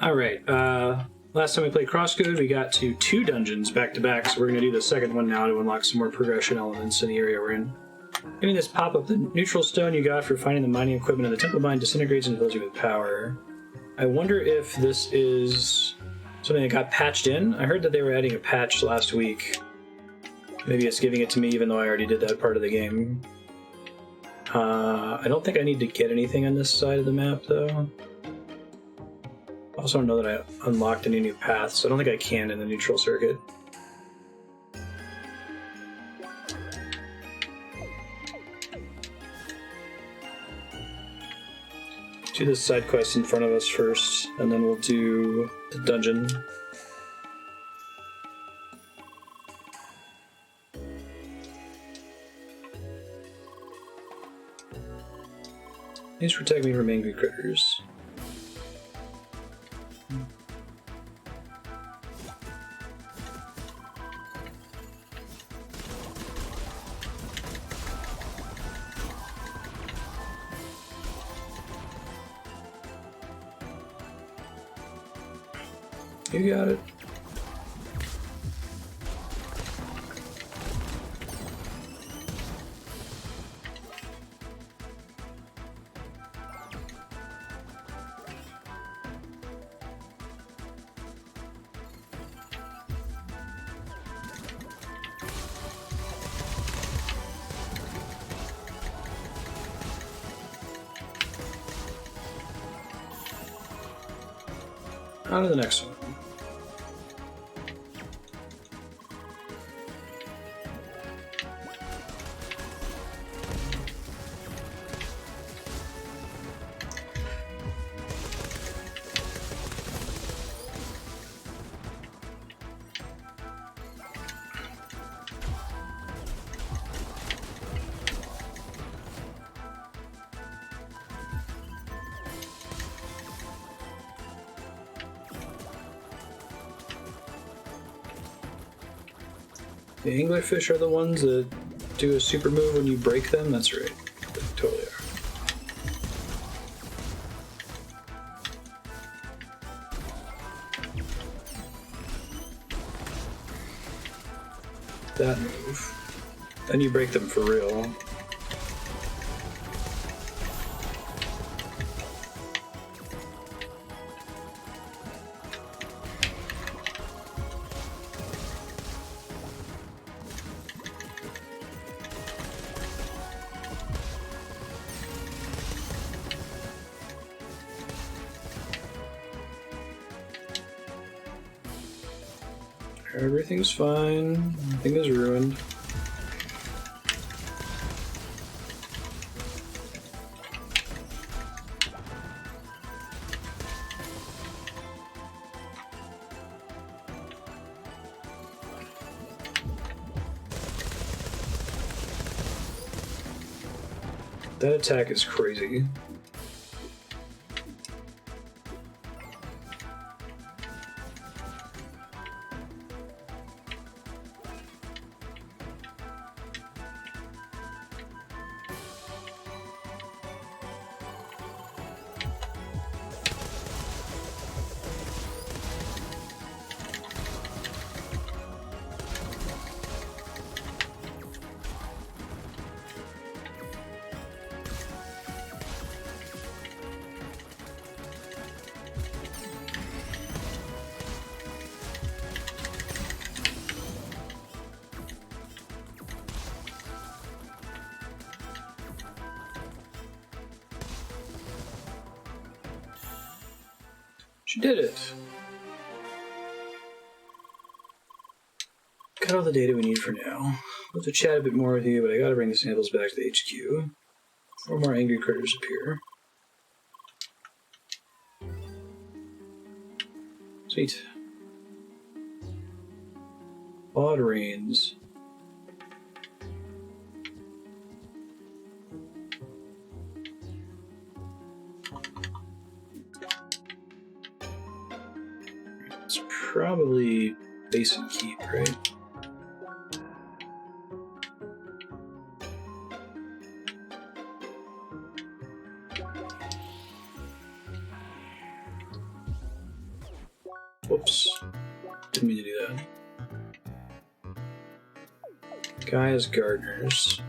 All right. Last time we played CrossCode, we got to 2 dungeons back to back, so we're going to do the second one now to unlock some more progression elements in the area we're in. Give me this pop-up. The neutral stone you got for finding the mining equipment in the temple mine disintegrates and fills you with power. I wonder if this is something that got patched in. I heard that they were adding a patch last week. Maybe it's giving it to me even though I already did that part of the game. I don't think I need to get anything on this side of the map, though. I also don't know that I unlocked any new paths. I don't think I can in the neutral circuit. Do this side quest in front of us first, and then we'll do the dungeon. Please protect me from angry critters. You got it. On to the next one. The anglerfish are the ones that do a super move when you break them? That's right. They totally are. That move. Then you break them for real. Everything's fine. Nothing is ruined. That attack is crazy. She did it. Got all the data we need for now. I'll have to chat a bit more with you, but I gotta bring the samples back to the HQ. 4 more angry critters appear. Sweet. Odd rains. It's probably Basin Keep, right? Whoops. Didn't mean to do that. Guys, gardeners.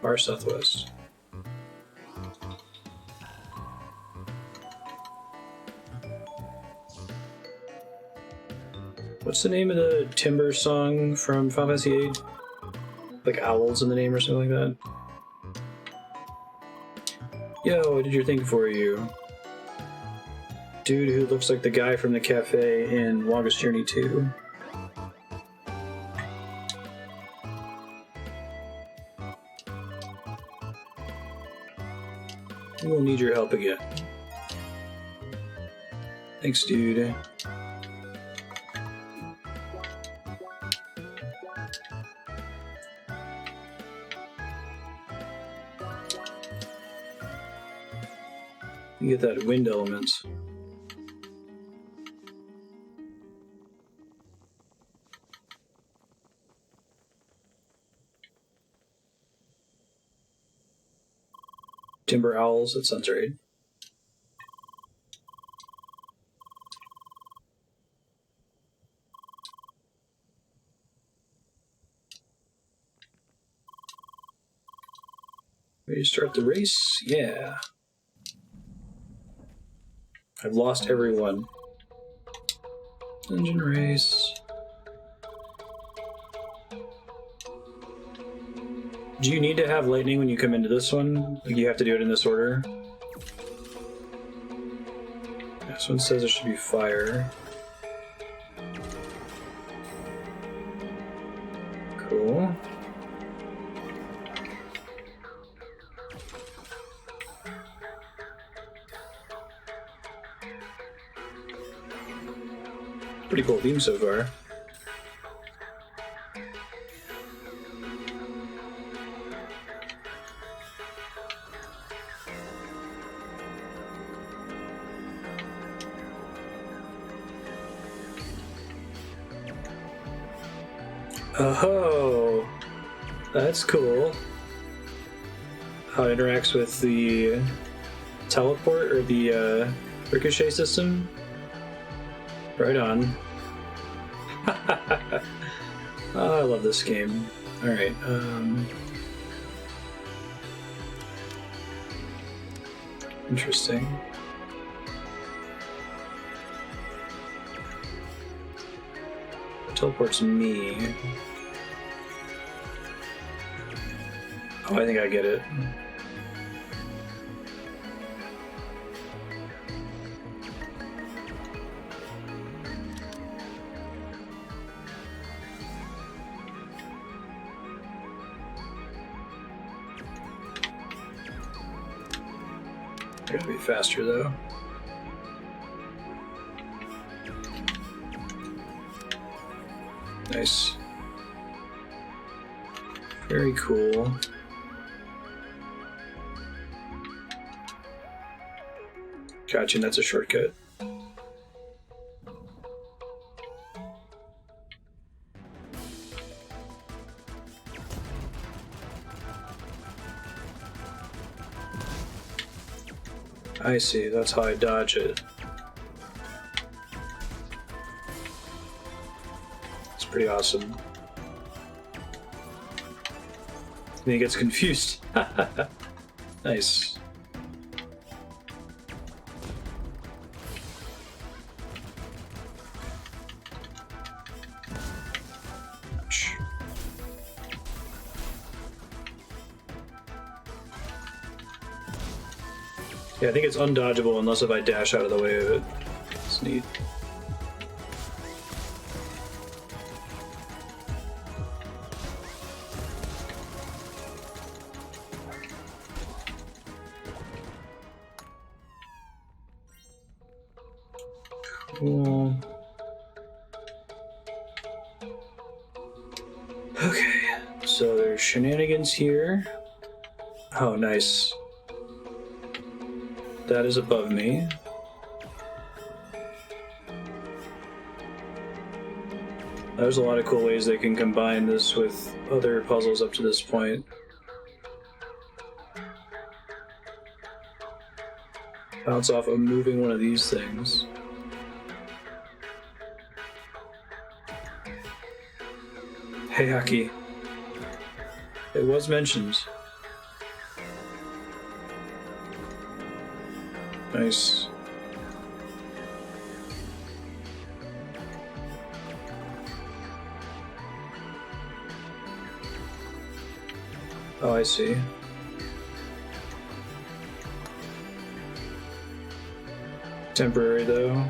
Far southwest. What's the name of the timber song from Final Fantasy VIII? Like owls in the name or something like that? Yo, what did you think for you? Dude who looks like the guy from the cafe in Longest Journey 2. We'll need your help again. Thanks, dude. You get that wind element. Timber owls, that sounds right. Ready to start the race? Yeah. I've lost everyone. Engine race. Do you need to have lightning when you come into this one? Like you have to do it in this order? This one says it should be fire. Cool. Pretty cool theme so far. Oh, that's cool. How it interacts with the teleport or the ricochet system. Right on. Oh, I love this game. Alright, interesting. Teleports me. Oh, I think I get it. Gotta be faster though. Nice. Very cool. Gotcha, and that's a shortcut. I see, that's how I dodge it. It's pretty awesome. And he gets confused. Nice. Yeah, I think it's undodgeable unless if I dash out of the way of it. It's neat. Cool. Okay, so there's shenanigans here. Oh, nice. That is above me. There's a lot of cool ways they can combine this with other puzzles up to this point. Bounce off of moving one of these things. Hey, Haki. It was mentioned. Nice. Oh, I see. Temporary, though.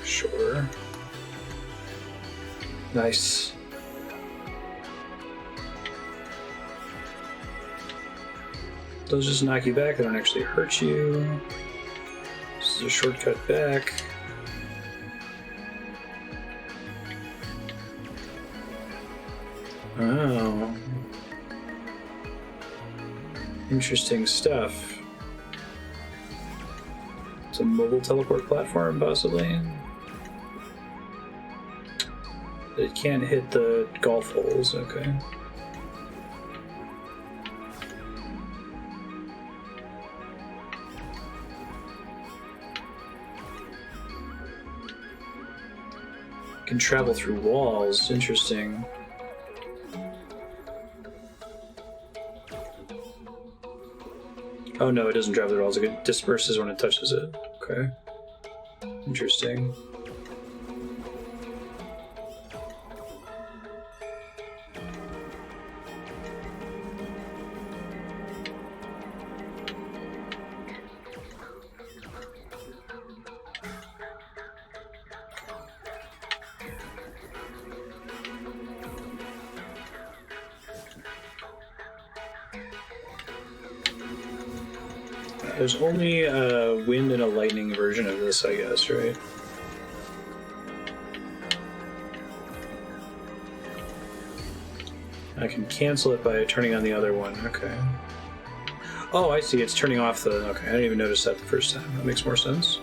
Sure. Nice. Those just knock you back, they don't actually hurt you. This is a shortcut back. Oh. Interesting stuff. It's a mobile teleport platform, possibly? It can't hit the golf holes, okay. Can travel through walls, interesting. Oh no, it doesn't travel through walls, it disperses when it touches it. Okay. Interesting. There's only a wind and a lightning version of this, I guess, right? I can cancel it by turning on the other one, okay. Oh, I see, it's turning off the... Okay, I didn't even notice that the first time. That makes more sense.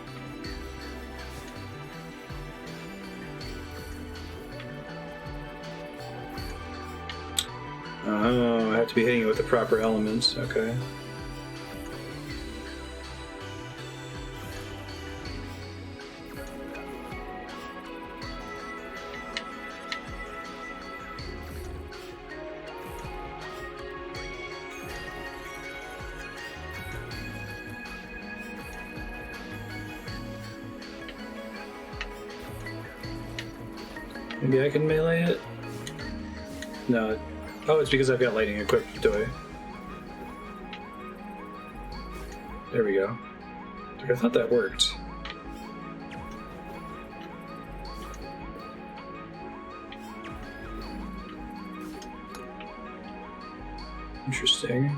Oh, I have to be hitting it with the proper elements, okay. Maybe I can melee it? No. Oh, it's because I've got lightning equipped, do I? There we go. I thought that worked. Interesting.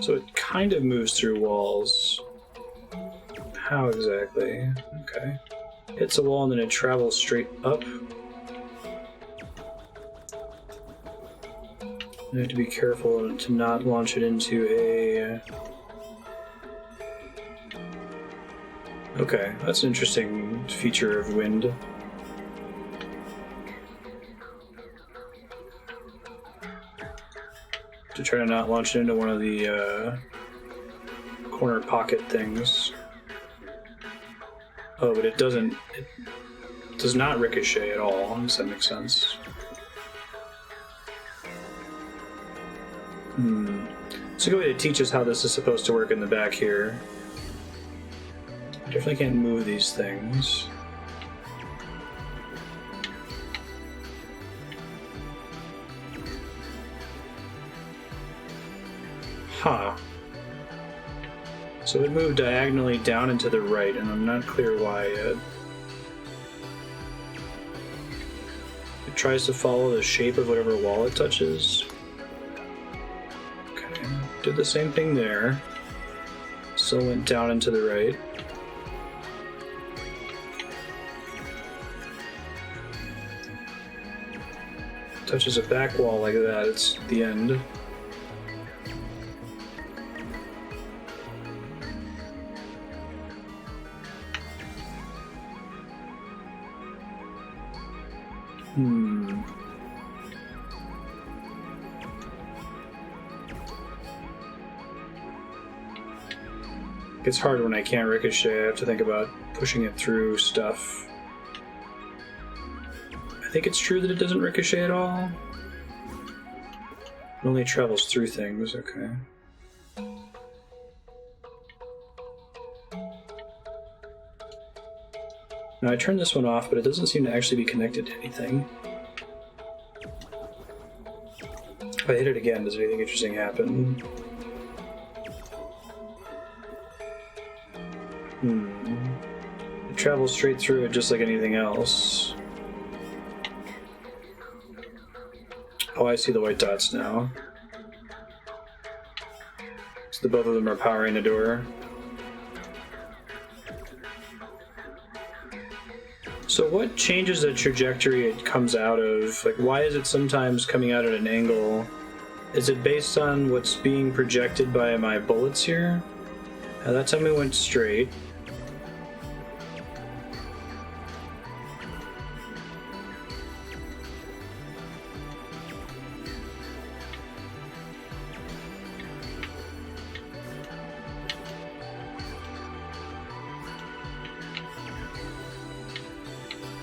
So it kind of moves through walls. How exactly? Okay. Hits a wall and then it travels straight up. I have to be careful to not launch it into a... Okay, that's an interesting feature of wind. To try to not launch it into one of the corner pocket things. Oh, but it doesn't... It does not ricochet at all. Does that make sense? It's a good way to teach us how this is supposed to work in the back here. Definitely can't move these things. Huh. So it moved diagonally down and to the right, and I'm not clear why yet. It tries to follow the shape of whatever wall it touches. Okay, did the same thing there. Still went down and to the right. Touches a back wall like that, it's the end. It's hard when I can't ricochet. I have to think about pushing it through stuff. I think it's true that it doesn't ricochet at all. It only travels through things, okay. Now I turned this one off, but it doesn't seem to actually be connected to anything. If I hit it again, does anything interesting happen? It travels straight through it just like anything else. Oh, I see the white dots now. So both of them are powering the door. So what changes the trajectory it comes out of? Like, why is it sometimes coming out at an angle? Is it based on what's being projected by my bullets here? Now that time it went straight.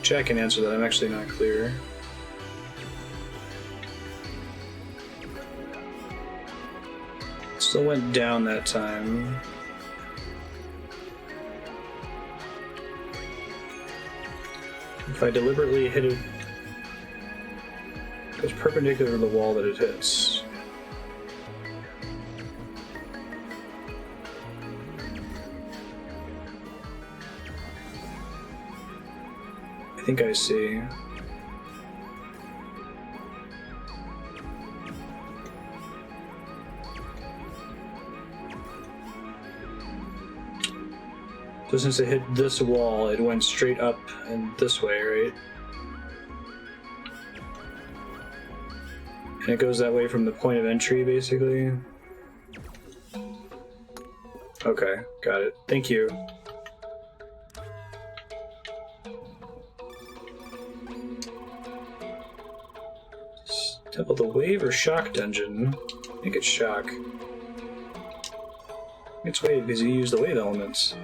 Chat can answer that, I'm actually not clear. Still went down that time. If I deliberately hit it, it goes perpendicular to the wall that it hits. I think I see. So since it hit this wall, it went straight up and this way, right? And it goes that way from the point of entry, basically? Okay, got it. Thank you. Temple the Wave or Shock Dungeon? I think it's Shock. It's Wave because you use the wave elements.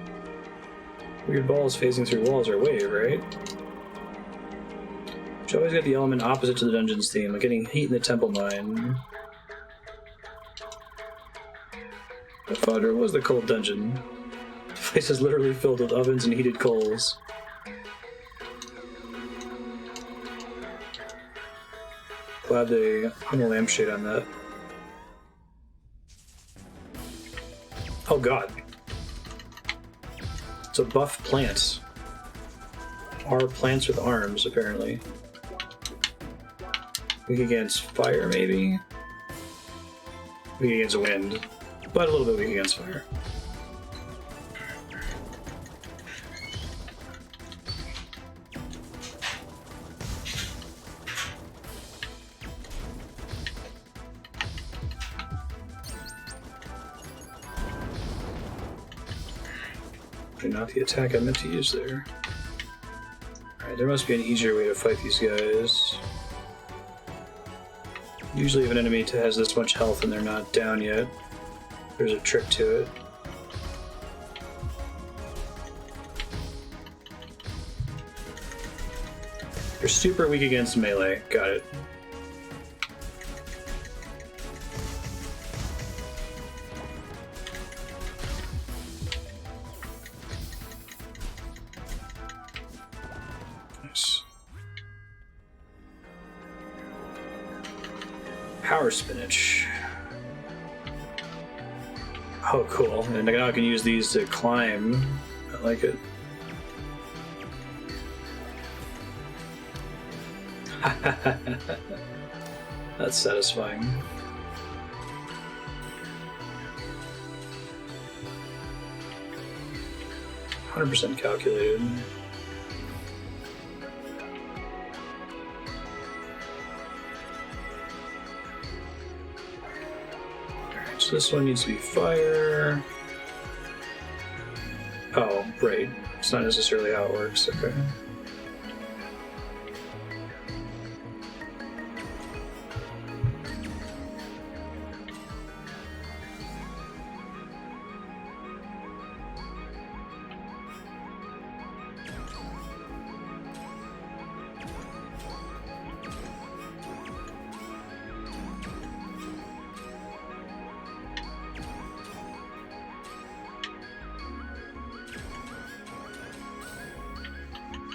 Weird balls facing through walls are wave, right? You always get the element opposite to the dungeon's theme, like getting heat in the temple mine. I thought it was the cold dungeon. The place is literally filled with ovens and heated coals. Glad they hung a lampshade on that. Oh god. It's a buff plant. Are plants with arms, apparently. Weak against fire, maybe? Weak against wind. But a little bit weak against fire. Not the attack I meant to use there. Alright, there must be an easier way to fight these guys. Usually if an enemy has this much health and they're not down yet, there's a trick to it. They're super weak against melee. Got it. Power spinach. Oh, cool. And now I can use these to climb. I like it. That's satisfying. 100% calculated. So this one needs to be fire. Oh, right. It's not necessarily how it works. Okay.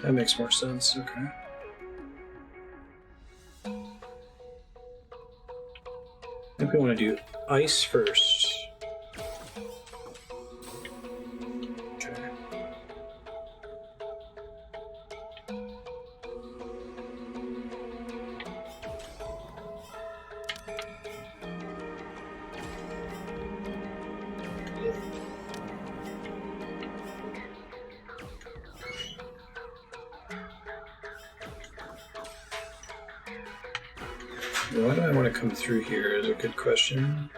That makes more sense. Okay. I think we want to do ice first. Okay. Why do I want to come through here is a good question.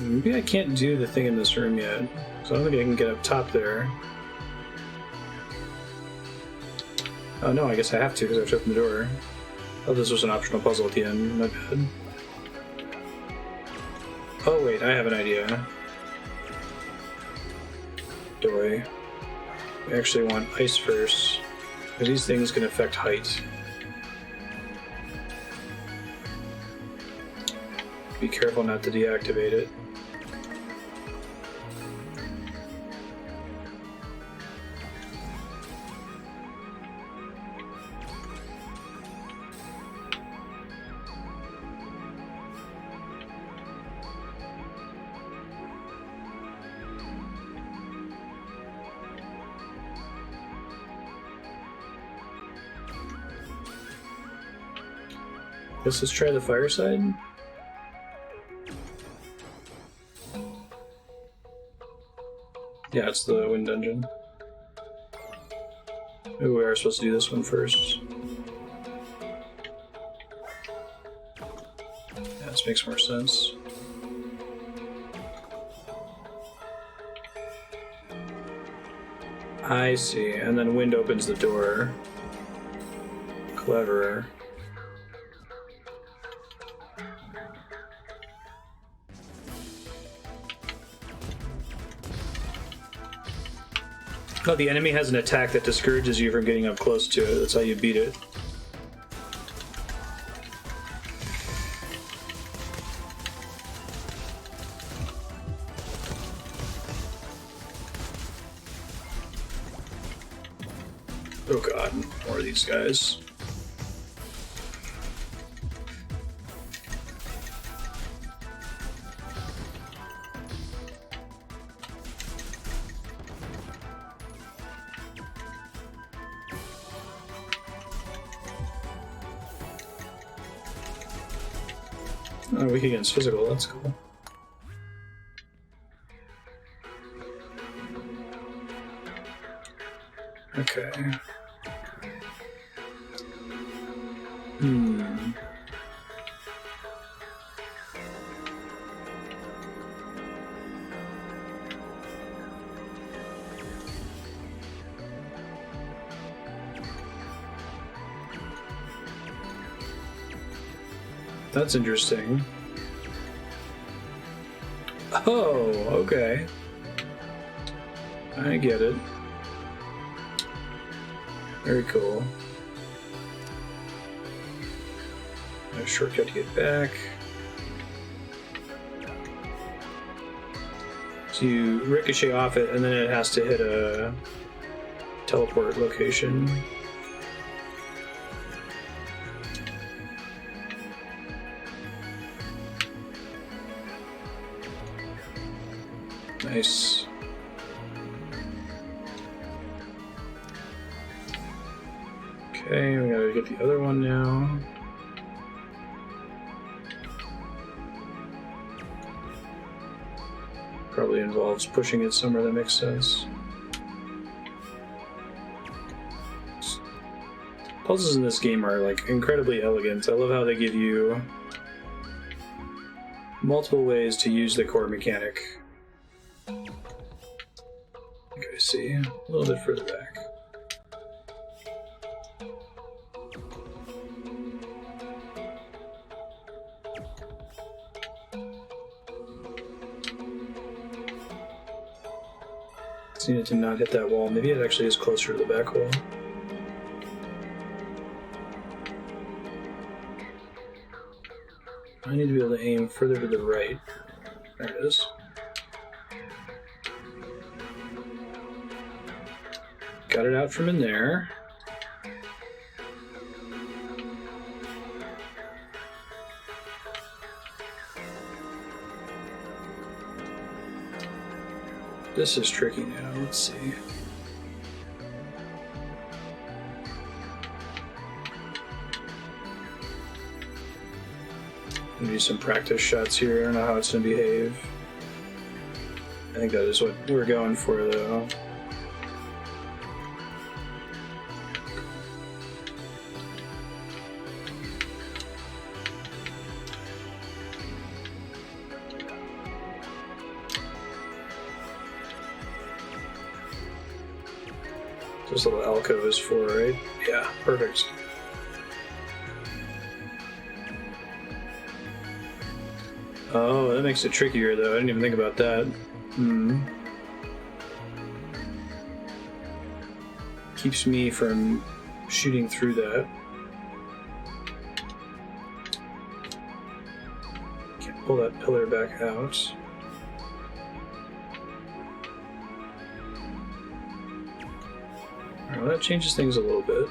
Maybe I can't do the thing in this room yet, so I don't think I can get up top there. Oh no, I guess I have to because I have to open the door. Oh, this was an optional puzzle at the end. My bad. Oh wait, I have an idea. Do I actually want ice first? Because these things can affect height. Be careful not to deactivate it. Let's try the fireside. Yeah, it's the wind dungeon. Maybe we are supposed to do this one first. Yeah, this makes more sense. I see, and then wind opens the door. Clever. Oh, the enemy has an attack that discourages you from getting up close to it. That's how you beat it. Oh god, more of these guys. Oh, weak against physical, that's cool. Okay. That's interesting. Oh, okay. I get it. Very cool. A shortcut to get back. So you ricochet off it, and then it has to hit a teleport location. Nice. Okay, we gotta get the other one now. Probably involves pushing it somewhere that makes sense. Puzzles in this game are like incredibly elegant. I love how they give you multiple ways to use the core mechanic. Okay, see, a little bit further back. Just needed to not hit that wall. Maybe it actually is closer to the back wall. I need to be able to aim further to the right. There it is. Got it out from in there. This is tricky now. Let's see. I'm gonna do some practice shots here. I don't know how it's gonna behave. I think that is what we're going for, though. This little alcove is for, right? Yeah, perfect. Oh, that makes it trickier, though. I didn't even think about that. Keeps me from shooting through that. Can't pull that pillar back out. Well, that changes things a little bit.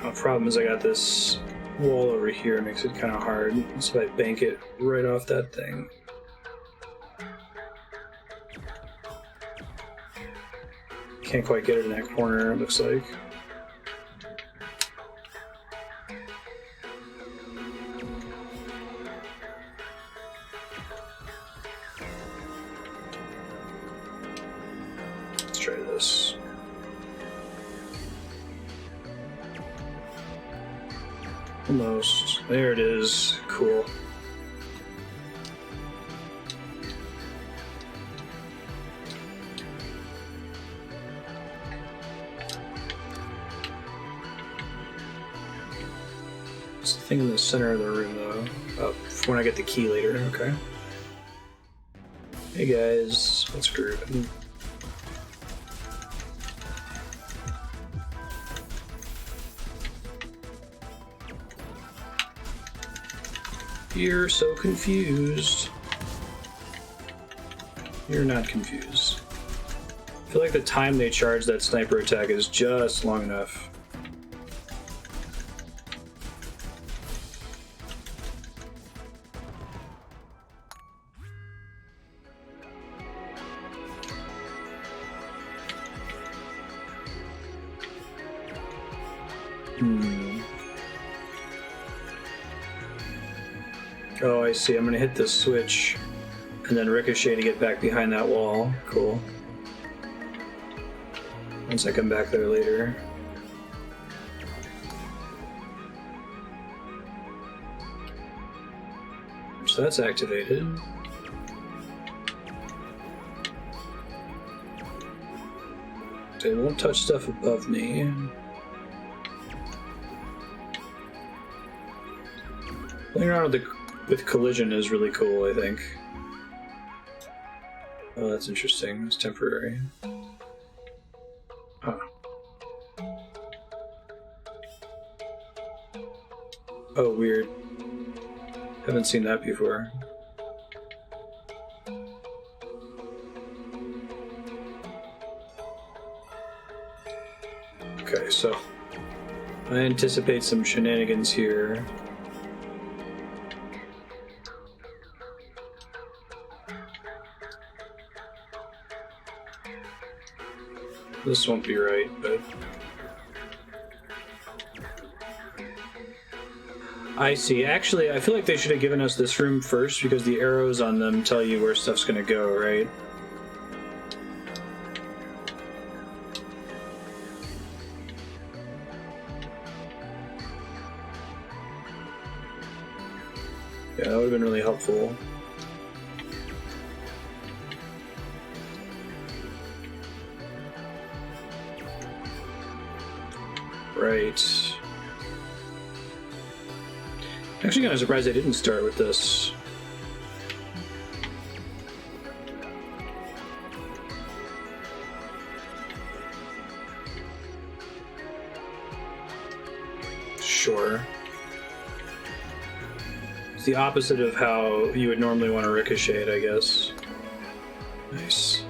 The problem is I got this wall over here, it makes it kind of hard. So I bank it right off that thing. Can't quite get it in that corner, it looks like. Let's try this. Almost. There it is. Cool. It's the thing in the center of the room, though. Oh, when I get the key later. Okay. Hey guys, what's grooving? You're so confused. You're not confused. I feel like the time they charge that sniper attack is just long enough. Oh, I see. I'm gonna hit this switch and then ricochet to get back behind that wall. Cool. Once I come back there later. So that's activated. They won't touch stuff above me. Playing around with collision is really cool, I think. Oh, that's interesting. It's temporary. Huh. Oh, weird. Haven't seen that before. Okay, so I anticipate some shenanigans here. This won't be right, but... I see. Actually, I feel like they should have given us this room first because the arrows on them tell you where stuff's gonna go, right? Yeah, that would have been really helpful. Right. Actually, kind of surprised I didn't start with this. Sure. It's the opposite of how you would normally want to ricochet it, I guess. Nice.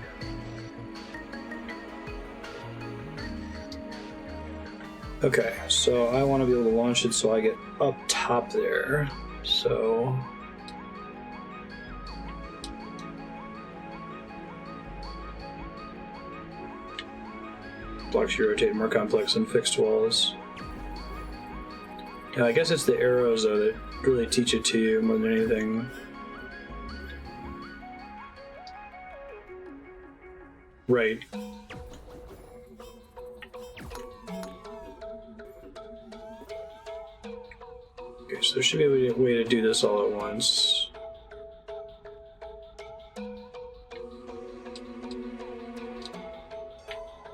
Okay, so I want to be able to launch it so I get up top there. So... blocks you rotate more complex than fixed walls. Yeah, I guess it's the arrows, though, that really teach it to you more than anything. Right. Okay, so there should be a way to do this all at once.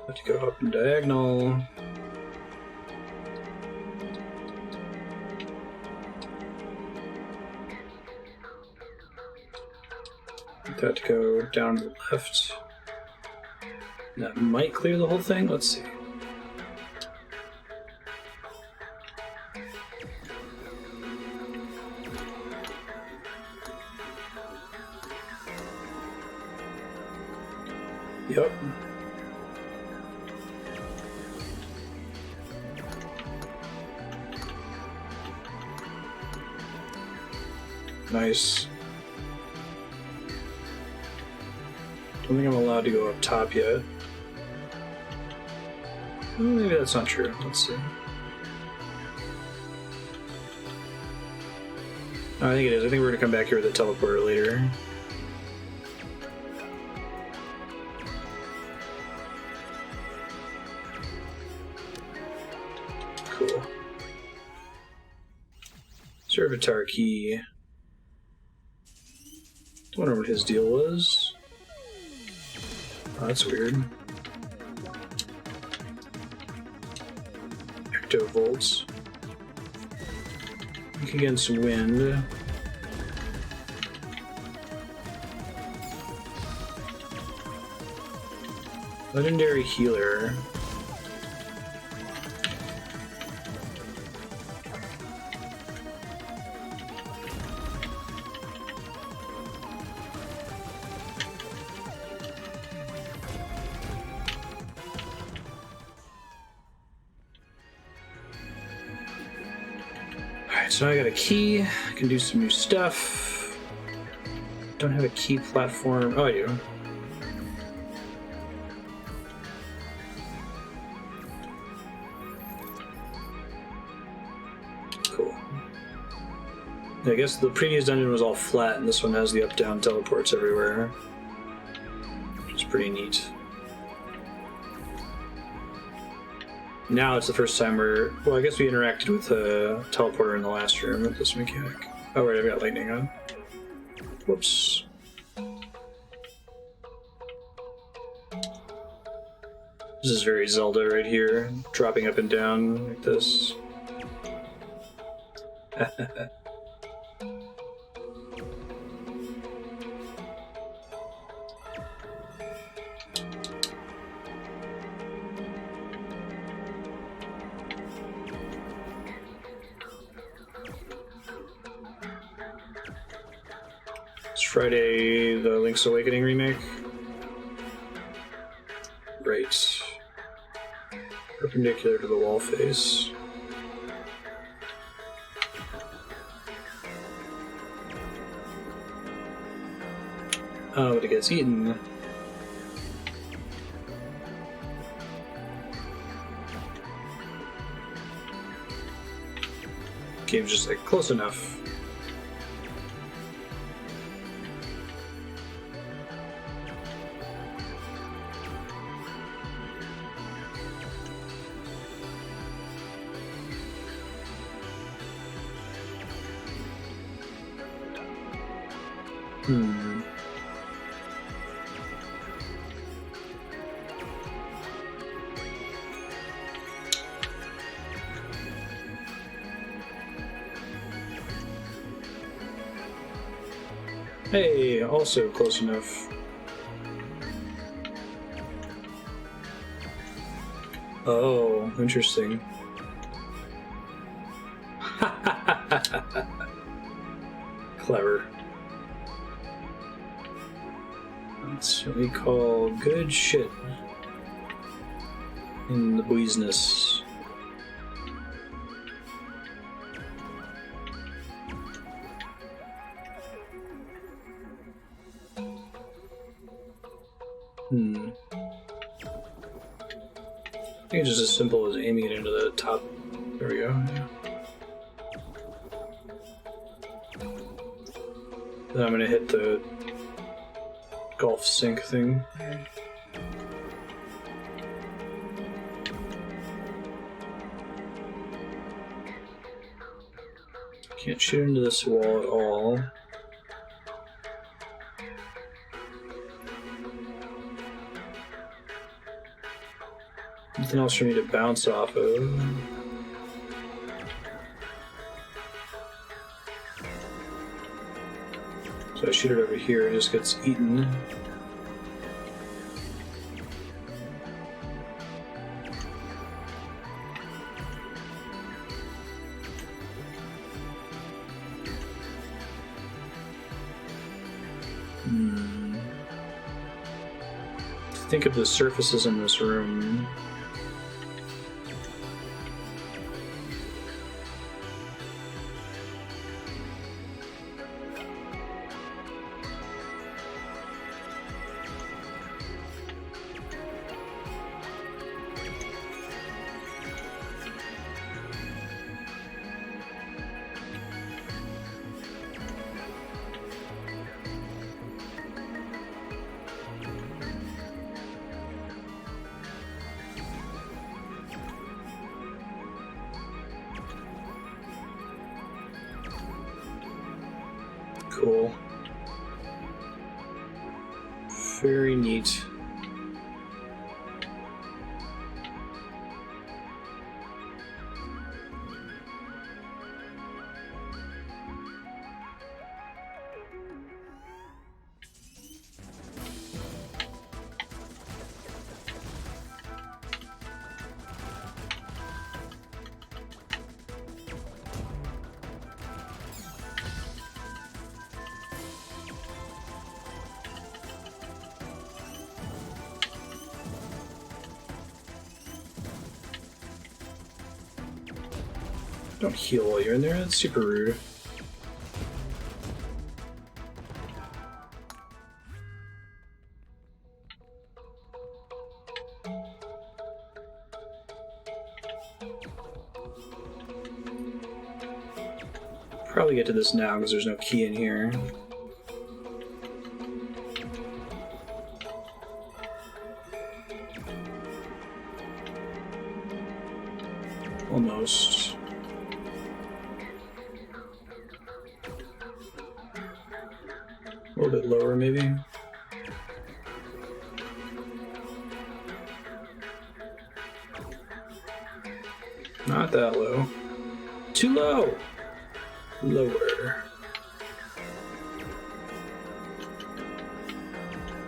Have to go up and diagonal. That to go down to the left. That might clear the whole thing. Let's see. Yep. Nice. Don't think I'm allowed to go up top yet. Well, maybe that's not true. Let's see. Oh, I think it is. I think we're going to come back here with a teleporter later. Cool. Servitor key. I wonder what his deal was. Oh, that's weird. Ectovolts. Weak against wind. Legendary healer. So I got a key, I can do some new stuff. Don't have a key platform. Oh, I do. Cool. I guess the previous dungeon was all flat, and this one has the up-down teleports everywhere. Which is pretty neat. Now it's the first time we're... Well, I guess we interacted with a teleporter in the last room with this mechanic. Oh, right, I've got lightning on. Whoops. This is very Zelda right here. Dropping up and down like this. Friday, the Link's Awakening remake. Right. Perpendicular to the wall face. Oh, but it gets eaten. Game's just like close enough. Hey, also close enough. Oh, interesting. Clever. That's what we call good shit in the business. I think it's just as simple as aiming it into the top. There we go. Yeah. Then I'm going to hit the golf sink thing. Can't shoot into this wall at all. Nothing else for me to bounce off of. So I shoot it over here, it just gets eaten. Think of the surfaces in this room. Cool. Very neat. Don't heal while you're in there, that's super rude. Probably get to this now because there's no key in here. Almost. A little bit lower, maybe. Not that low. Too low! Lower.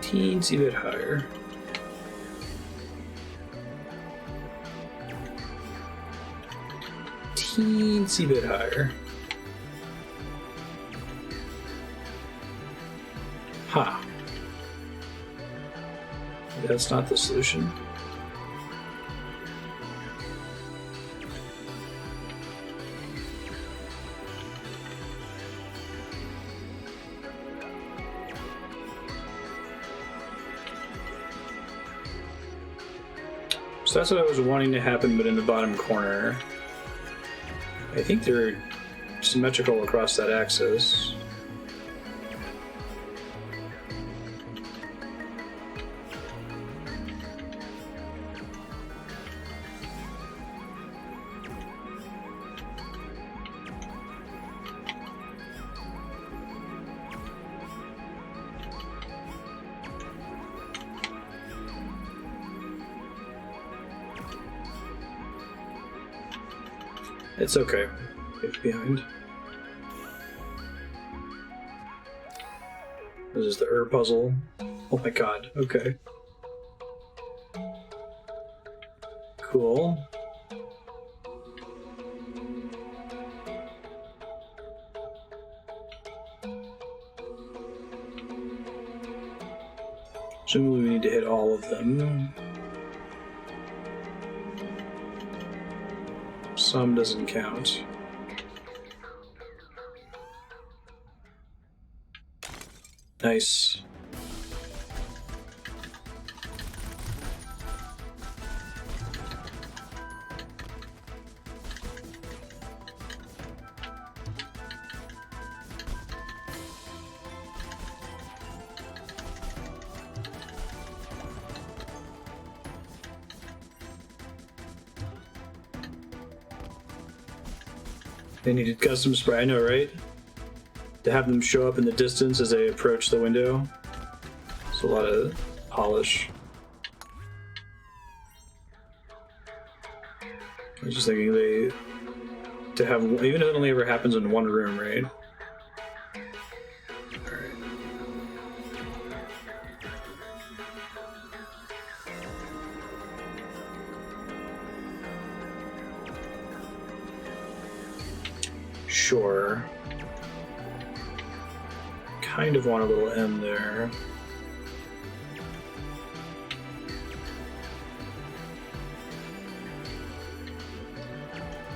Teensy bit higher. Teensy bit higher. Ha. That's not the solution. So that's what I was wanting to happen, but in the bottom corner. I think they're symmetrical across that axis. It's okay. It's behind. This is the puzzle. Oh my god, okay. Cool. Presumably we need to hit all of them. Some doesn't count. Nice. They needed custom spray, I know, right? To have them show up in the distance as they approach the window. It's a lot of polish. I was just thinking to have, even if it only ever happens in one room, right? Alright. Sure. Kind of want a little M there.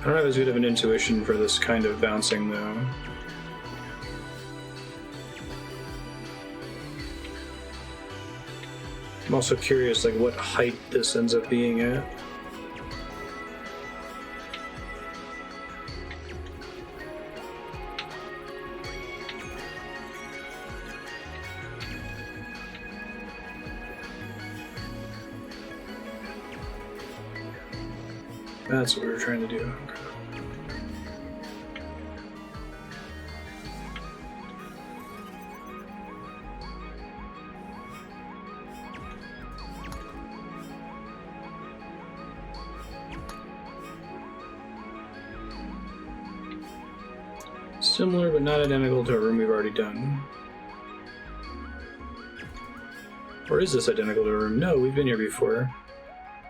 I don't have as good of an intuition for this kind of bouncing though. I'm also curious like what height this ends up being at. That's what we were trying to do. Similar but not identical to a room we've already done. Or is this identical to a room? No, we've been here before.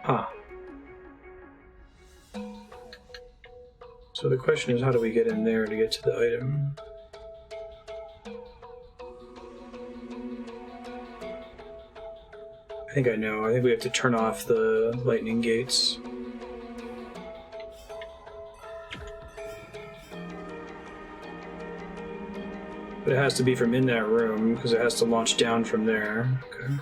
Huh. So the question is, how do we get in there to get to the item? I think I know. I think we have to turn off the lightning gates. But it has to be from in that room, because it has to launch down from there. Okay.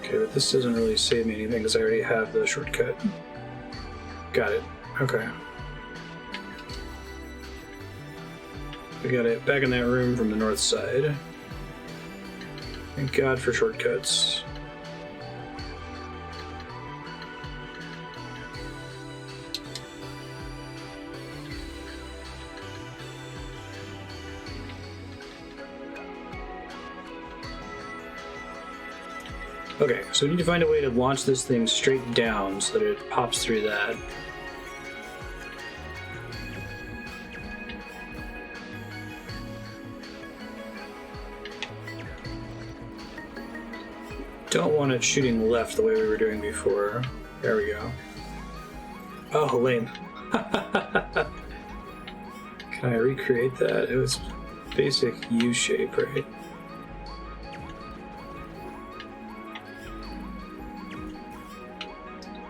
Okay, but this doesn't really save me anything because I already have the shortcut. Got it. Okay. We got it back in that room from the north side. Thank God for shortcuts. Okay, so we need to find a way to launch this thing straight down so that it pops through that. Don't want it shooting left the way we were doing before. There we go. Oh, lame. Can I recreate that? It was basic U-shape, right?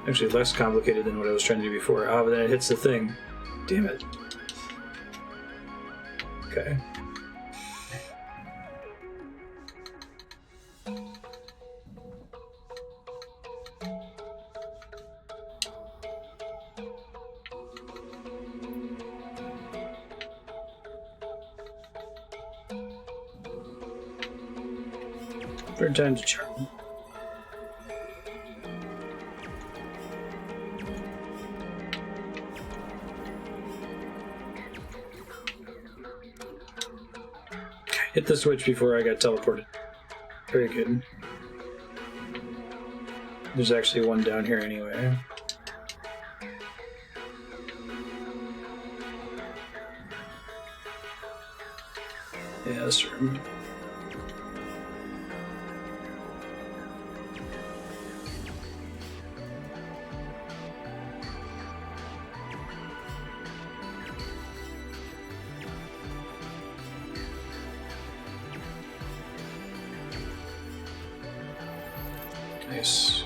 Actually less complicated than what I was trying to do before. Oh, but then it hits the thing. Damn it. Okay. Third time's a charm. hit the switch before I got teleported. Very good. There's actually one down here anyway. Yeah, this room. Nice.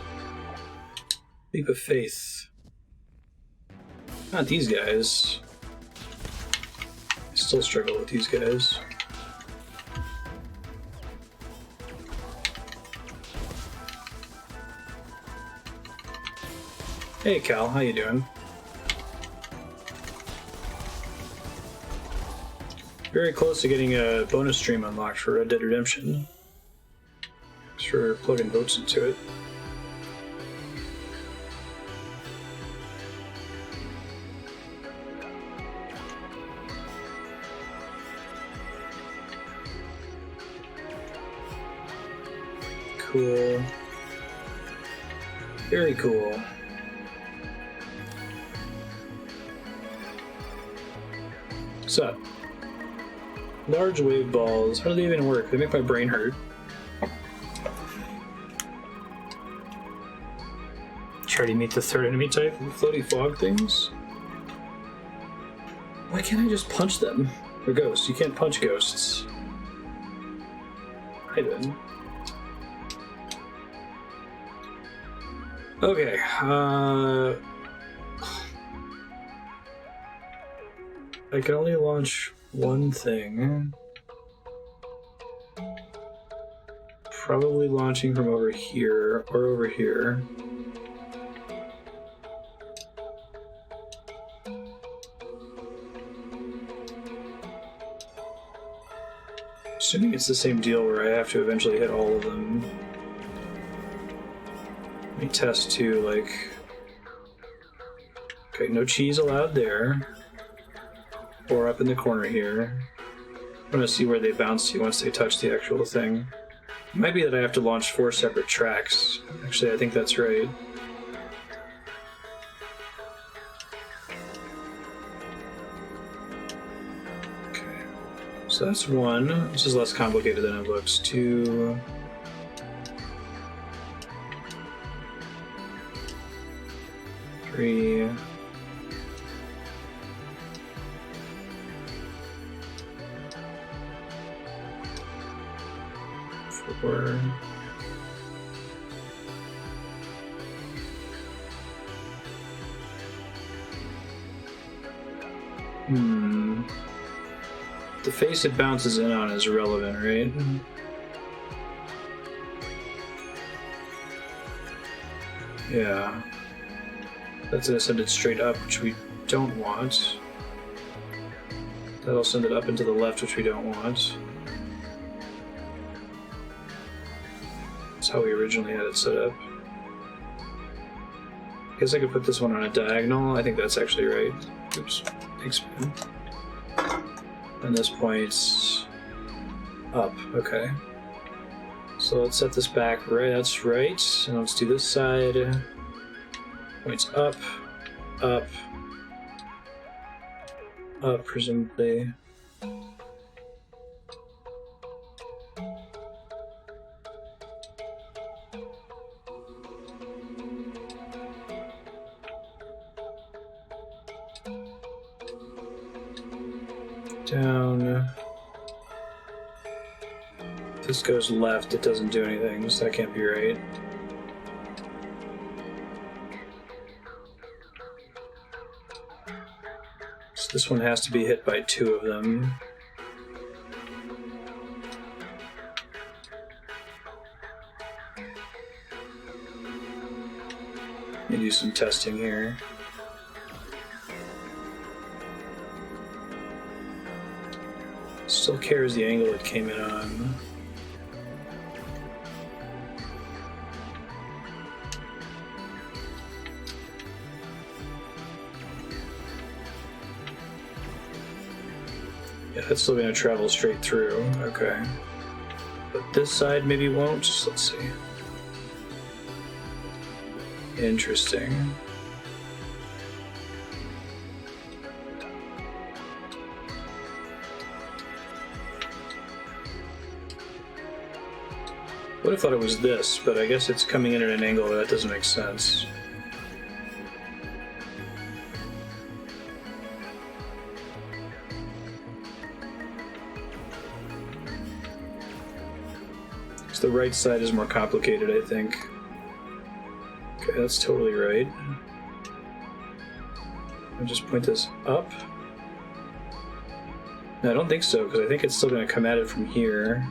Leap of faith. Not these guys. I still struggle with these guys. Hey Cal, how you doing? Very close to getting a bonus stream unlocked for Red Dead Redemption. Thanks for plugging votes into it. Cool. Very cool. What's up? Large wave balls. How do they even work? They make my brain hurt. Try to meet the third enemy type with floaty fog things. Why can't I just punch them? They're ghosts. You can't punch ghosts. Hi then. Okay, I can only launch one thing. Probably launching from over here or over here. Assuming it's the same deal where I have to eventually hit all of them. Let me test too, like... Okay, no cheese allowed there. Or up in the corner here. I'm gonna see where they bounce to once they touch the actual thing. It might be that I have to launch 4 separate tracks. Actually, I think that's right. Okay. So that's 1. This is less complicated than it looks. 2... 3... 4... The face it bounces in on is relevant, right? Yeah. That's gonna send it straight up, which we don't want. That'll send it up into the left, which we don't want. That's how we originally had it set up. I guess I could put this one on a diagonal. I think that's actually right. Oops. Thanks, man. And this points up. Okay. So let's set this back right. That's right. And let's do this side. Points up, up, up, presumably. Down. If this goes left, it doesn't do anything, so that can't be right. So this one has to be hit by 2 of them. Let me do some testing here. Still cares the angle it came in on. Yeah, that's still going to travel straight through. Okay. But this side maybe won't. Just let's see. Interesting. Would have thought it was this, but I guess it's coming in at an angle that doesn't make sense. The right side is more complicated, I think. Okay, that's totally right. I'll just point this up. No, I don't think so, because I think it's still going to come at it from here.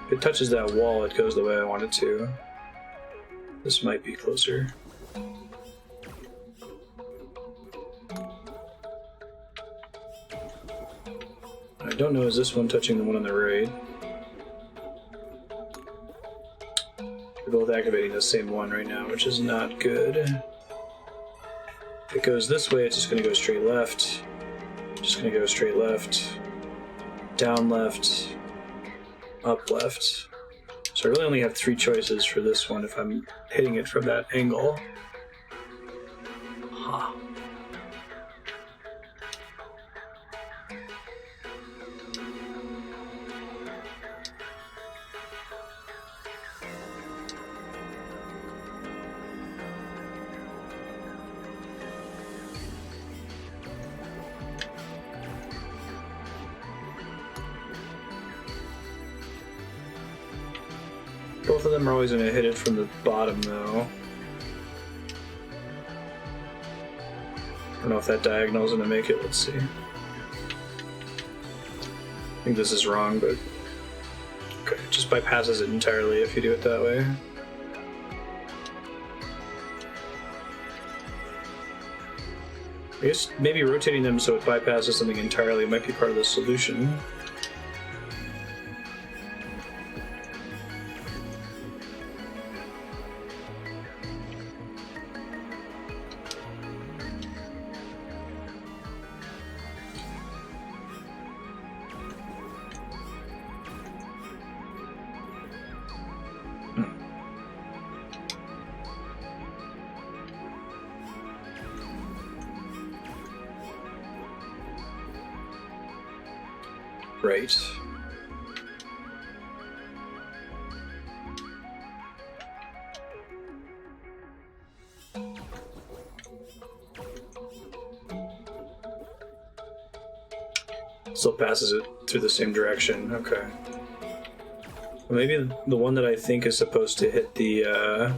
If it touches that wall, it goes the way I want it to. This might be closer. I don't know, is this one touching the one on the right? They're both activating the same one right now, which is not good. If it goes this way, it's just going to go straight left. Just going to go straight left. Down left. Up left. So I really only have 3 choices for this one if I'm hitting it from that angle. Huh. Both of them are always going to hit it from the bottom, though. I don't know if that diagonal is going to make it. Let's see. I think this is wrong, but okay, it just bypasses it entirely if you do it that way. I guess maybe rotating them so it bypasses something entirely might be part of the solution. Right. Still passes it through the same direction. Okay. Well, maybe the one that I think is supposed to hit the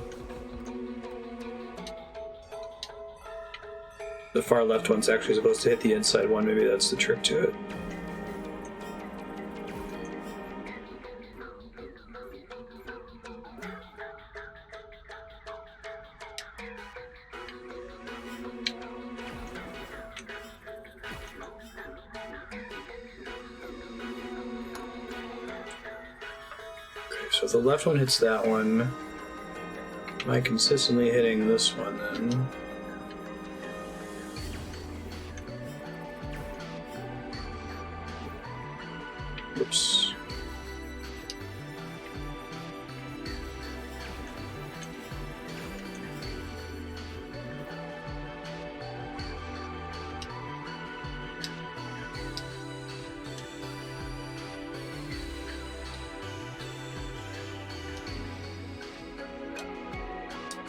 far left one's actually supposed to hit the inside one. Maybe that's the trick to it. So if the left one hits that one, am I consistently hitting this one then? Oops.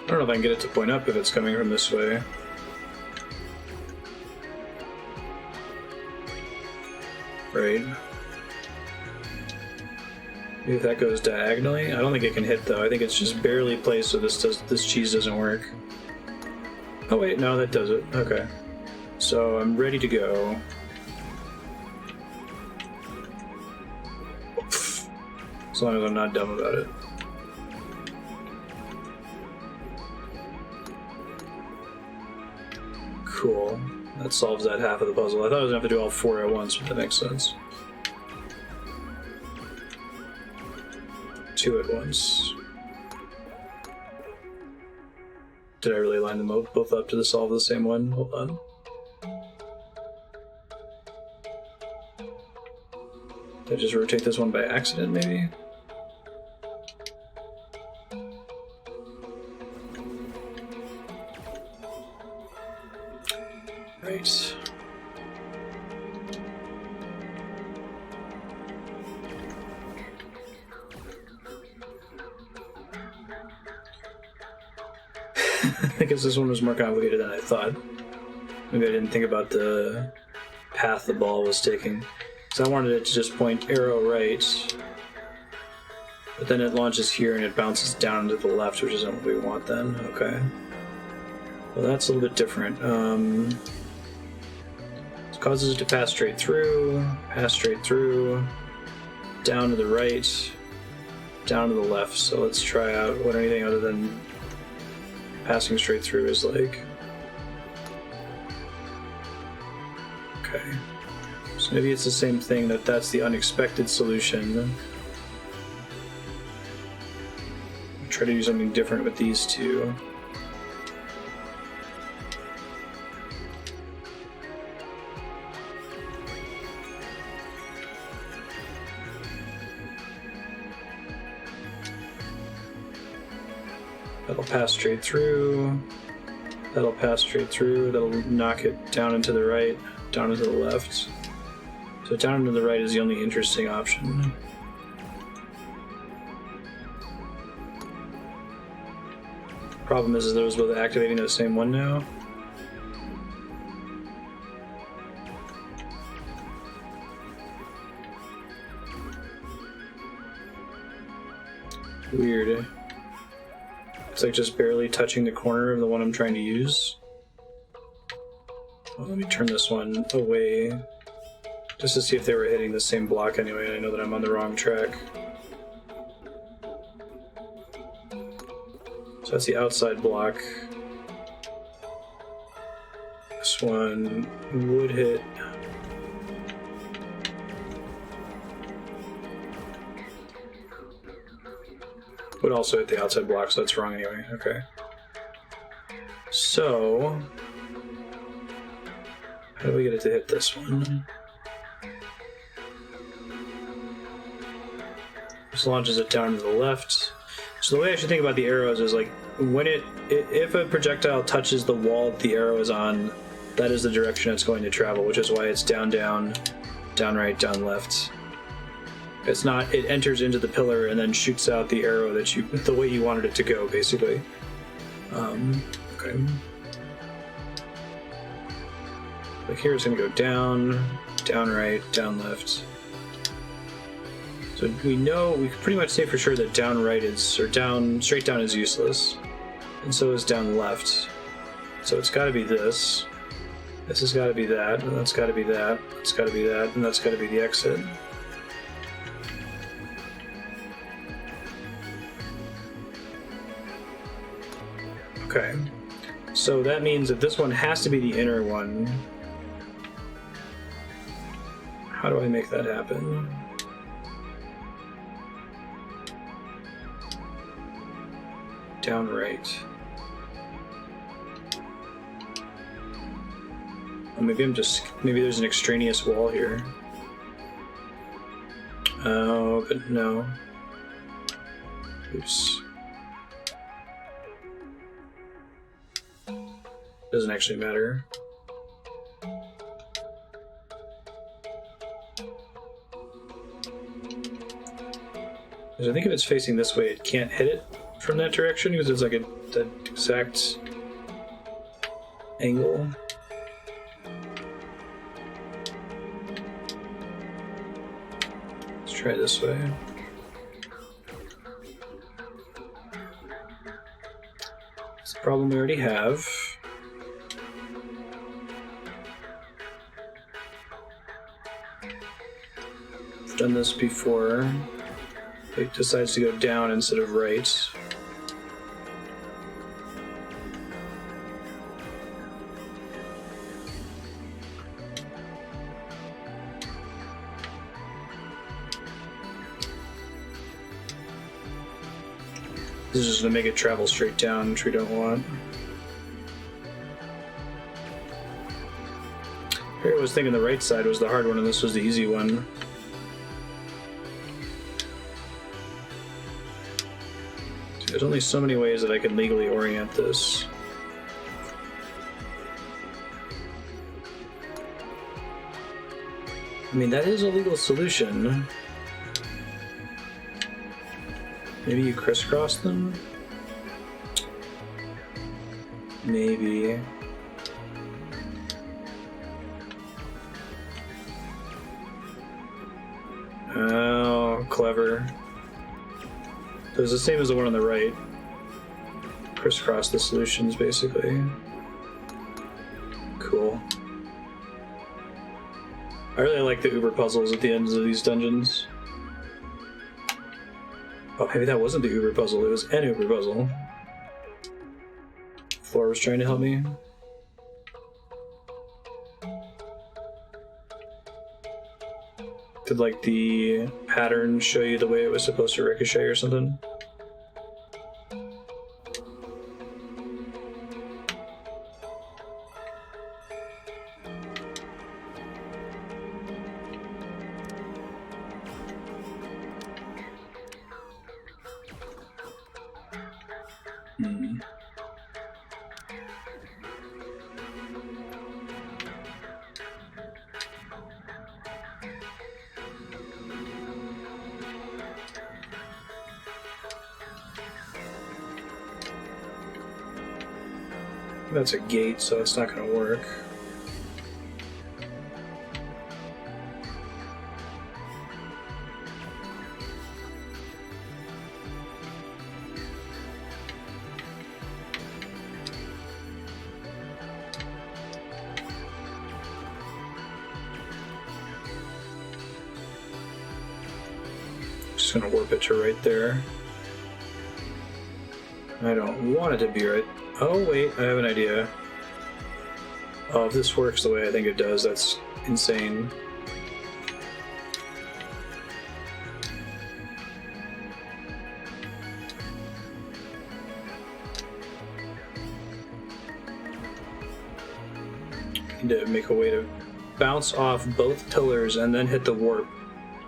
I don't know if I can get it to point up if it's coming from this way. Right. Maybe if that goes diagonally? I don't think it can hit though. I think it's just barely placed so this cheese doesn't work. Oh wait, no, that does it. Okay. So I'm ready to go. As long as I'm not dumb about it. Cool. That solves that half of the puzzle. I thought I was going to have to do all 4 at once, but that makes sense. 2 at once. Did I really line them both up to solve the same one? Hold on. Did I just rotate this one by accident, maybe? Right. I guess this one was more complicated than I thought. Maybe I didn't think about the path the ball was taking. So I wanted it to just point arrow right, but then it launches here and it bounces down to the left, which isn't what we want then. Okay. Well, that's a little bit different. It causes it to pass straight through, down to the right, down to the left. So let's try out what anything other than passing straight through is like. Okay. So maybe it's the same thing, that's the unexpected solution. Try to do something different with these two. That'll pass straight through. That'll pass straight through. That'll knock it down and to the right, down and to the left. So down and to the right is the only interesting option. Problem is those both activating the same one now. Weird. It's like just barely touching the corner of the one I'm trying to use. Well, let me turn this one away just to see if they were hitting the same block anyway. I know that I'm on the wrong track. So that's the outside block. This one would hit. Would also hit the outside block, so that's wrong anyway. Okay. So, how do we get it to hit this one? Just launches it down to the left. So the way I should think about the arrows is like when if a projectile touches the wall that the arrow is on, that is the direction it's going to travel, which is why it's down, down, down right, down left. It's not, it enters into the pillar and then shoots out the arrow that the way you wanted it to go, basically. Okay. Like here it's going to go down, down right, down left. So we can pretty much say for sure that down right straight down is useless. And so is down left. So it's got to be this. This has got to be that, and that's got to be that, it's got to be that, and that's got to be the exit. Okay, so that means that this one has to be the inner one. How do I make that happen? Down right. Oh, maybe there's an extraneous wall here. Oh, but no. Oops. Doesn't actually matter. Because I think if it's facing this way, it can't hit it from that direction because it's like that exact angle. Let's try it this way. It's the problem we already have. I've done this before. It decides to go down instead of right. This is just going to make it travel straight down, which we don't want. I was thinking the right side was the hard one and this was the easy one. There's only so many ways that I can legally orient this. I mean, that is a legal solution. Maybe you crisscross them? Maybe. Oh, clever. So it's the same as the one on the right. Crisscross the solutions, basically. Cool. I really like the Uber puzzles at the ends of these dungeons. Oh, maybe that wasn't the Uber puzzle, it was an Uber puzzle. Floor was trying to help me. Did, like, the pattern show you the way it was supposed to ricochet or something? That's a gate, so it's not going to work. Just going to warp it to right there. I don't want it to be right. Oh wait, I have an idea. Oh, if this works the way I think it does, that's insane. I need to make a way to bounce off both pillars and then hit the warp.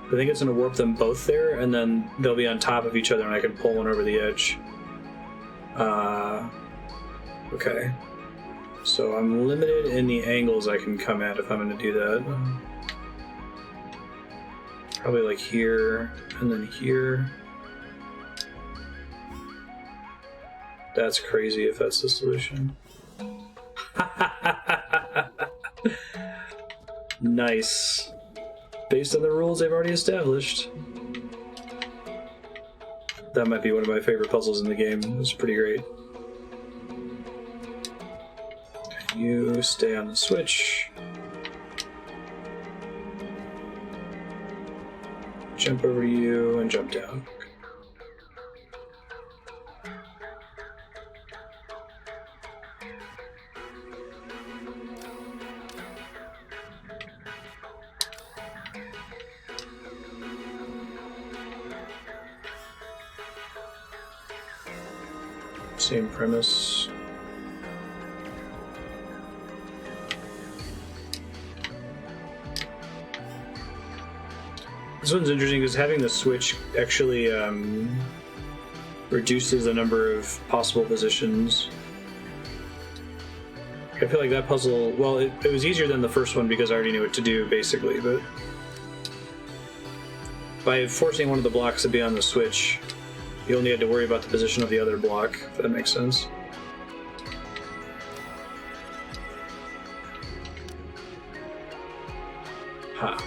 I think it's going to warp them both there, and then they'll be on top of each other and I can pull one over the edge. Okay. So I'm limited in the angles I can come at if I'm going to do that. Probably like here, and then here. That's crazy if that's the solution. Nice. Based on the rules they've already established. That might be one of my favorite puzzles in the game. It was pretty great. You stay on the switch. Jump over to you and jump down. Same premise. This one's interesting because having the switch actually reduces the number of possible positions. I feel like that puzzle, well, it was easier than the first one because I already knew what to do, basically, but by forcing one of the blocks to be on the switch, you only had to worry about the position of the other block, if that makes sense. Ha.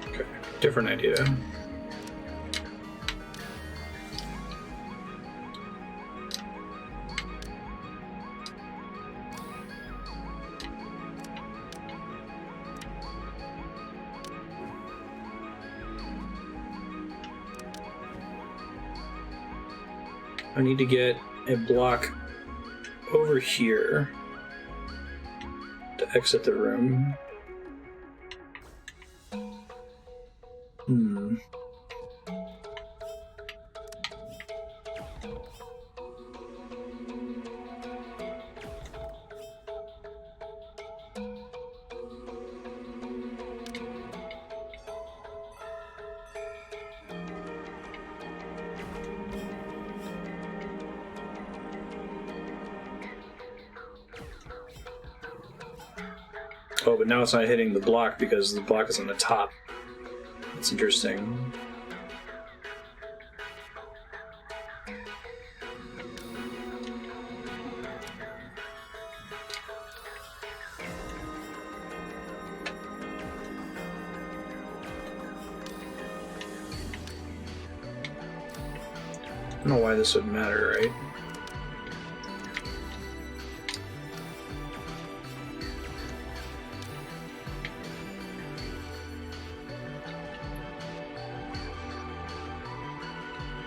Okay, different idea. I need to get a block over here to exit the room. Oh, but now it's not hitting the block because the block is on the top. That's interesting. I don't know why this would matter, right?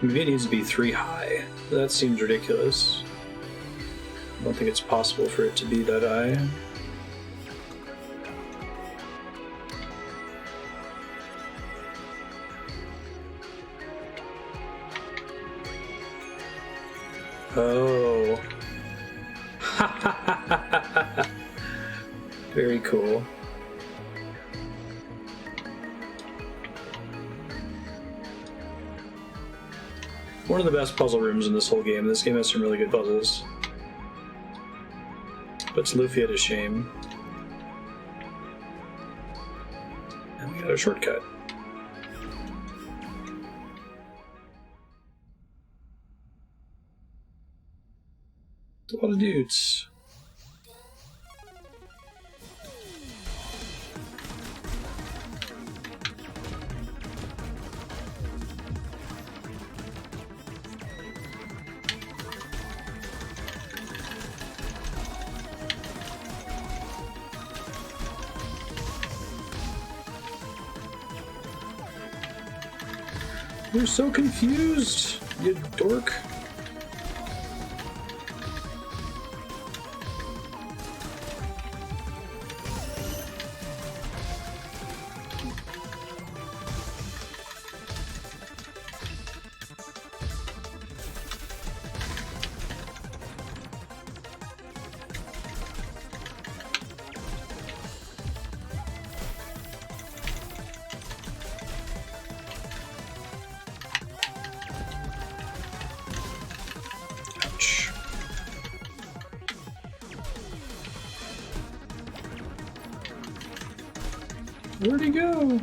Maybe it needs to be 3 high. That seems ridiculous. I don't think it's possible for it to be that high. Oh. Very cool. One of the best puzzle rooms in this whole game. This game has some really good puzzles. Puts Luffy at a shame. And we got a shortcut. A lot of dudes. You're so confused, you dork. Where'd he go?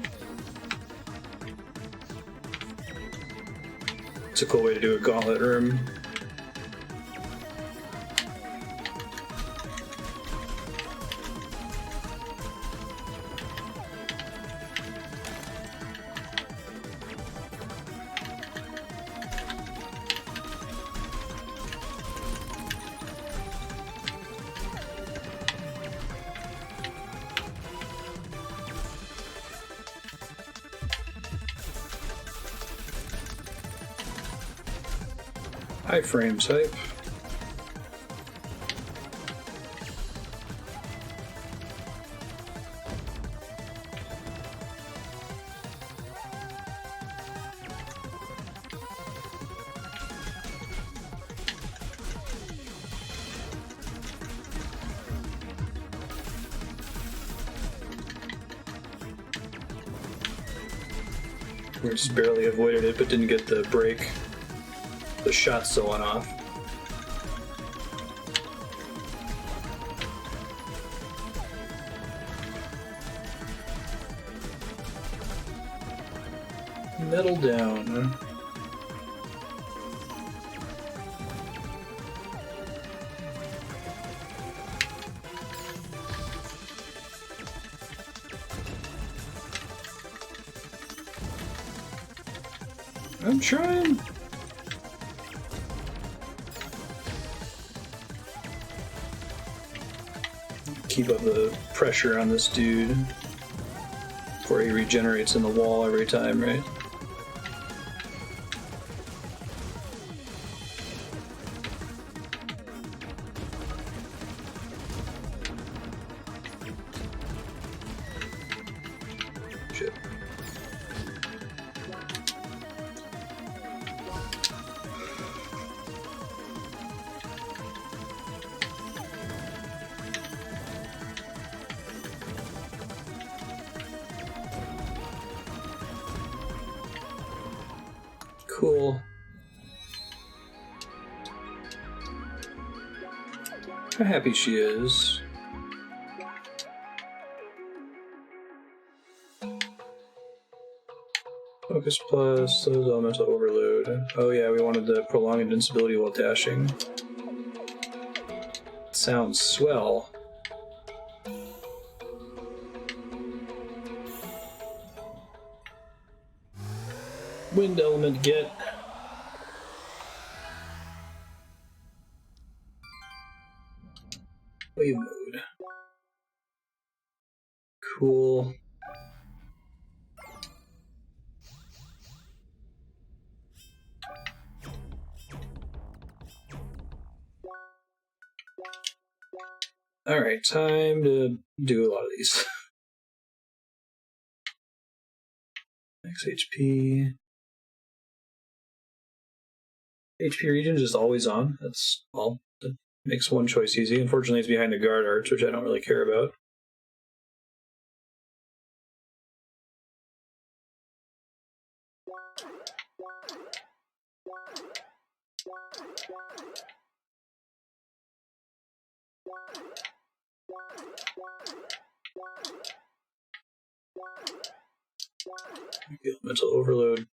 It's a cool way to do a gauntlet room. Iframes hype. We just barely avoided it, but didn't get the break. The shot still went off. Metal down. I'm trying. Keep up the pressure on this dude before he regenerates in the wall every time, right? Shit. Cool. How happy she is. Focus plus, slows elemental overload. Oh yeah, we wanted the prolonged invincibility while dashing. Sounds swell. Wind element get. Wave mode. Cool. Alright, time to do a lot of these. Max HP. HP region just always on. That's all. That makes one choice easy. Unfortunately, it's behind the guard arch, which I don't really care about. Mental overload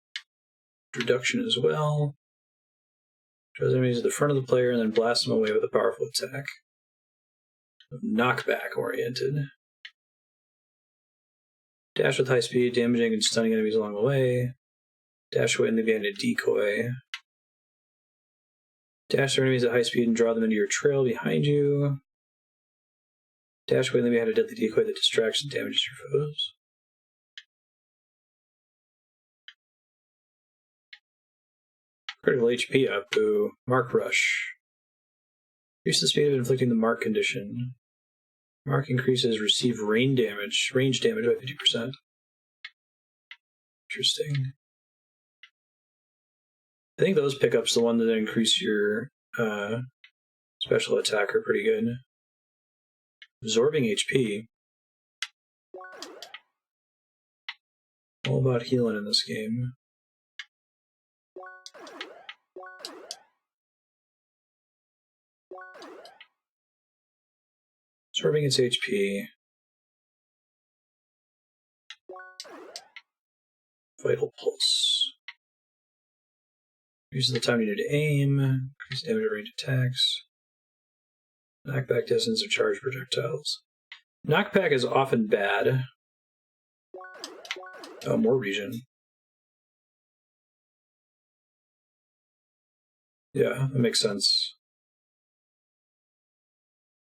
reduction as well. Draws enemies at the front of the player and then blasts them away with a powerful attack. Knockback oriented. Dash with high speed, damaging and stunning enemies along the way. Dash away and leave behind a decoy. Dash through enemies at high speed and draw them into your trail behind you. Dash away and leave behind a deadly decoy that distracts and damages your foes. Critical HP up. Ooh. Mark Rush. Increase the speed of inflicting the mark condition. Mark increases receive range damage by 50%. Interesting. I think those pickups, the one that increase your special attack, are pretty good. Absorbing HP. All about healing in this game. Absorbing its HP. Vital Pulse. Increases the time needed to aim. Increase damage at range attacks. Knockback distance of charged projectiles. Knockback is often bad. Oh, more region. Yeah, that makes sense.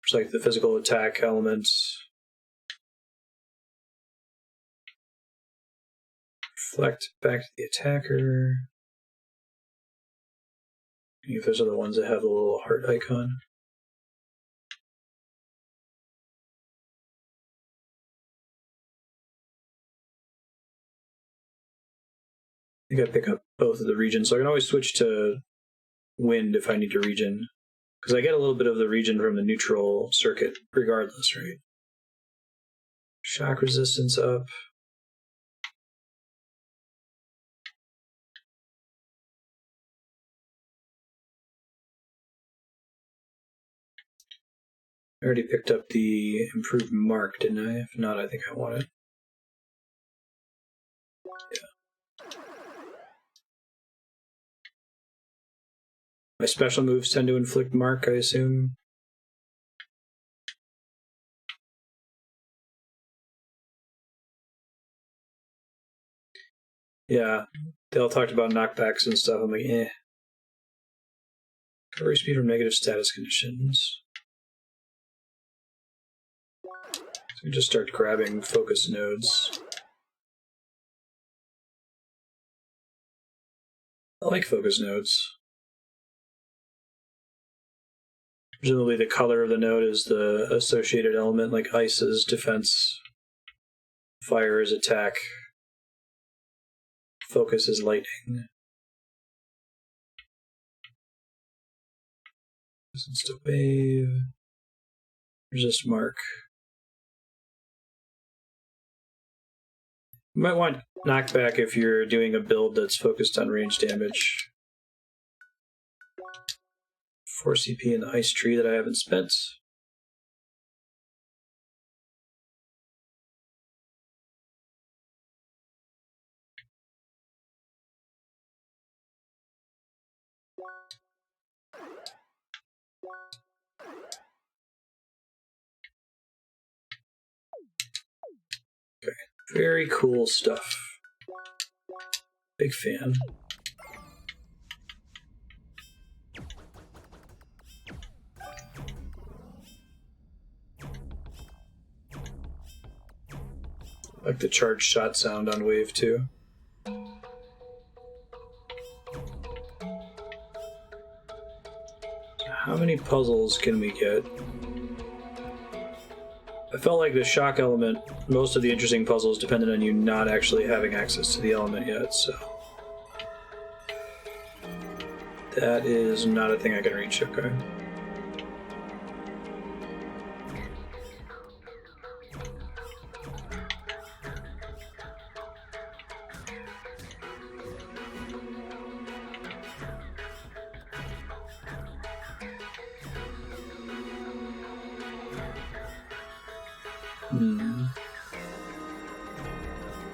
It's like the physical attack elements. Reflect back to the attacker. I think those are the ones that have the little heart icon. I think I pick up both of the regions, so I can always switch to wind if I need to regen. Because I get a little bit of the regen from the neutral circuit regardless, right? Shock resistance up. I already picked up the improved mark, didn't I? If not, I think I want it. Yeah. My special moves tend to inflict mark, I assume. Yeah, they all talked about knockbacks and stuff. I'm like, eh. Recovery speed from negative status conditions. So we just start grabbing focus nodes. I like focus nodes. Presumably the color of the node is the associated element, like ice is defense, fire is attack, focus is lightning. Resistance to wave. Resist mark. You might want knockback if you're doing a build that's focused on range damage. 4 CP in the ice tree that I haven't spent. Very cool stuff. Big fan. Like the charged shot sound on Wave 2. How many puzzles can we get? I felt like the shock element, most of the interesting puzzles depended on you not actually having access to the element yet, so... That is not a thing I can reach, okay.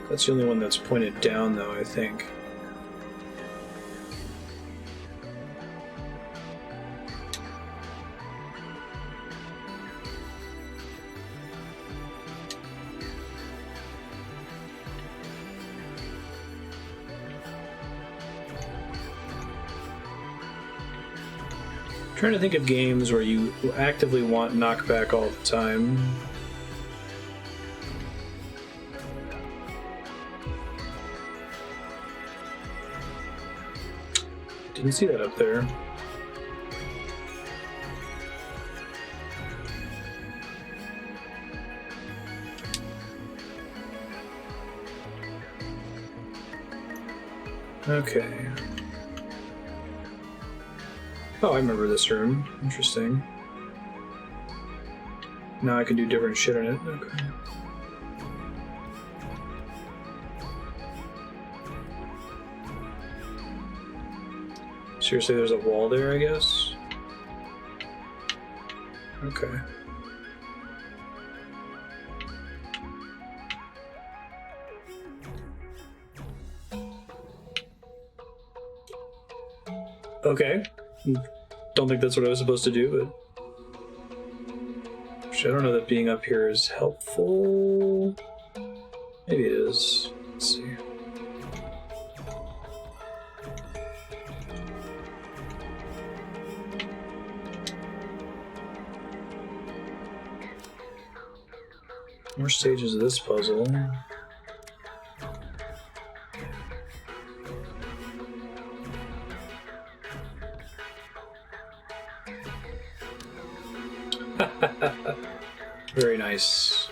That's the only one that's pointed down, though, I think. I'm trying to think of games where you actively want knockback all the time. Didn't see that up there. Okay. Oh, I remember this room. Interesting. Now I can do different shit in it. Okay. Seriously, there's a wall there, I guess? Okay. Okay. Don't think that's what I was supposed to do, but... Actually, I don't know that being up here is helpful. Maybe it is. Let's see. More stages of this puzzle. Very nice.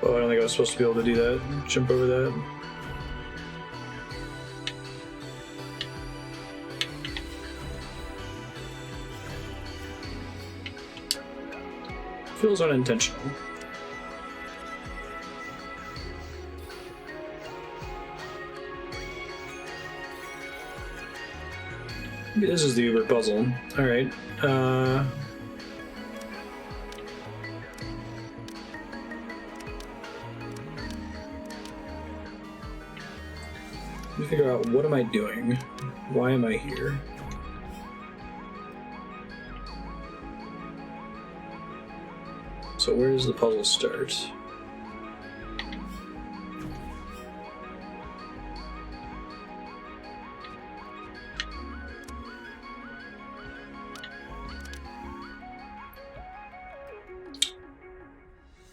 Oh, I don't think I was supposed to be able to do that. Jump over that. Feels unintentional. Maybe this is the Uber puzzle. Alright. Let me figure out, what am I doing? Why am I here? So where does the puzzle start?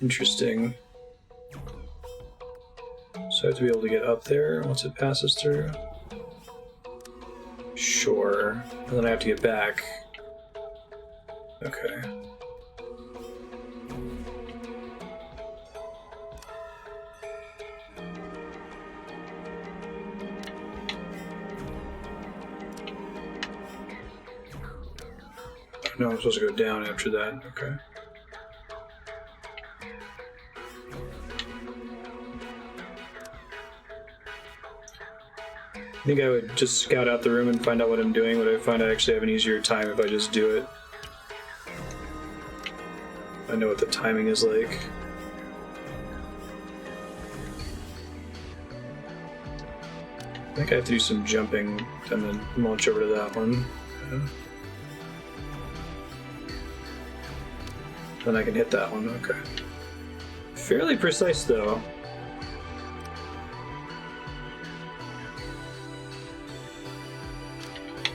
Interesting. So I have to be able to get up there once it passes through? Sure. And then I have to get back. Okay. No, I'm supposed to go down after that. Okay. I think I would just scout out the room and find out what I'm doing, but I find I actually have an easier time if I just do it. I know what the timing is like. I think I have to do some jumping and then launch over to that one. Yeah. Then I can hit that one, okay. Fairly precise though.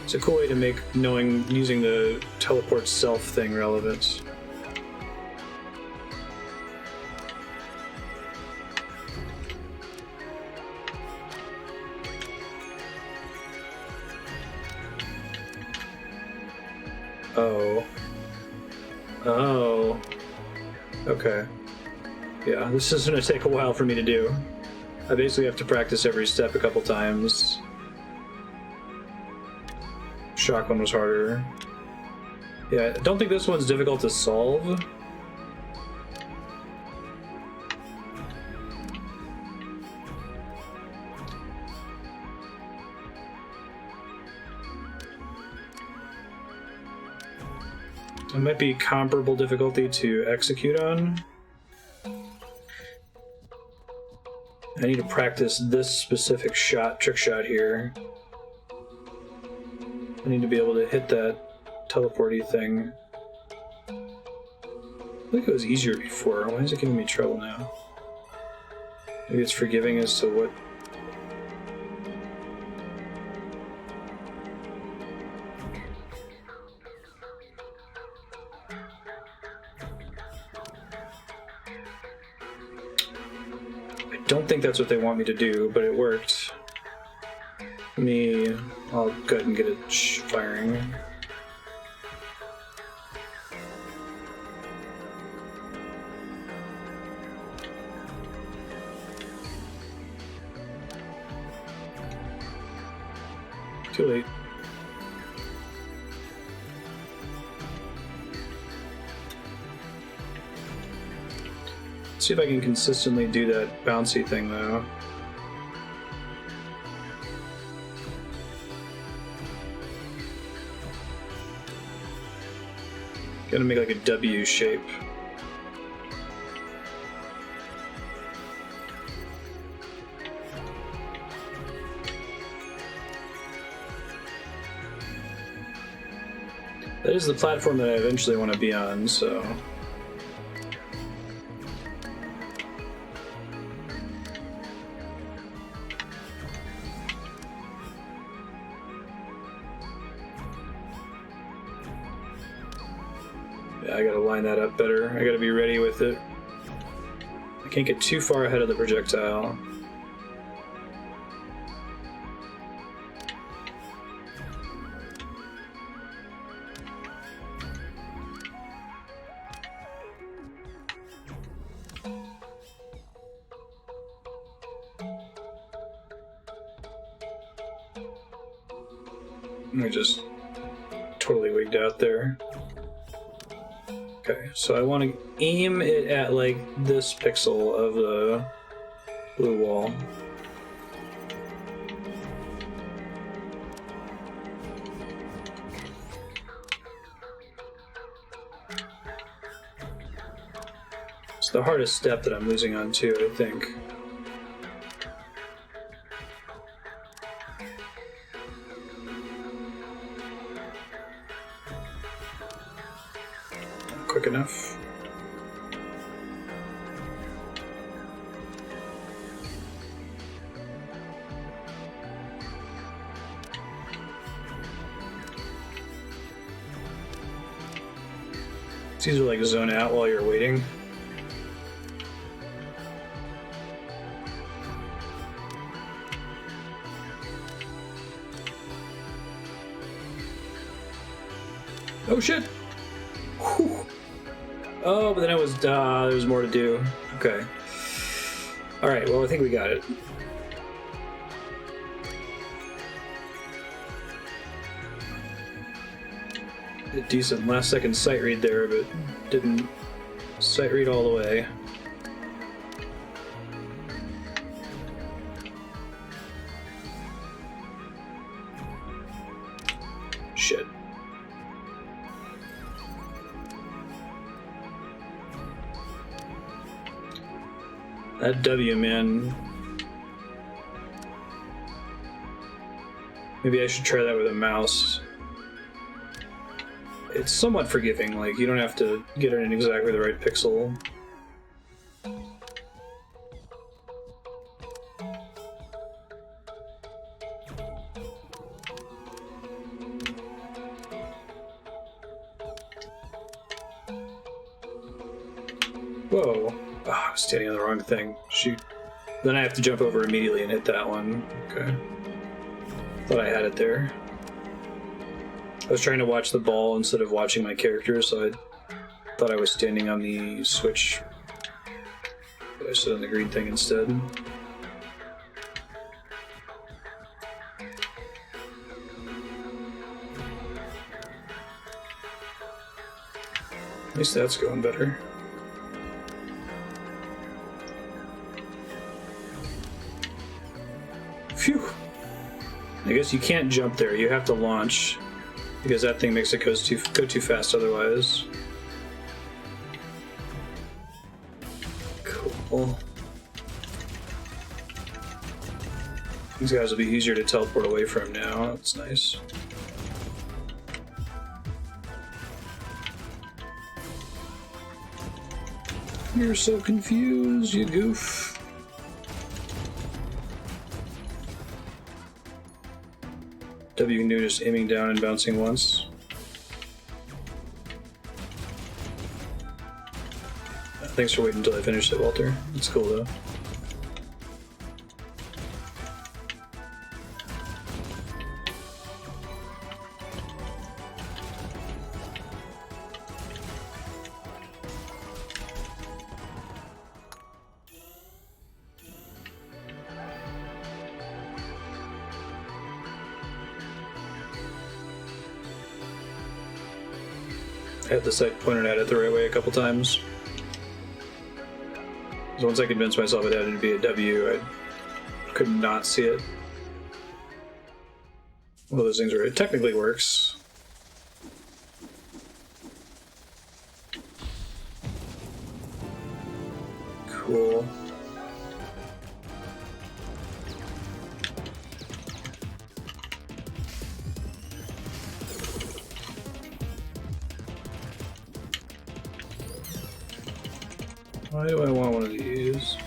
It's a cool way to make using the teleport self thing relevant. Oh. Okay. Yeah, this is gonna take a while for me to do. I basically have to practice every step a couple times. Shock one was harder. Yeah, I don't think this one's difficult to solve. It might be comparable difficulty to execute on. I need to practice this specific trick shot here. I need to be able to hit that teleporty thing. I think it was easier before. Why is it giving me trouble now? Maybe it's forgiving as to what... I don't think that's what they want me to do, but it worked. I'll go ahead and get it firing. Too late. Let's see if I can consistently do that bouncy thing though. Gotta make like a W shape. That is the platform that I eventually want to be on, so... I gotta line that up better. I gotta be ready with it. I can't get too far ahead of the projectile. I just totally wigged out there. Okay, so I want to aim it at like this pixel of the blue wall. It's the hardest step that I'm losing on too, I think. Quick enough. It's easy to like zone out while you're waiting. Oh shit! Whew. Oh, but then it was, there was more to do. Okay. Alright, well, I think we got it. A decent last second sight read there, but didn't sight read all the way. Shit. That W, man. Maybe I should try that with a mouse. It's somewhat forgiving, like you don't have to get it in exactly the right pixel. Whoa. Oh, I was standing on the wrong thing. Shoot. Then I have to jump over immediately and hit that one. Okay. Thought I had it there. I was trying to watch the ball instead of watching my character, so I thought I was standing on the switch. But I stood on the green thing instead. At least that's going better. Phew! I guess you can't jump there, you have to launch. Because that thing makes it go too fast otherwise. Cool. These guys will be easier to teleport away from now, that's nice. You're so confused, you goof. W can do just aiming down and bouncing once. Thanks for waiting until I finished it, Walter. It's cool though. I had the sight pointed at it the right way a couple times. So once I convinced myself it had to be a W, I could not see it. One of those things where it technically works. Cool. Why do I want one of these?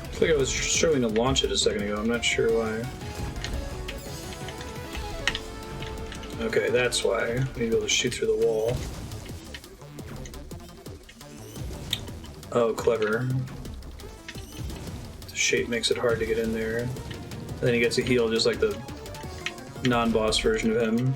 I feel like I was struggling to launch it a second ago, I'm not sure why. Okay, that's why. I need to be able to shoot through the wall. Oh, clever. The shape makes it hard to get in there. And then he gets a heal just like the non-boss version of him.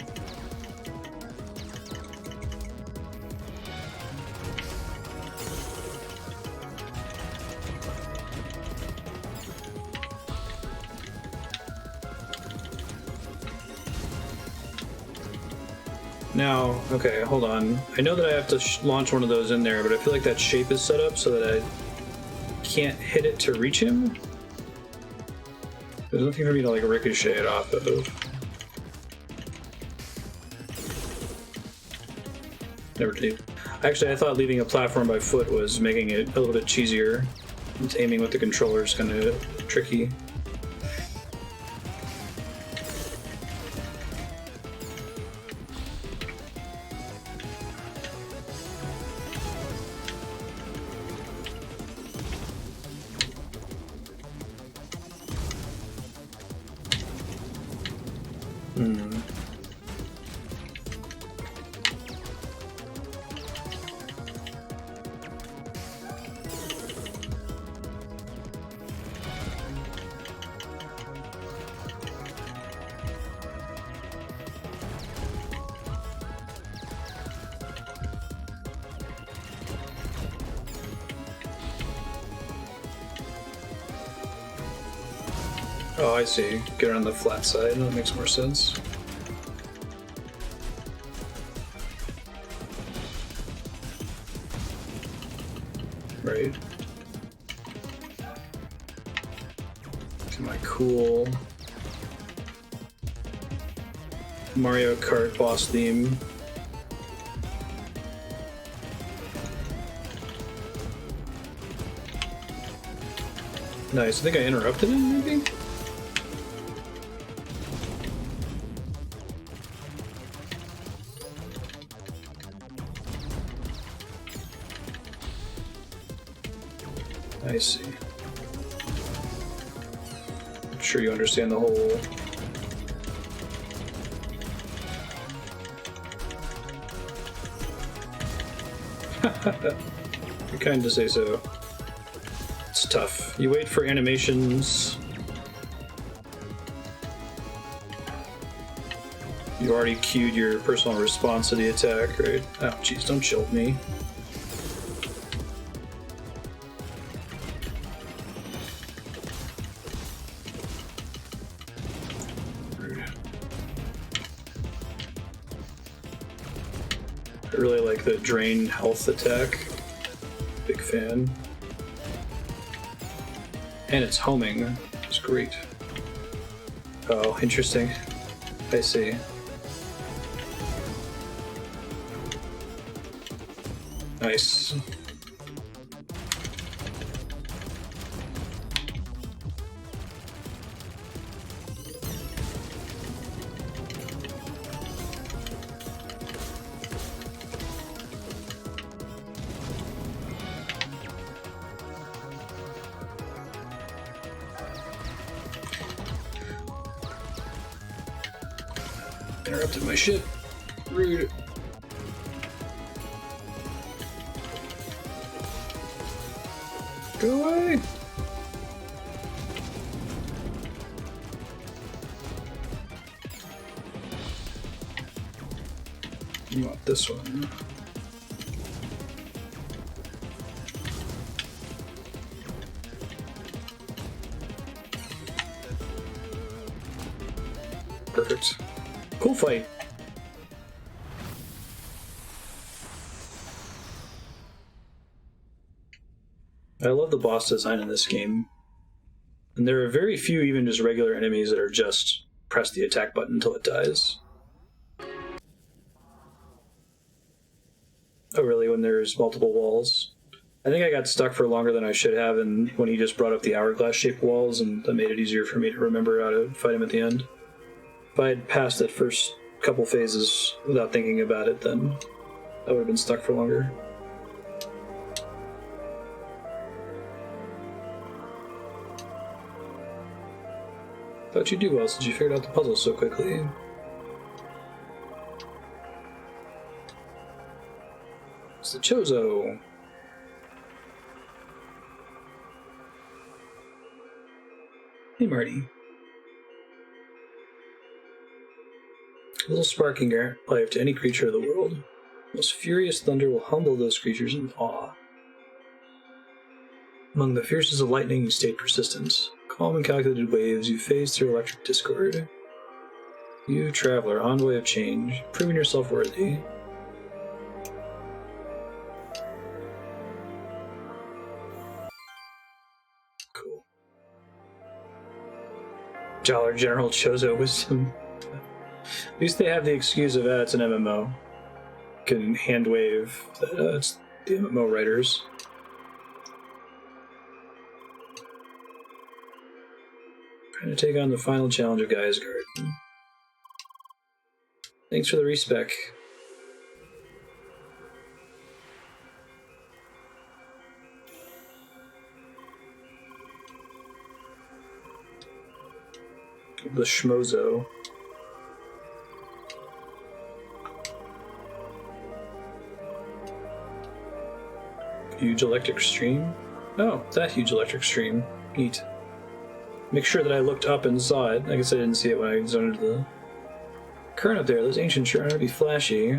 Now, okay, hold on. I know that I have to launch one of those in there, but I feel like that shape is set up so that I can't hit it to reach him. There's nothing for me to like ricochet it off of. Never did. Actually, I thought leaving a platform by foot was making it a little bit cheesier. It's aiming with the controller is kind of tricky. Oh, I see. Get on the flat side. That makes more sense. Right. To my cool Mario Kart boss theme. Nice. I think I interrupted him, maybe? I see. I'm sure you understand the whole... You're kind to say so. It's tough. You wait for animations. You already queued your personal response to the attack, right? Oh, jeez, don't shield me. Rude. I really like the drain health attack. Big fan. And it's homing. It's great. Oh, interesting. I see. Nice. Interrupted my shit. Rude. Go away! You want this one. Perfect. Cool fight. I love the boss design in this game. And there are very few even just regular enemies that are just press the attack button until it dies. Oh really, when there's multiple walls? I think I got stuck for longer than I should have, and when he just brought up the hourglass-shaped walls, and that made it easier for me to remember how to fight him at the end. If I had passed that first couple phases without thinking about it, then I would have been stuck for longer. Thought you'd do well since you figured out the puzzle so quickly. It's the Chozo. Hey, Marty. A little spark can grant life to any creature of the world. The most furious thunder will humble those creatures in awe. Among the fiercest of lightning, you stayed persistent. Calm and calculated waves, you phase through electric discord. You, traveler, envoy of change, proving yourself worthy. Cool. Dollar General Chozo Wisdom. At least they have the excuse of, it's an MMO. Can hand wave that it's the MMO writers. Trying to take on the final challenge of Gaia's Garden. Thanks for the respec. The Schmozo. Huge electric stream? Oh, that huge electric stream. Neat. Make sure that I looked up and saw it. I guess I didn't see it when I zoned into the current up there. Those ancient sure are to be flashy.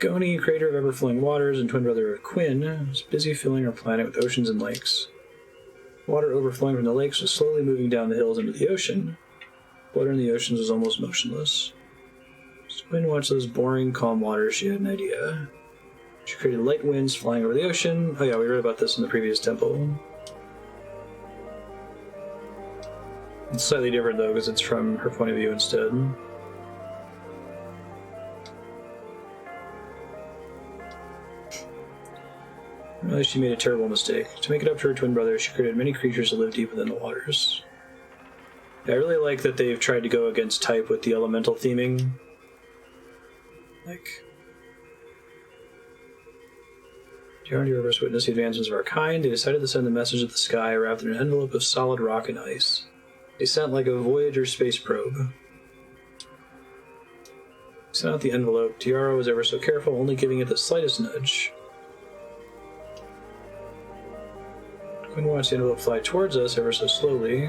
Goni, creator of ever-flowing waters and twin brother of Quinn, was busy filling our planet with oceans and lakes. Water overflowing from the lakes was slowly moving down the hills into the ocean. Water in the oceans was almost motionless. As Quinn watched those boring, calm waters, she had an idea. She created light winds flying over the ocean. Oh yeah, we read about this in the previous temple. It's slightly different though, because it's from her point of view instead. Well, she made a terrible mistake. To make it up to her twin brother, she created many creatures that live deep within the waters. I really like that they've tried to go against type with the elemental theming. Like, during the universe witnessed the advancements of our kind, they decided to send the message of the sky wrapped in an envelope of solid rock and ice. They sent like a Voyager space probe. Sent out the envelope. Tiara was ever so careful, only giving it the slightest nudge. Quinn watched the envelope fly towards us ever so slowly.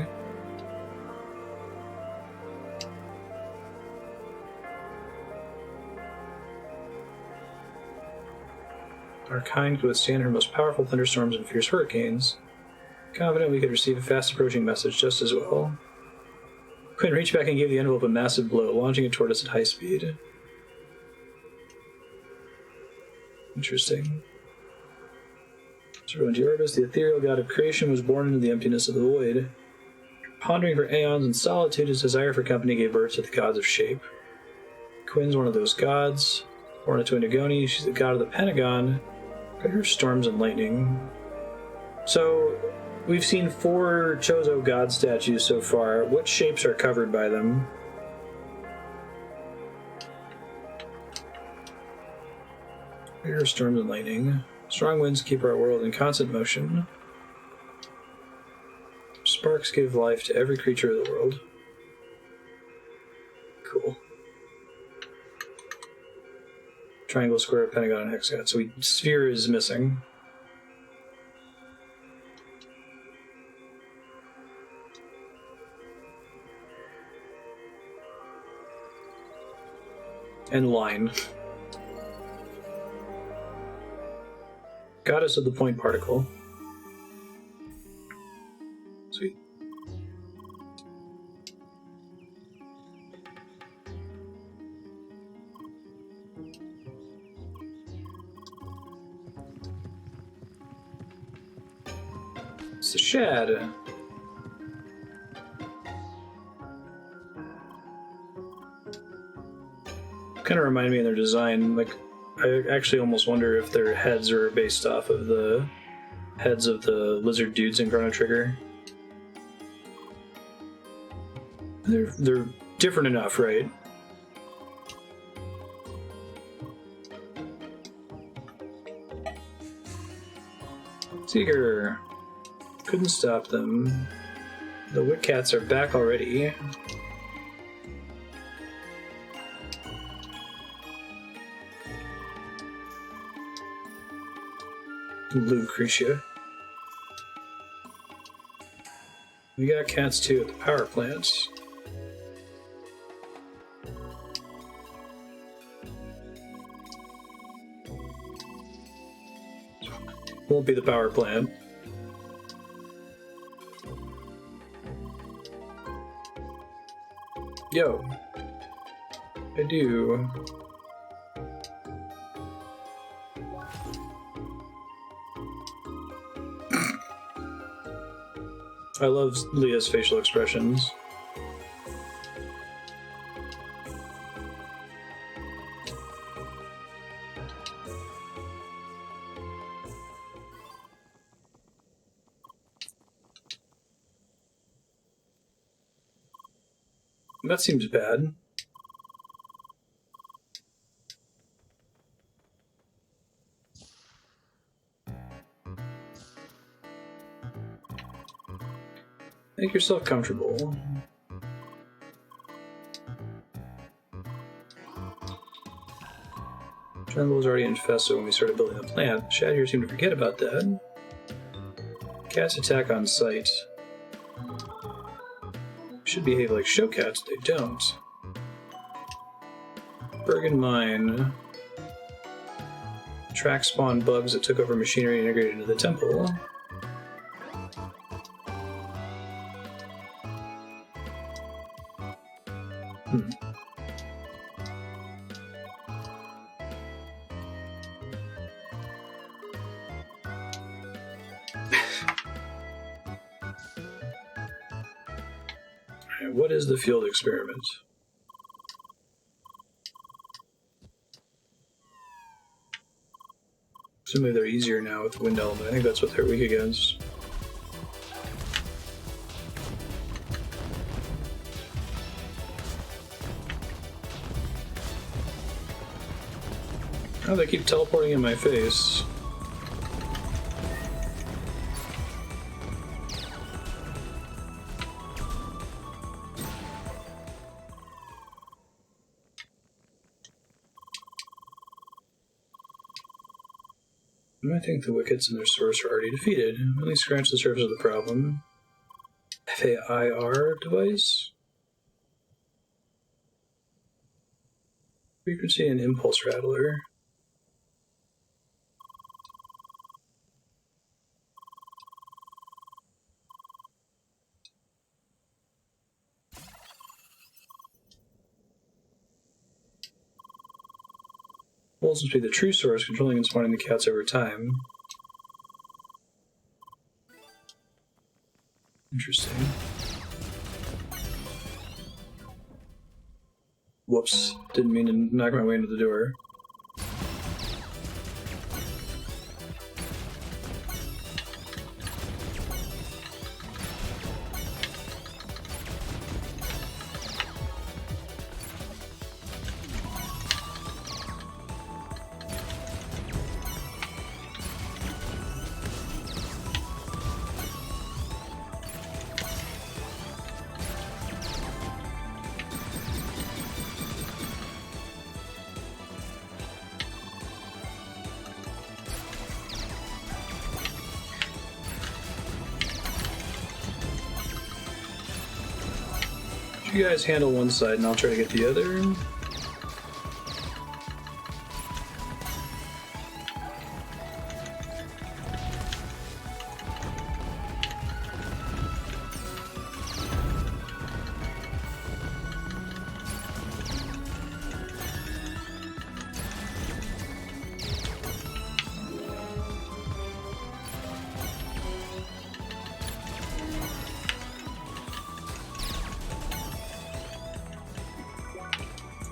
Our kind could withstand her most powerful thunderstorms and fierce hurricanes. Confident we could receive a fast-approaching message just as well. Quinn reached back and gave the envelope a massive blow, launching it toward us at high speed. Interesting. Orbis, the ethereal god of creation, was born into the emptiness of the void. Pondering for aeons in solitude, his desire for company gave birth to the gods of shape. Quinn's one of those gods. Born into Inagoni, she's the god of the Pentagon. Her storms and lightning. So, we've seen 4 Chozo god statues so far. What shapes are covered by them? Her storms and lightning. Strong winds keep our world in constant motion. Sparks give life to every creature of the world. Cool. Triangle, square, pentagon, and hexagon. So sphere is missing. And line. Goddess of the point particle. Sweet. It's the Shad. Kind of remind me of their design. Like, I actually almost wonder if their heads are based off of the heads of the lizard dudes in Chrono Trigger. They're different enough, right? Seeker. Couldn't stop them. The Wit Cats are back already. Lucretia. We got cats too at the power plants. Won't be the power plant. Yo. I do. I love Leah's facial expressions. That seems bad. Make yourself comfortable. Jungle was already infested when we started building the plant. Shad here seemed to forget about that. Cats attack on sight. Should behave like show cats, they don't. Bergen Mine. Track spawned bugs that took over machinery integrated into the temple. What is the field experiment? Presumably they're easier now with the wind element. I think that's what they're weak against. Oh, they keep teleporting in my face. I think the wickets and their source are already defeated. At least scratch the surface of the problem. FAIR device? Frequency and impulse rattler. Wolves must be the true source, controlling and spawning the cats over time. Interesting. Whoops. Didn't mean to knock my way into the door. You guys handle one side and I'll try to get the other.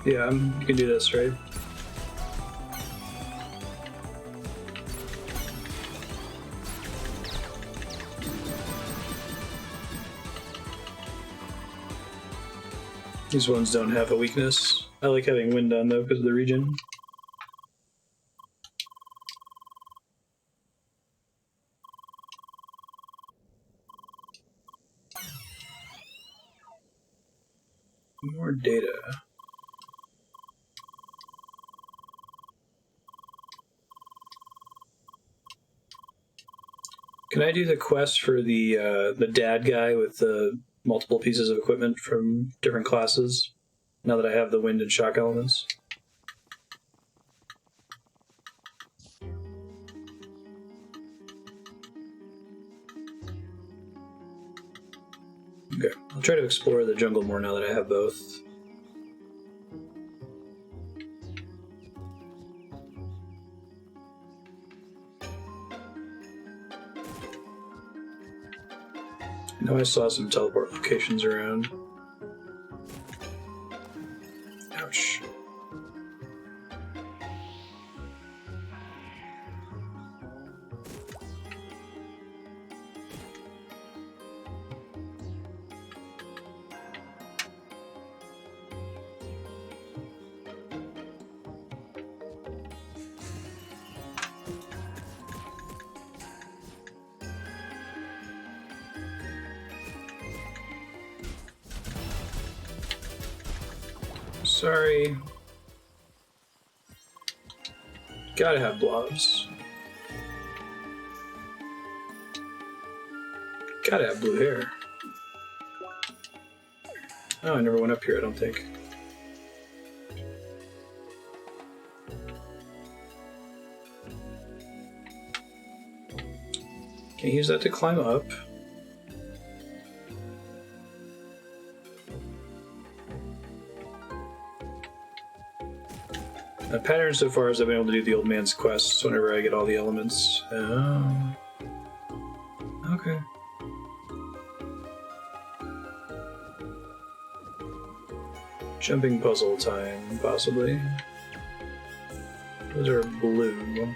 Yeah, you can do this, right? These ones don't have a weakness. I like having wind on though because of the region. More data. Can I do the quest for the dad guy with the multiple pieces of equipment from different classes? Now that I have the wind and shock elements. Okay, I'll try to explore the jungle more now that I have both. I know I saw some teleport locations around. Ouch. Sorry. Gotta have blobs. Gotta have blue hair. Oh, I never went up here, I don't think. Can you use that to climb up? The pattern so far is I've been able to do the old man's quests whenever I get all the elements. Oh. Okay. Jumping puzzle time, possibly. Those are blue.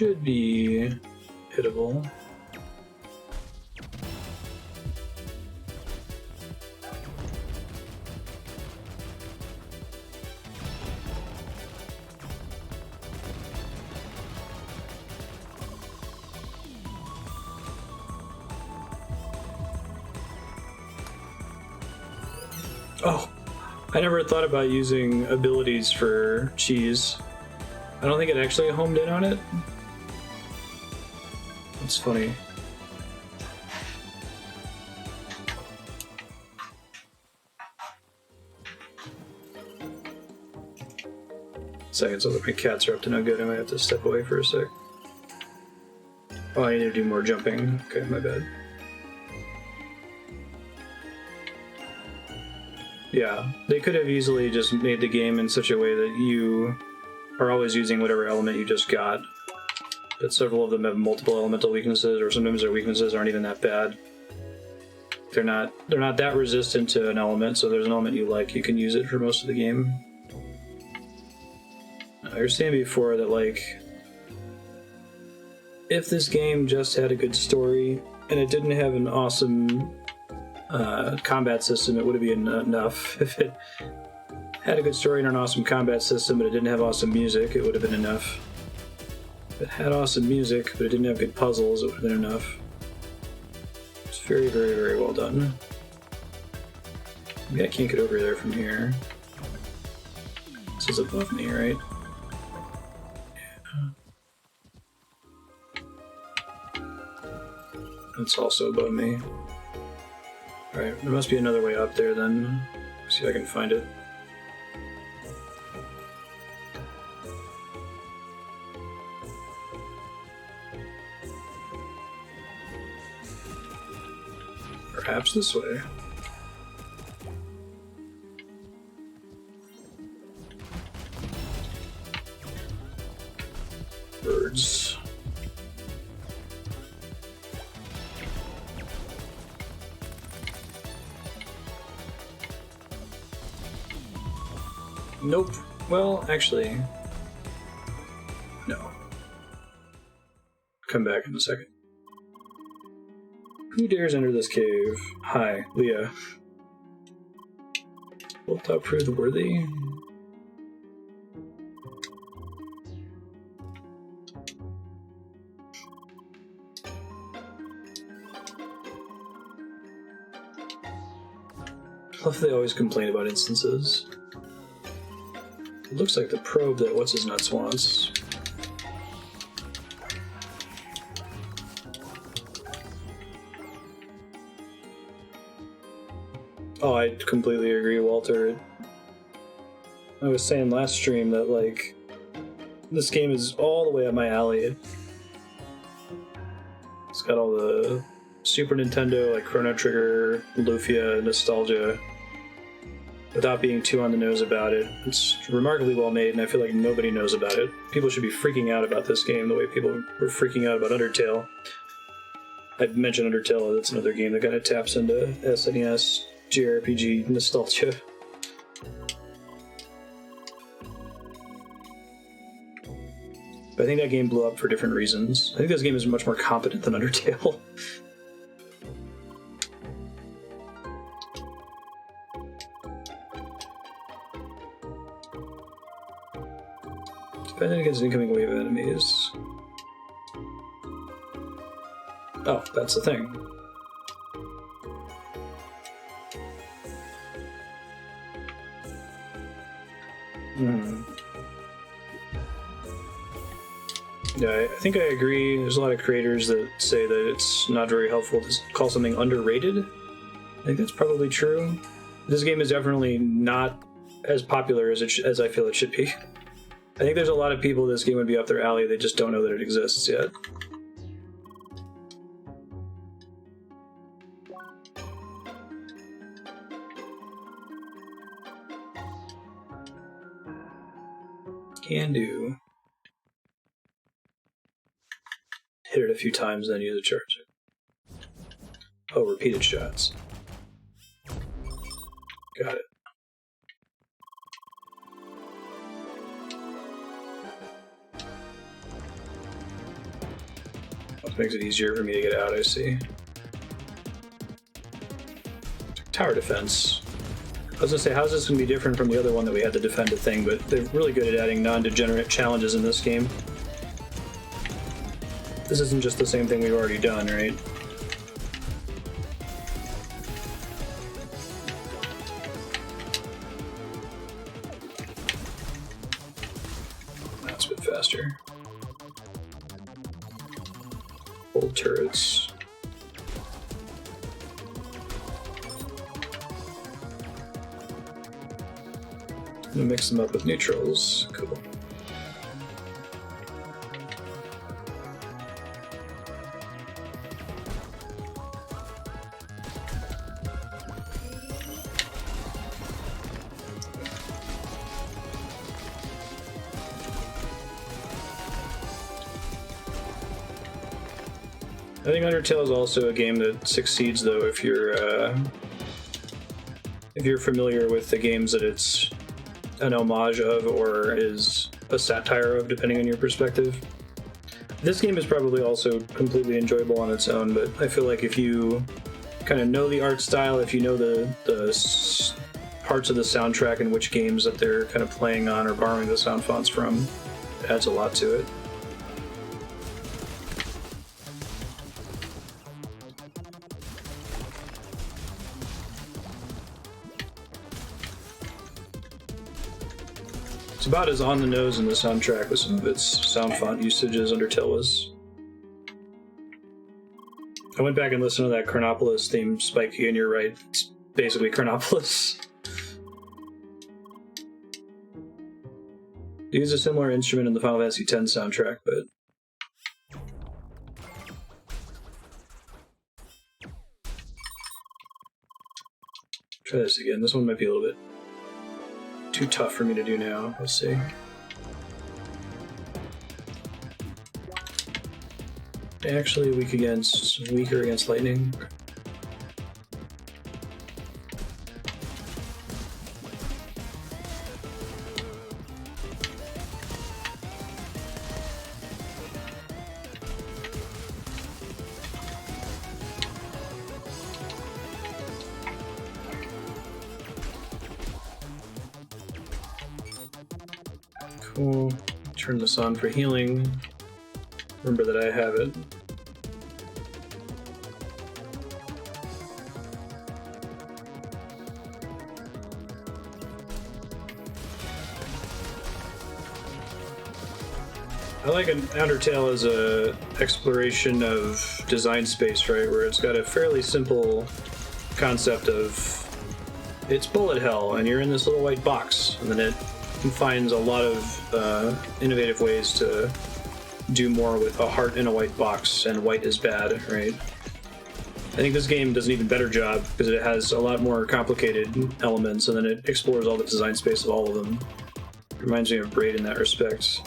should be hittable. Oh, I never thought about using abilities for cheese. I don't think it actually homed in on it. That's funny. Seconds, although my cats are up to no good, I might have to step away for a sec. Oh, I need to do more jumping. Okay, my bad. Yeah, they could have easily just made the game in such a way that you are always using whatever element you just got. But several of them have multiple elemental weaknesses, or sometimes their weaknesses aren't even that bad. They're not that resistant to an element, so there's an element you like, you can use it for most of the game. I was saying before that, like, if this game just had a good story and it didn't have an awesome combat system, it would have been enough. If it had a good story and an awesome combat system, but it didn't have awesome music, it would have been enough. If it had awesome music, but it didn't have good puzzles, it would have been enough. It's very, very, very well done. Maybe I can't get over there from here. This is above me, right? Yeah. That's also above me. Alright, there must be another way up there then. Let's see if I can find it. Perhaps this way. Birds. Nope. Well, actually, no. Come back in a second. Who dares enter this cave? Hi, Leah. Wilt thou prove worthy? I love they always complain about instances. It looks like the probe that What's-His-Nuts wants. Oh, I completely agree, Walter. I was saying last stream that, like, this game is all the way up my alley. It's got all the Super Nintendo, like Chrono Trigger, Lufia nostalgia, without being too on the nose about it. It's remarkably well made, and I feel like nobody knows about it. People should be freaking out about this game the way people were freaking out about Undertale. I mentioned Undertale, that's another game that kind of taps into SNES JRPG nostalgia. But I think that game blew up for different reasons. I think this game is much more competent than Undertale. Defending against an incoming wave of enemies. Oh, that's the thing. Yeah, I think I agree. There's a lot of creators that say that it's not very helpful to call something underrated. I think that's probably true. This game is definitely not as popular as as I feel it should be. I think there's a lot of people this game would be up their alley, they just don't know that it exists yet. Can do. Hit it a few times, then use a charge. Oh, repeated shots. Got it. This makes it easier for me to get out, I see. Tower defense. I was gonna say, how's this gonna be different from the other one that we had to defend a thing, but they're really good at adding non-degenerate challenges in this game. This isn't just the same thing we've already done, right? That's a bit faster. Old turrets. I'm gonna mix them up with neutrals. Cool. I think Undertale is also a game that succeeds, though, if you're familiar with the games that it's an homage of or is a satire of, depending on your perspective. This game is probably also completely enjoyable on its own, but I feel like if you kind of know the art style, if you know the parts of the soundtrack and which games that they're kind of playing on or borrowing the sound fonts from, it adds a lot to it. It's about as on the nose in the soundtrack with some of its sound font usage as Undertale was. I went back and listened to that Chronopolis theme, Spikey, and you're right. It's basically Chronopolis. They use a similar instrument in the Final Fantasy X soundtrack, but... Try this again. This one might be a little bit too tough for me to do now. Let's see. Actually, weaker against lightning. Cool. Turn this on for healing. Remember that I have it. I like an Undertale as a exploration of design space, right? Where it's got a fairly simple concept of it's bullet hell, and you're in this little white box, and then it finds a lot of innovative ways to do more with a heart in a white box, and white is bad, right? I think this game does an even better job because it has a lot more complicated elements, and then it explores all the design space of all of them. It reminds me of Braid in that respect.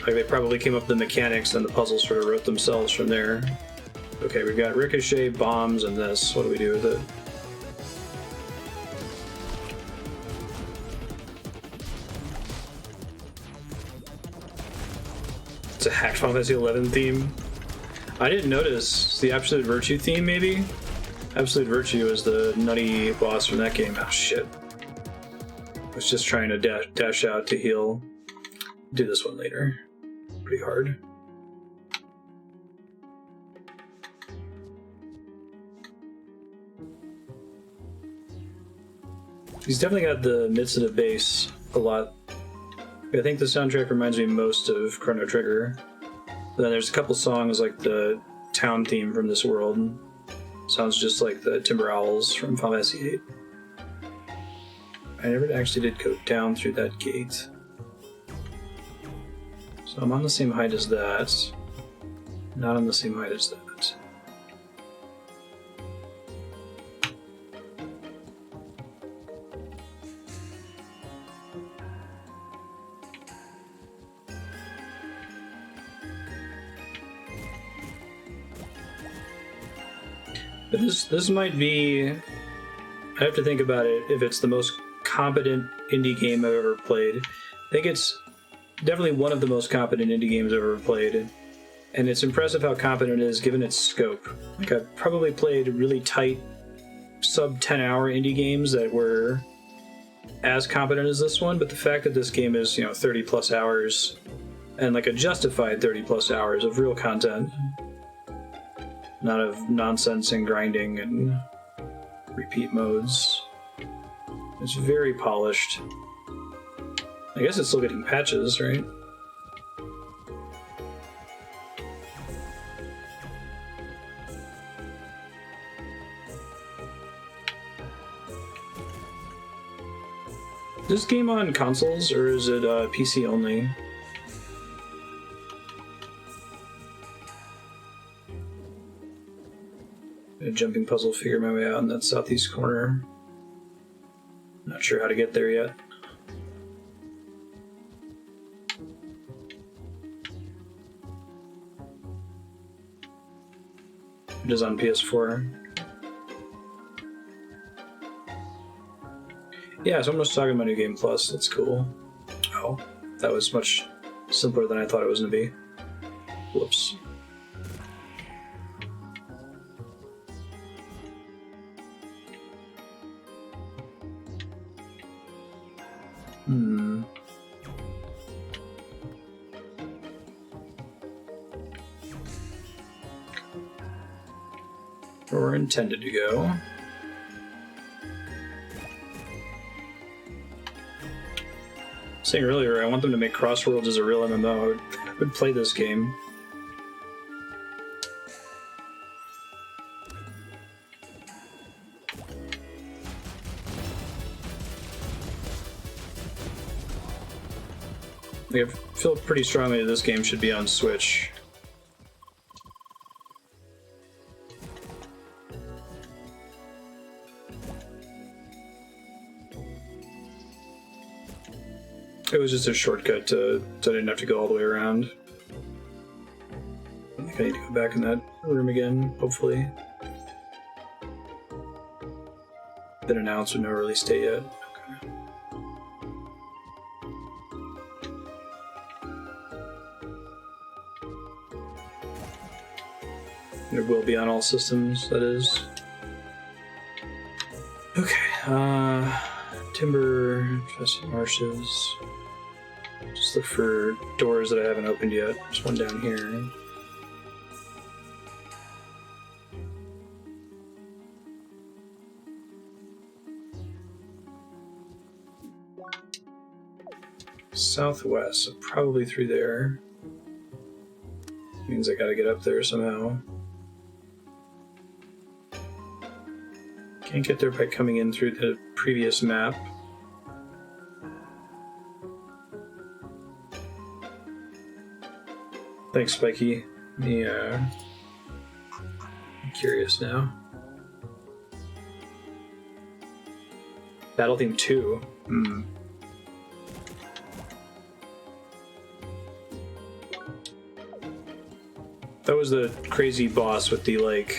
Like they probably came up with the mechanics and the puzzles sort of wrote themselves from there. Okay, we've got ricochet, bombs, and this. What do we do with it? It's a hacked Final Fantasy XI theme. I didn't notice the Absolute Virtue theme, maybe? Absolute Virtue is the nutty boss from that game. Oh, shit. I was just trying to dash out to heal. Do this one later. Pretty hard. He's definitely got the midst of the bass a lot. I think the soundtrack reminds me most of Chrono Trigger. But then there's a couple songs like the town theme from this world. Sounds just like the Timber Owls from Final Fantasy VIII. I never actually did go down through that gate. So I'm on the same height as that. Not on the same height as that. But this might be... I have to think about it if it's the most competent indie game I've ever played. I think it's definitely one of the most competent indie games I've ever played. And it's impressive how competent it is given its scope. Like, I've probably played really tight, sub 10-hour indie games that were as competent as this one, but the fact that this game is, 30 plus hours, and like a justified 30 plus hours of real content, not of nonsense and grinding and repeat modes. It's very polished. I guess it's still getting patches, right? Is this game on consoles, or is it PC only? A jumping puzzle, figure my way out in that southeast corner. Not sure how to get there yet. It is on PS4. Yeah, someone was talking about New Game Plus. That's cool. Oh, that was much simpler than I thought it was going to be. Whoops. Where we're intended to go. Saying earlier, I want them to make Crossworlds as a real MMO. I would play this game. I feel pretty strongly that this game should be on Switch. It was just a shortcut so I didn't have to go all the way around. I think I need to go back in that room again, hopefully. Been announced with no release date yet. Okay. It will be on all systems, that is. Okay, timber, infested marshes. Just look for doors that I haven't opened yet. There's one down here. Southwest, so probably through there. Means I gotta get up there somehow. Can't get there by coming in through the previous map. Thanks, Spiky. Yeah. I'm curious now. Battle Theme 2. That was the crazy boss with the, like,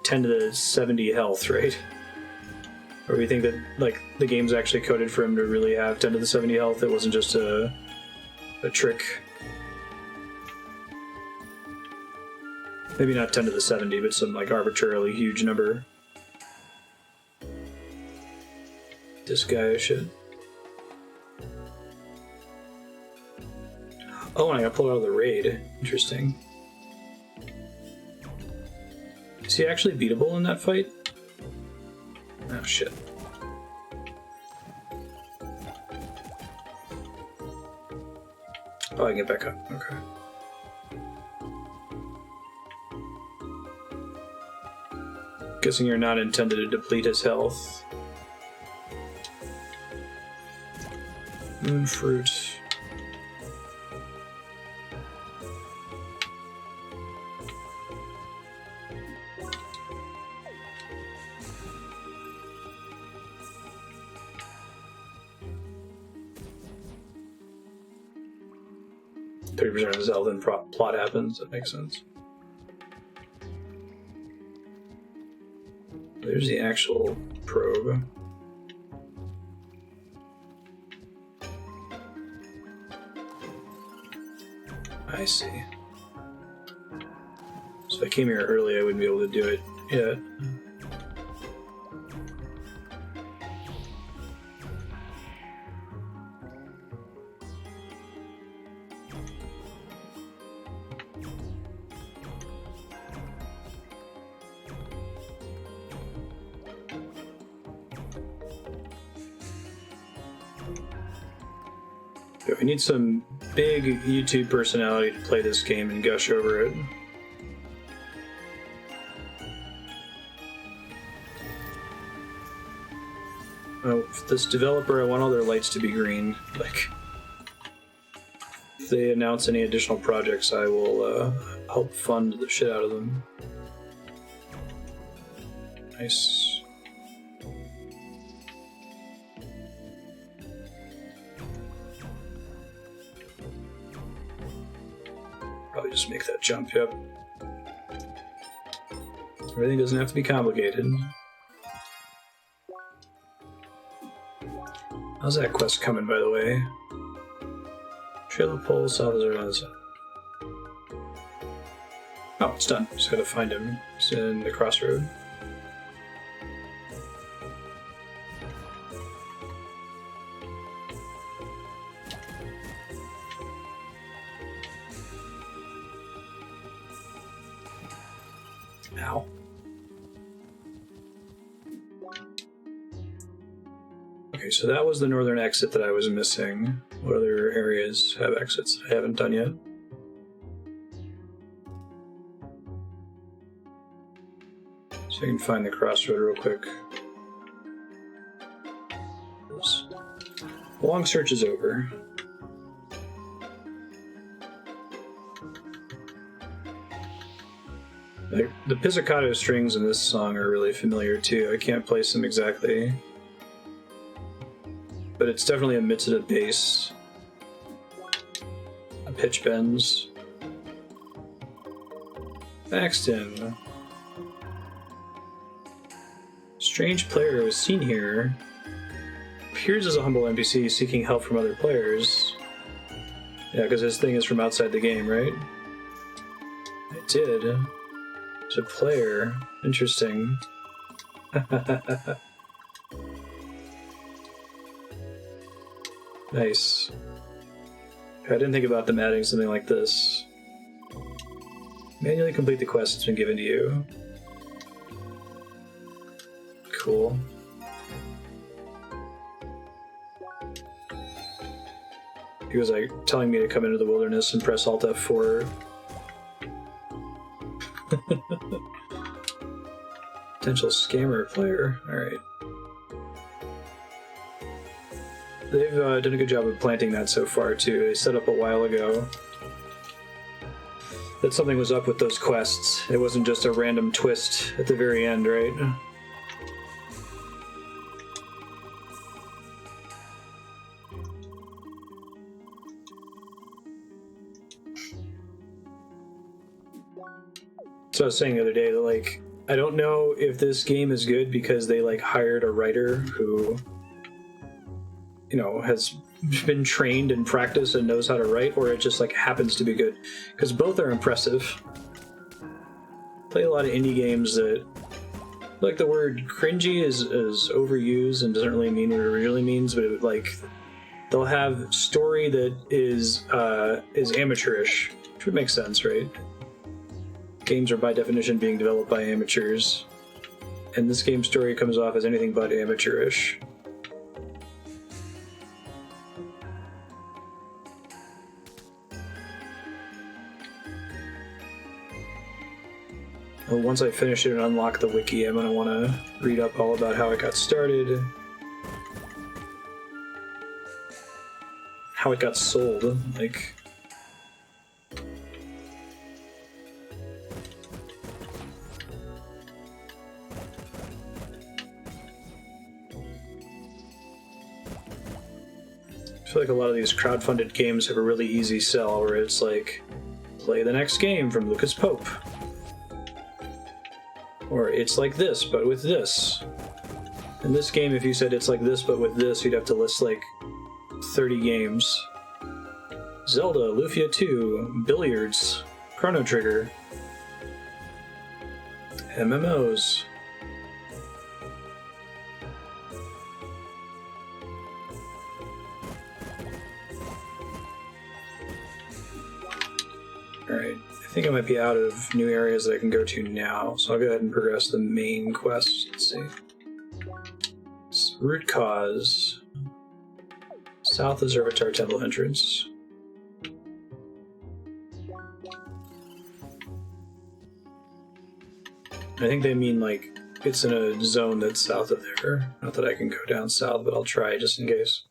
10 to the 70 health, right? Or we think that, like, the game's actually coded for him to really have 10 to the 70 health. It wasn't just a trick. Maybe not 10 to the 70, but some, like, arbitrarily huge number. This guy should. Oh, and I got pulled out of the raid. Interesting. Is he actually beatable in that fight? Oh, shit. Oh, I can get back up. Okay. Guessing you're not intended to deplete his health. Moon fruit. % of his health and plot happens. That makes sense. There's the actual probe. I see. So if I came here early, I wouldn't be able to do it yet. We need some big YouTube personality to play this game and gush over it. Oh, this developer, I want all their lights to be green. Like, if they announce any additional projects, I will help fund the shit out of them. Nice. Probably just make that jump, yep. Everything doesn't have to be complicated. How's that quest coming, by the way? Trail the pole, south is around the side. Oh, it's done. Just gotta find him. He's in the crossroad. Ow. Okay, so that was the northern exit that I was missing. What other areas have exits that I haven't done yet? So I can find the crossroad real quick. Oops. The long search is over. Like, the pizzicato strings in this song are really familiar too. I can't place them exactly. But it's definitely a mid-to bass. A pitch bends. Paxton. Strange player was seen here. Appears as a humble NPC seeking help from other players. Yeah, because this thing is from outside the game, right? I did. It's a player. Interesting. Nice. I didn't think about them adding something like this. Manually complete the quest that's been given to you. Cool. He was like telling me to come into the wilderness and press Alt F4. Potential scammer player. Alright. They've done a good job of planting that so far, too. They set up a while ago that something was up with those quests. It wasn't just a random twist at the very end, right? So I was saying the other day that, like, I don't know if this game is good because they, like, hired a writer who, you know, has been trained and practiced and knows how to write, or it just, like, happens to be good. Because both are impressive. Play a lot of indie games that, like, the word cringy is overused and doesn't really mean what it really means, but it, like, they'll have story that is amateurish, which would make sense, right? Games are by definition being developed by amateurs, and this game's story comes off as anything but amateurish. Well, once I finish it and unlock the wiki, I'm going to want to read up all about how it got started, how it got sold, like... I feel like a lot of these crowdfunded games have a really easy sell where it's like, play the next game from Lucas Pope. Or it's like this, but with this. In this game, if you said it's like this, but with this, you'd have to list like 30 games. Zelda, Lufia 2, Billiards, Chrono Trigger, MMOs. Alright, I think I might be out of new areas that I can go to now, so I'll go ahead and progress the main quest. Let's see. It's Root Cause. South of Zervatar Temple entrance. I think they mean like it's in a zone that's south of there. Not that I can go down south, but I'll try just in case.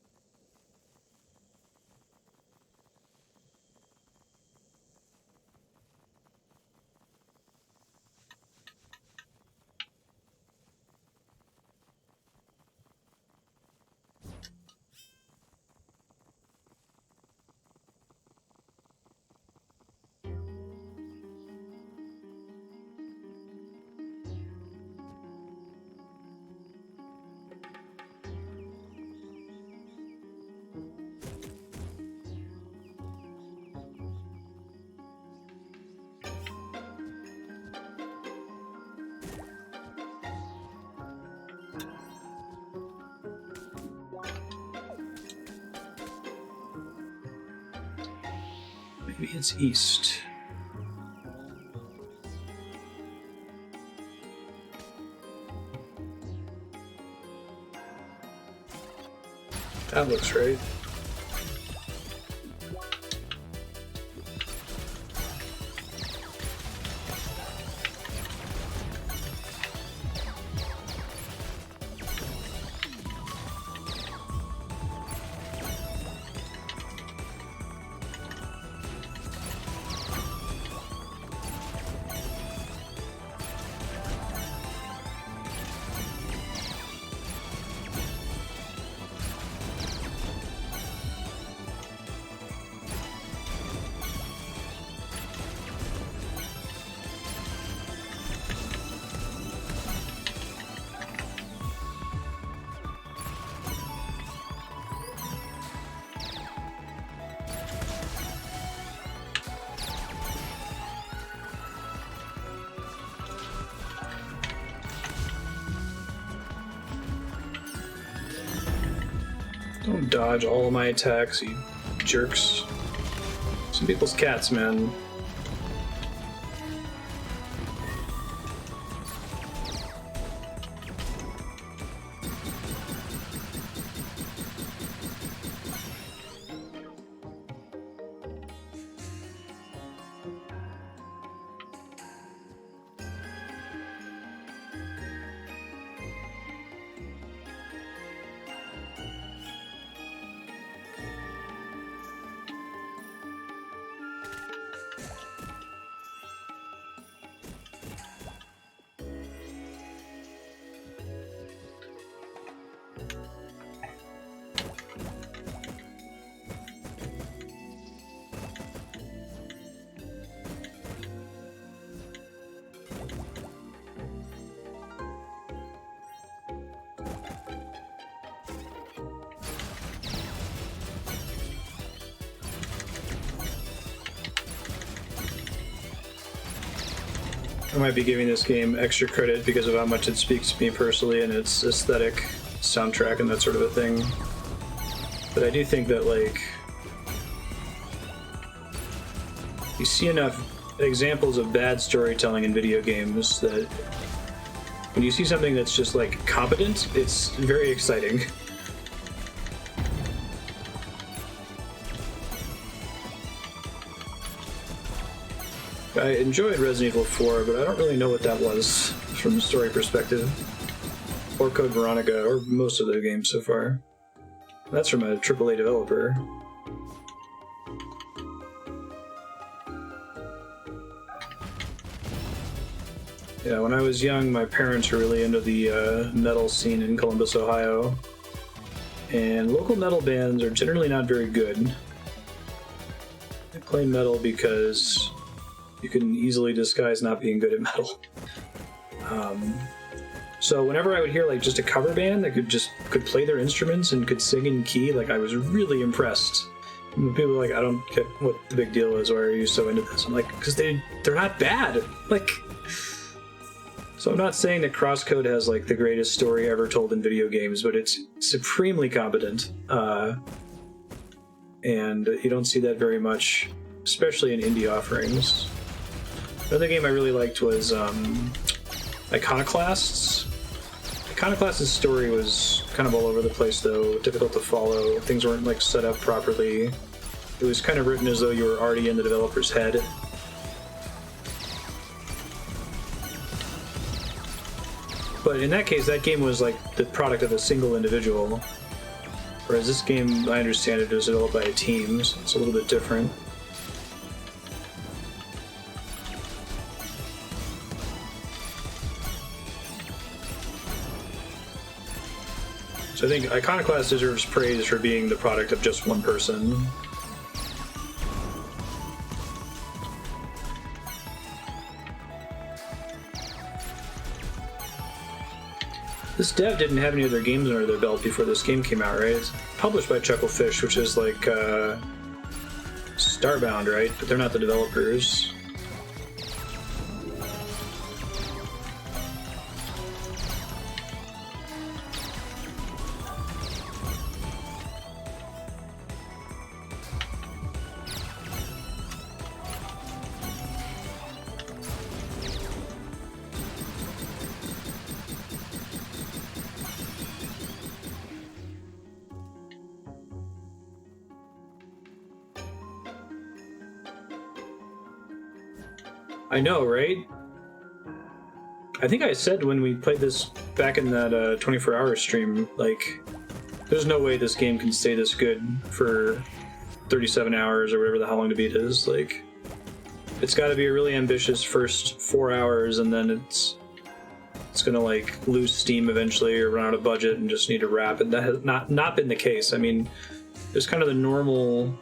Maybe it's east. That looks right. Don't dodge all of my attacks, you jerks. Some people's cats, man. I might be giving this game extra credit because of how much it speaks to me personally and its aesthetic, soundtrack, and that sort of a thing. But I do think that, like, you see enough examples of bad storytelling in video games that when you see something that's just, like, competent, it's very exciting. I enjoyed Resident Evil 4, but I don't really know what that was from a story perspective. Or Code Veronica, or most of the games so far. That's from a AAA developer. Yeah, when I was young, my parents were really into the metal scene in Columbus, Ohio. And local metal bands are generally not very good. They play metal because you can easily disguise not being good at metal. So whenever I would hear like just a cover band that could play their instruments and could sing in key, like I was really impressed. People are like, I don't get what the big deal is. Why are you so into this? I'm like, because they're not bad. Like, so I'm not saying that CrossCode has like the greatest story ever told in video games, but it's supremely competent, and you don't see that very much, especially in indie offerings. Another game I really liked was Iconoclasts. Iconoclast's story was kind of all over the place, though, difficult to follow. Things weren't like set up properly. It was kind of written as though you were already in the developer's head. But in that case, that game was like the product of a single individual. Whereas this game, I understand it, was developed by a team, so it's a little bit different. So I think Iconoclast deserves praise for being the product of just one person. This dev didn't have any other games under their belt before this game came out, right? It's published by Chucklefish, which is like Starbound, right? But they're not the developers. I know, right? I think I said when we played this back in that 24-hour stream, like, there's no way this game can stay this good for 37 hours or whatever the how long to beat is. Like, it's got to be a really ambitious first 4 hours, and then it's gonna like lose steam eventually or run out of budget and just need to wrap. And that has not been the case. I mean, there's kind of the normal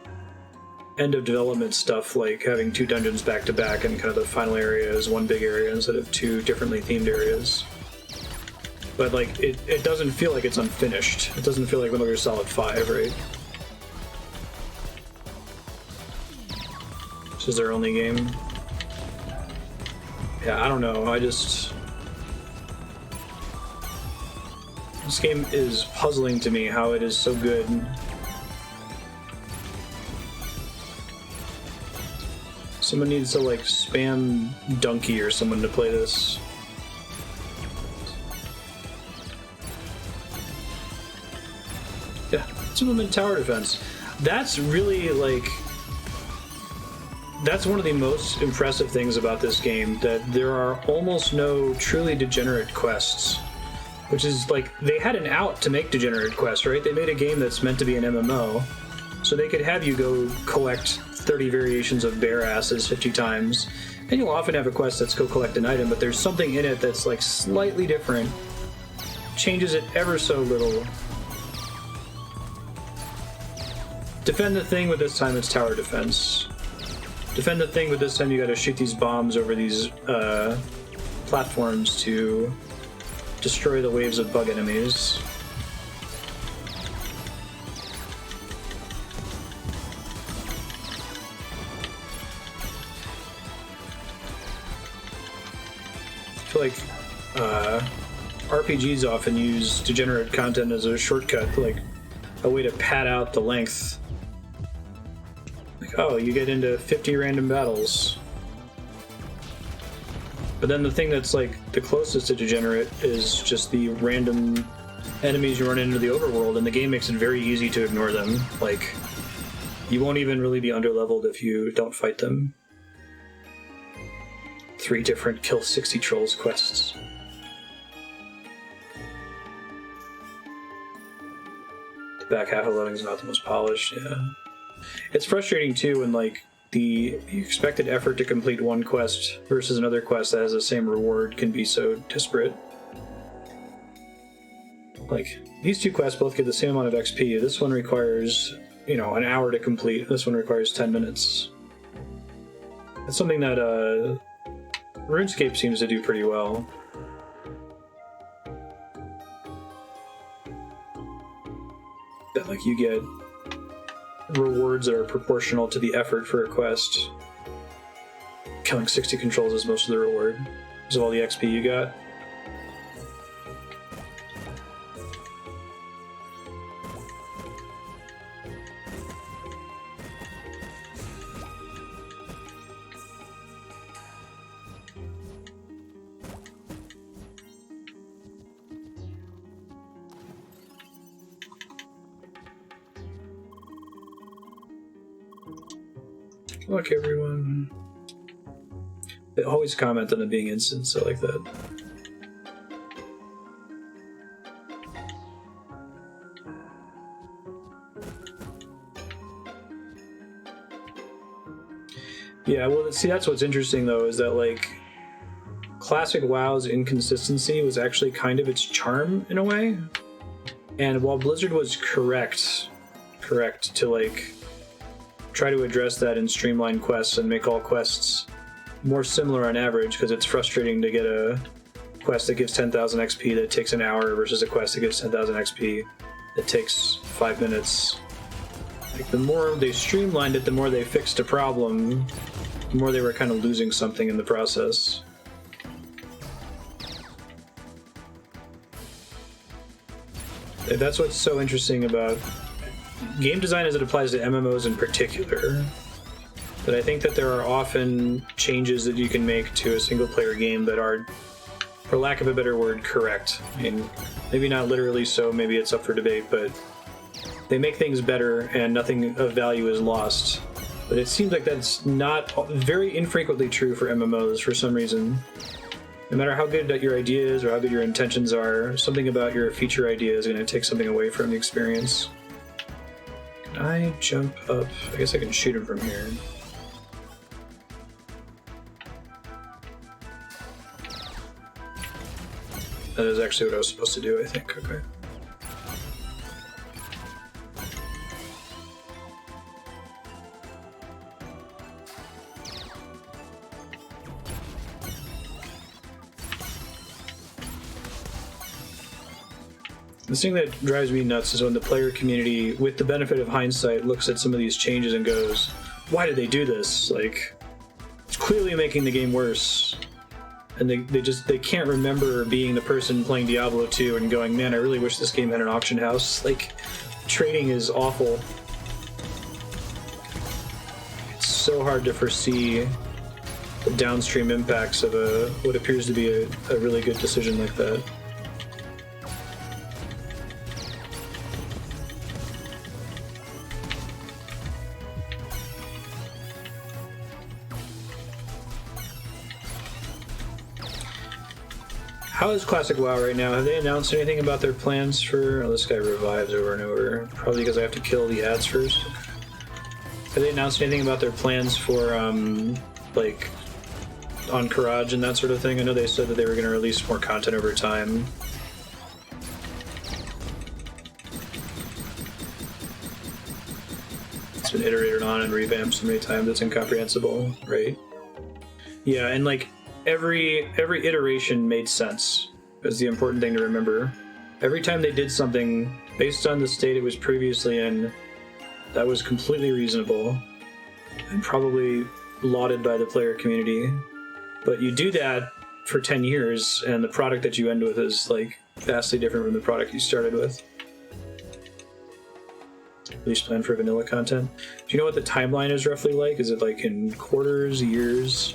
end of development stuff, like having 2 dungeons back to back and kind of the final area is one big area instead of 2 differently themed areas. But like it doesn't feel like it's unfinished. It doesn't feel like Metal Gear Solid 5, right? This is their only game. Yeah, I don't know. This game is puzzling to me how it is so good. Someone needs to like spam Donkey or someone to play this. Yeah, let's implement tower defense. That's really like, that's one of the most impressive things about this game, that there are almost no truly degenerate quests. Which is like, they had an out to make degenerate quests, right? They made a game that's meant to be an MMO, so they could have you go collect 30 variations of bear asses 50 times, and you'll often have a quest that's go collect an item, but there's something in it that's like slightly different, changes it ever so little. Defend the thing, with this time it's tower defense. Defend the thing, with this time you gotta shoot these bombs over these platforms to destroy the waves of bug enemies. I feel like RPGs often use degenerate content as a shortcut, like a way to pad out the length. Like, oh, you get into 50 random battles. But then the thing that's like the closest to degenerate is just the random enemies you run into the overworld, and the game makes it very easy to ignore them. Like, you won't even really be underleveled if you don't fight them. 3 different kill 60 trolls quests. The back half of loading is not the most polished, yeah. It's frustrating too when like the expected effort to complete one quest versus another quest that has the same reward can be so disparate. Like, these 2 quests both get the same amount of XP. This one requires, you know, an hour to complete. This one requires 10 minutes. That's something that RuneScape seems to do pretty well. That like you get rewards that are proportional to the effort for a quest. Killing 60 controls is most of the reward. Is all the XP you got. Look, everyone. They always comment on it being instant, so I like that. Yeah, well, see, that's what's interesting, though, is that, like, classic WoW's inconsistency was actually kind of its charm, in a way. And while Blizzard was correct to, like, try to address that in streamline quests and make all quests more similar on average, because it's frustrating to get a quest that gives 10,000 XP that takes an hour versus a quest that gives 10,000 XP that takes 5 minutes. Like, the more they streamlined it, the more they fixed a problem, the more they were kind of losing something in the process. That's what's so interesting about game design as it applies to MMOs in particular. But I think that there are often changes that you can make to a single-player game that are, for lack of a better word, correct. I mean, maybe not literally so, maybe it's up for debate, but they make things better and nothing of value is lost. But it seems like that's not very infrequently true for MMOs for some reason. No matter how good your idea is or how good your intentions are, something about your feature idea is going to take something away from the experience. Can I jump up? I guess I can shoot him from here. That is actually what I was supposed to do, I think. Okay. The thing that drives me nuts is when the player community, with the benefit of hindsight, looks at some of these changes and goes, why did they do this? Like, it's clearly making the game worse. And they can't remember being the person playing Diablo 2 and going, man, I really wish this game had an auction house. Like, trading is awful. It's so hard to foresee the downstream impacts of what appears to be a really good decision like that. How is Classic WoW right now? Have they announced anything about their plans for... Oh, this guy revives over and over. Probably because I have to kill the ads first. Have they announced anything about their plans for, like, Encourage and that sort of thing? I know they said that they were going to release more content over time. It's been iterated on and revamped so many times it's incomprehensible, right? Yeah, and, like, every iteration made sense, is the important thing to remember. Every time they did something based on the state it was previously in, that was completely reasonable and probably lauded by the player community. But you do that for 10 years and the product that you end with is, like, vastly different from the product you started with. Release plan for vanilla content. Do you know what the timeline is roughly like? Is it like in quarters, years?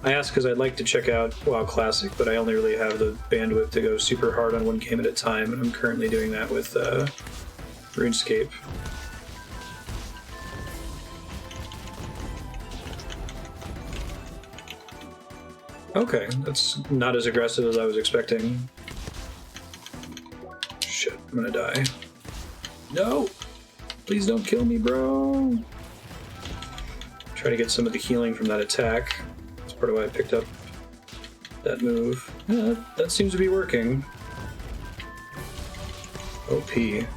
I ask because I'd like to check out WoW Classic, but I only really have the bandwidth to go super hard on one game at a time, and I'm currently doing that with RuneScape. Okay, that's not as aggressive as I was expecting. Shit, I'm gonna die. No! Please don't kill me, bro! Try to get some of the healing from that attack. Part of why I picked up that move. Yeah, that seems to be working. OP.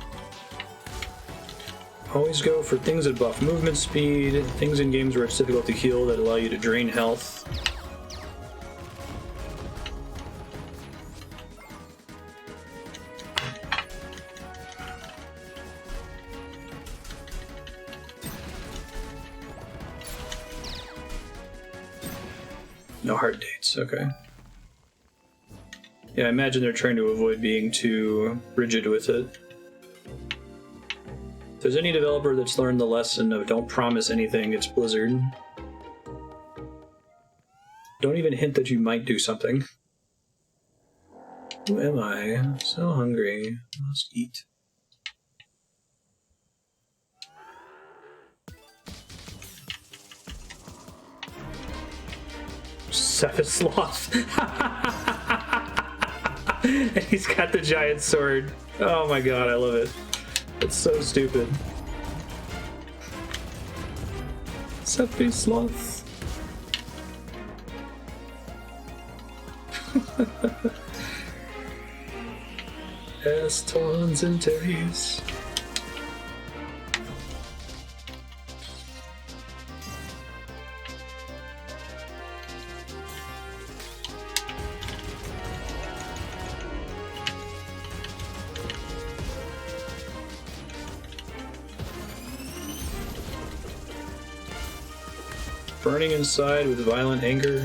Always go for things that buff movement speed, things in games where it's difficult to heal that allow you to drain health. No hard dates, okay. Yeah, I imagine they're trying to avoid being too rigid with it. If there's any developer that's learned the lesson of don't promise anything, it's Blizzard. Don't even hint that you might do something. Who am I? I'm so hungry. Let's eat. Cephaloth. And he's got the giant sword. Oh my god, I love it. It's so stupid. Cephaloth. Estons and Terries. Burning inside with violent anger.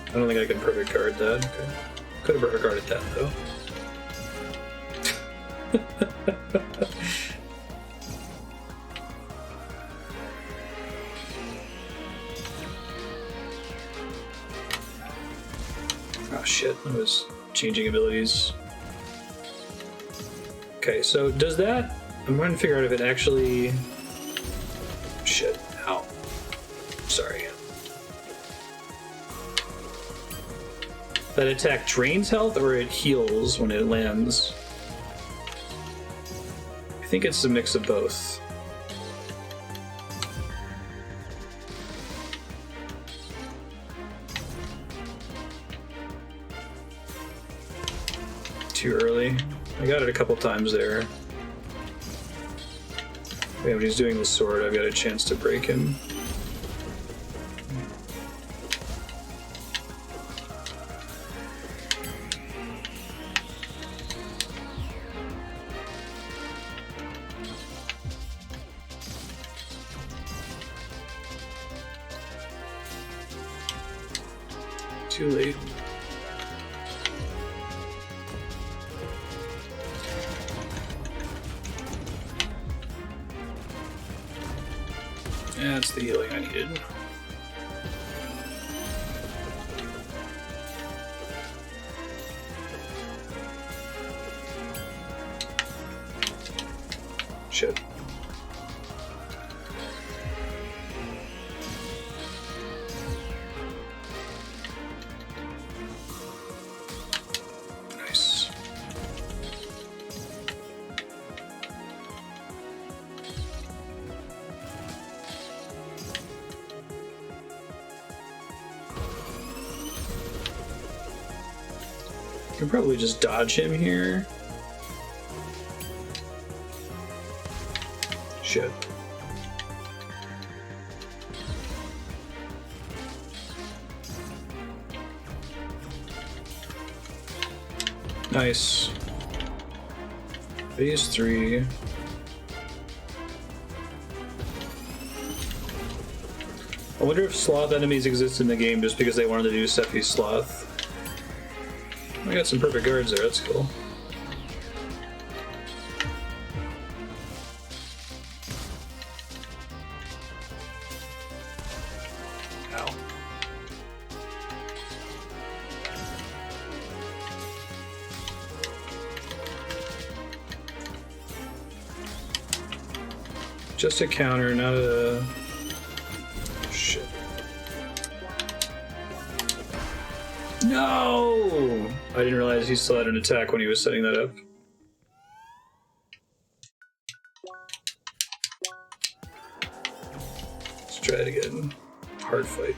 I don't think I can perfect guard that. Okay. Could have perfect guarded that though. Oh shit, I was changing abilities. Okay, so does that... I'm trying to figure out if it actually... Shit, ow. Sorry. That attack drains health or it heals when it lands? I think it's a mix of both. Too early. I got it a couple times there. Yeah, when he's doing the sword, I've got a chance to break him. Too late. Yeah, that's the healing I needed. Shit. Nice. I can probably just dodge him here. Shit. Nice. Phase 3. I wonder if sloth enemies exist in the game just because they wanted to do Sephi Sloth. I got some perfect guards there, that's cool. Ow. Just a counter, not a... Shit. No! I didn't realize he still had an attack when he was setting that up. Let's try it again. Hard fight.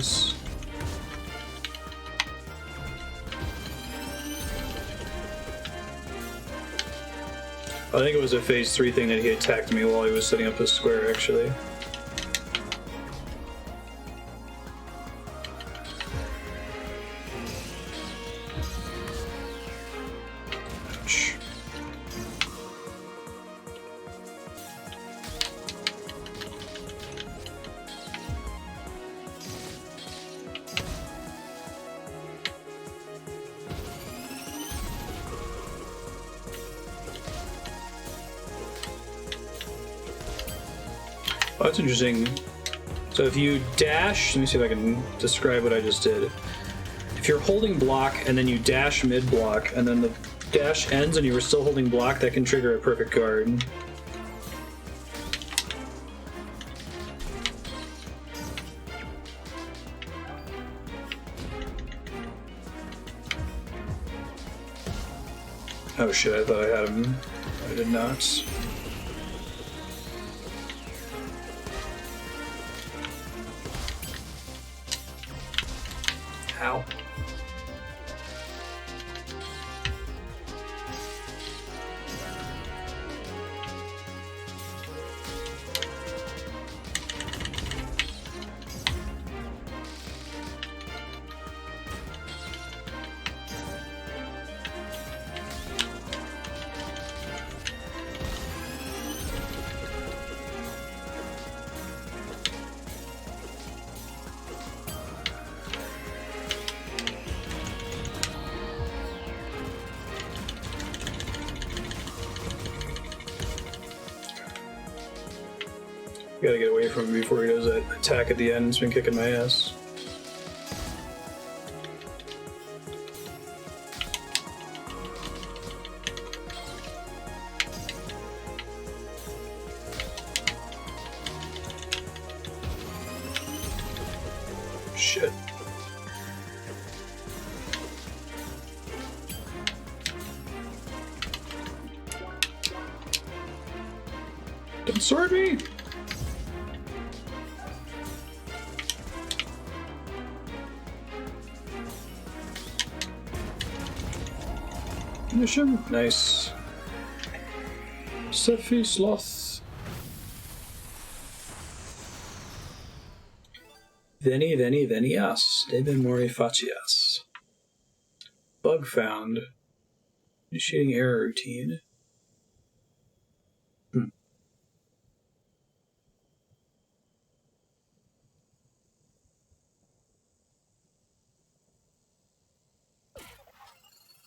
Nice. I think it was a phase 3 thing that he attacked me while he was setting up the square, actually. Ouch. Oh, that's interesting. So if you dash, let me see if I can describe what I just did. If you're holding block and then you dash mid-block and then the dash ends and you were still holding block, that can trigger a perfect guard. Oh shit, I thought I had him. I did not. Ow. Gotta get away from him before he does that attack at the end. It's been kicking my ass. Shit. Don't sword me! Mission. Nice. Sephi Sloth. Venias. Debe mori facias. Bug found. Initiating error routine.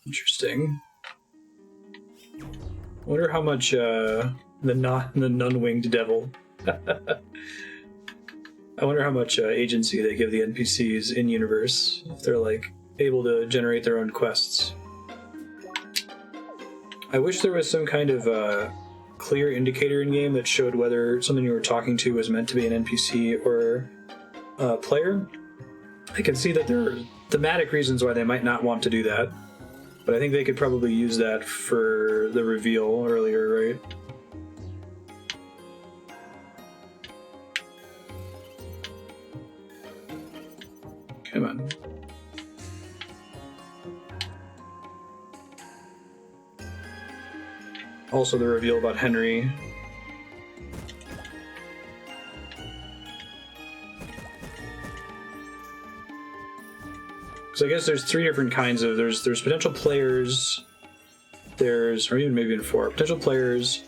Interesting. Wonder how much the nun-winged devil. I wonder how much agency they give the NPCs in universe if they're like able to generate their own quests. I wish there was some kind of clear indicator in game that showed whether something you were talking to was meant to be an NPC or a player. I can see that there are thematic reasons why they might not want to do that. But I think they could probably use that for the reveal earlier, right? Come on. Also the reveal about Henry. So I guess there's three different kinds of there's potential players, or even maybe even four potential players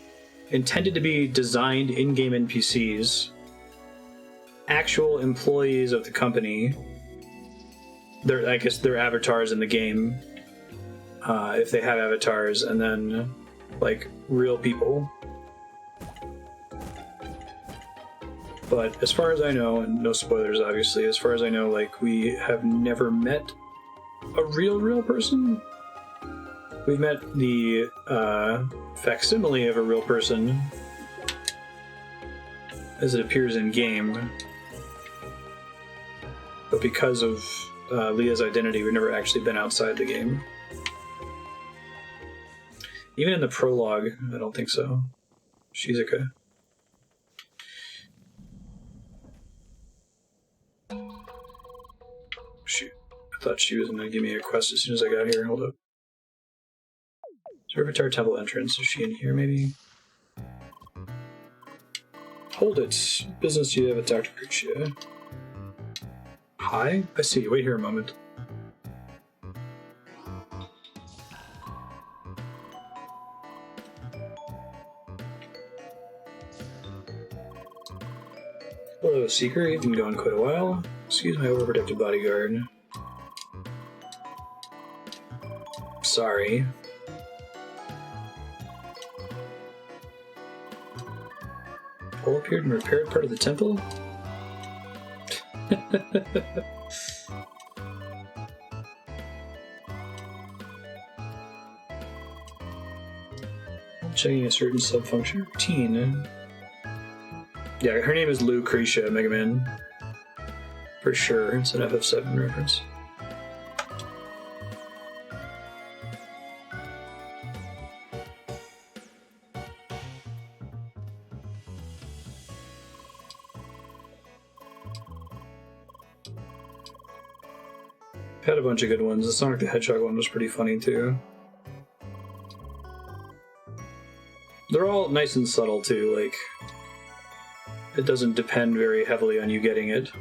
intended to be designed in-game NPCs, actual employees of the company. I guess they're avatars in the game, if they have avatars, and then like real people. But as far as I know, and no spoilers obviously, as far as I know, like, we have never met a real person. We've met the facsimile of a real person as it appears in game. But because of Leah's identity, we've never actually been outside the game. Even in the prologue, I don't think so. Shizuka. thought she was going to give me a quest as soon as I got here. Hold up. Servitor Temple entrance. Is she in here, maybe? Hold it. Business you have with Dr. Crucia. Hi? I see. Wait here a moment. Hello, Seeker. You've been gone quite a while. Excuse my overprotective bodyguard. Sorry. Paul appeared and repaired part of the temple? Checking a certain sub-function routine. Yeah, her name is Lucretia, Mega Man. For sure, it's an FF7 reference. Had a bunch of good ones. The Sonic the Hedgehog one was pretty funny too. They're all nice and subtle too, like it doesn't depend very heavily on you getting it.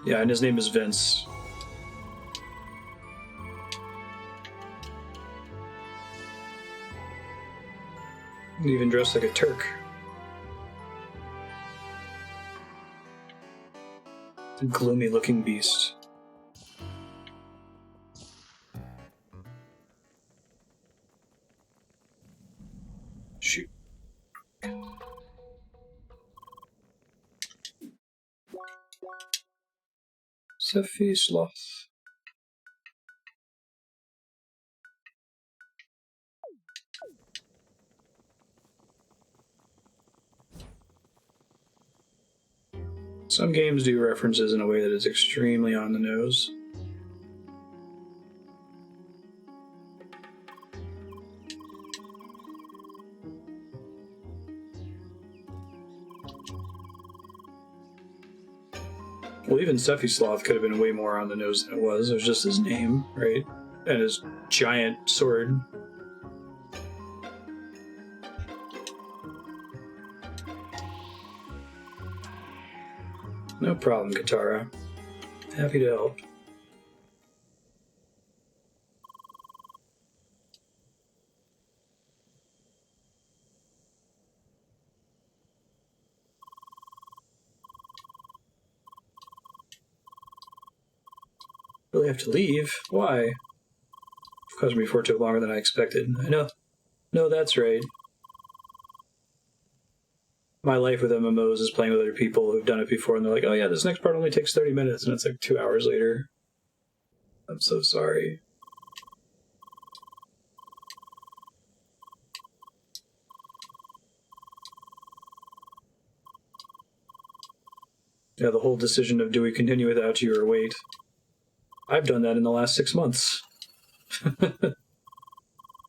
Yeah, and his name is Vince. Even dressed like a Turk. A gloomy looking beast. Shoot. Sophie Sloth. Some games do references in a way that is extremely on the nose. Well, even Stuffy Sloth could have been way more on the nose than it was. It was just his name, right? And his giant sword. No problem, Katara. Happy to help. Really have to leave? Why? Caused me for it took longer than I expected. I know. No, that's right. My life with MMOs is playing with other people who've done it before, and they're like, oh yeah, this next part only takes 30 minutes, and it's like 2 hours later. I'm so sorry. Yeah, the whole decision of do we continue without you or wait. I've done that in the last 6 months. Final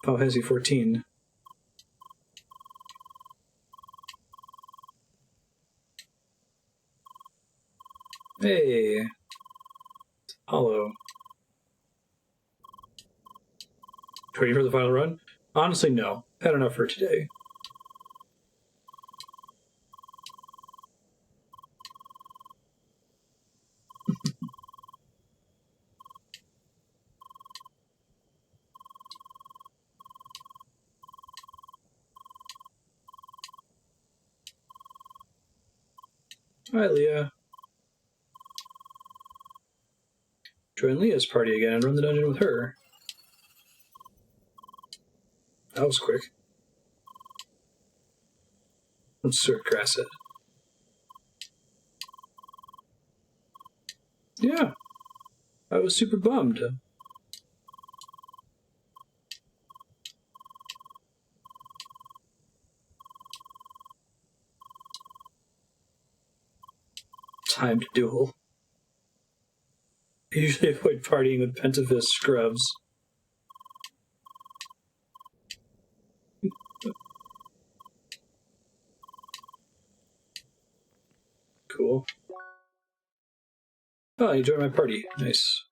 Fantasy 14. Hey. Hollow. Waiting for the final run? Honestly, no. Had enough for today. Alright, Leah. Join Leah's party again and run the dungeon with her. That was quick. Let's sort grass it. Yeah. I was super bummed. Time to duel. I usually avoid partying with Pentafist scrubs. Cool. Oh, you joined my party. Nice.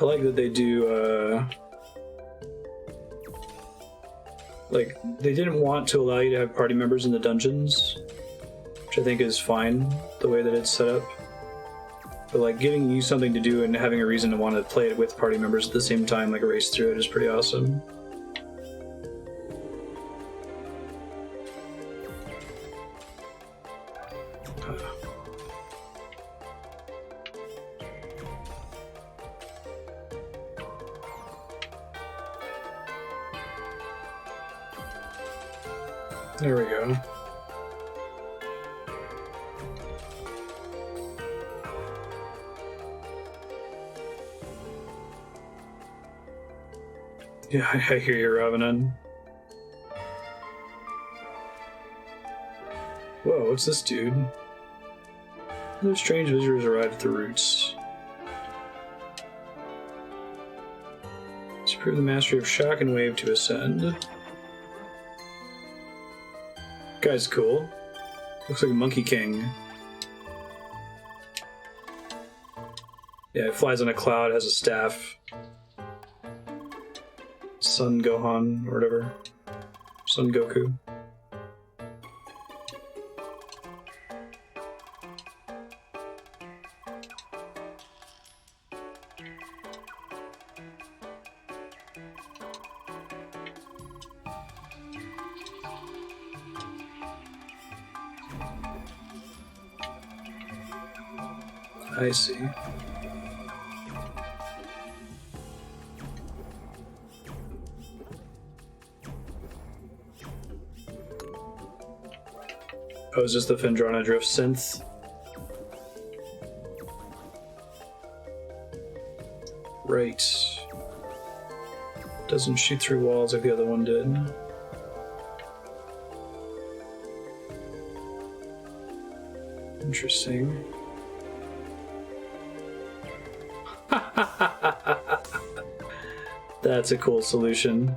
I like that they do, like, they didn't want to allow you to have party members in the dungeons, which I think is fine, the way that it's set up. But, like, giving you something to do and having a reason to want to play it with party members at the same time, like, race through it is pretty awesome. There we go. Yeah, I hear you, Ravenon. Whoa, what's this dude? Those strange visitors arrived at the roots. Let's prove the mastery of shock and wave to ascend. Guy's cool. Looks like a Monkey King. Yeah, it flies on a cloud, has a staff. Sun Gohan, or whatever. Sun Goku. I see. Oh, is this the Phendrana Drift synth? Right. Doesn't shoot through walls like the other one did. Interesting. That's a cool solution.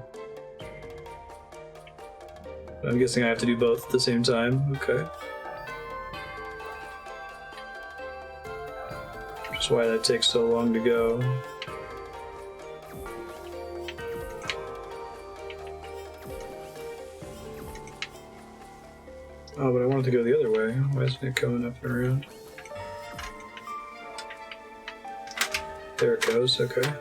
I'm guessing I have to do both at the same time. Okay. That's why that takes so long to go. Oh, but I wanted to go the other way. Why isn't it coming up and around? There it goes, okay.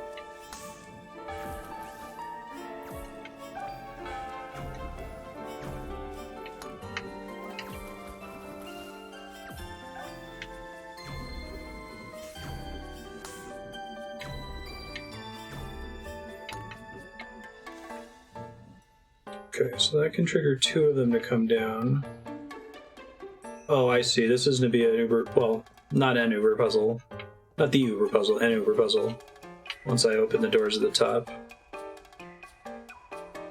Okay, so that can trigger two of them to come down. Oh, I see. This is going to be an Uber... Well, not an Uber puzzle. Not the Uber puzzle, an Uber puzzle. Once I open the doors at the top.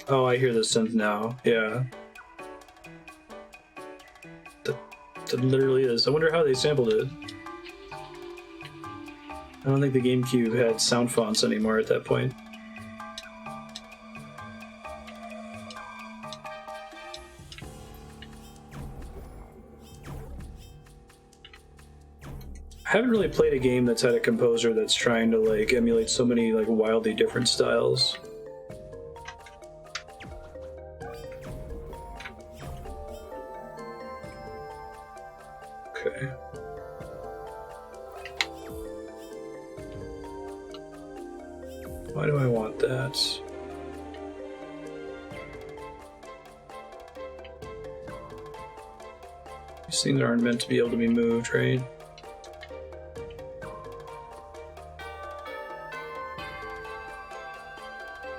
Oh, I hear the synth now. Yeah. That literally is. I wonder how they sampled it. I don't think the GameCube had sound fonts anymore at that point. I haven't really played a game that's had a composer that's trying to like emulate so many like wildly different styles. Okay. Why do I want that? These things aren't meant to be able to be moved, right?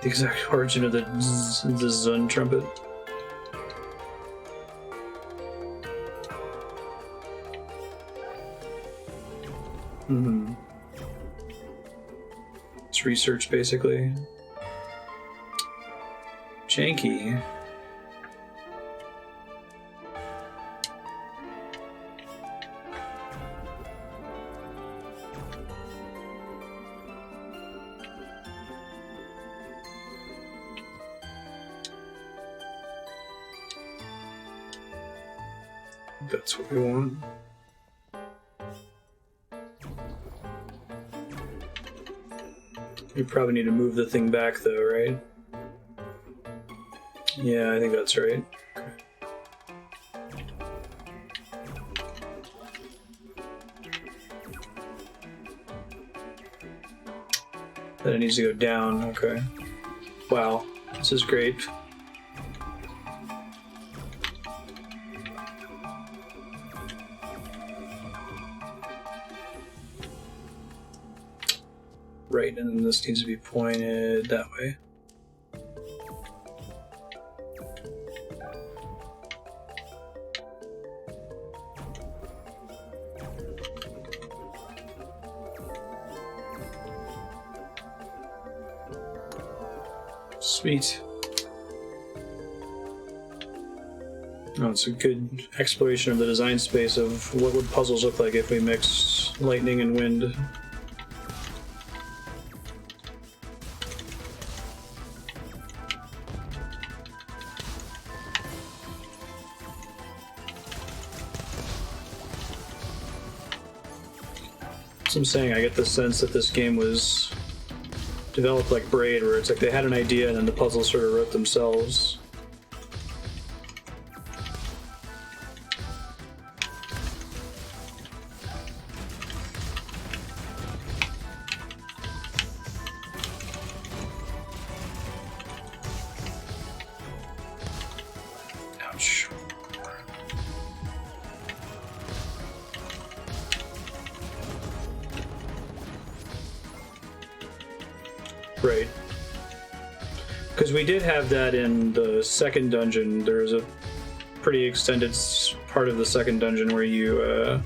The exact origin of the Zun trumpet. It's research, basically. Janky. that's what we want. We probably need to move the thing back though, right? Yeah, I think that's right. Okay. Then it needs to go down, okay. Wow, this is great. Right, and then this needs to be pointed that way. Sweet. Oh, it's a good exploration of the design space of what would puzzles look like if we mix lightning and wind. So I'm saying I get the sense that this game was developed like Braid, where it's like they had an idea and then the puzzles sort of wrote themselves. Ouch. Right. Because we did have that in the second dungeon. There was a pretty extended part of the second dungeon where you,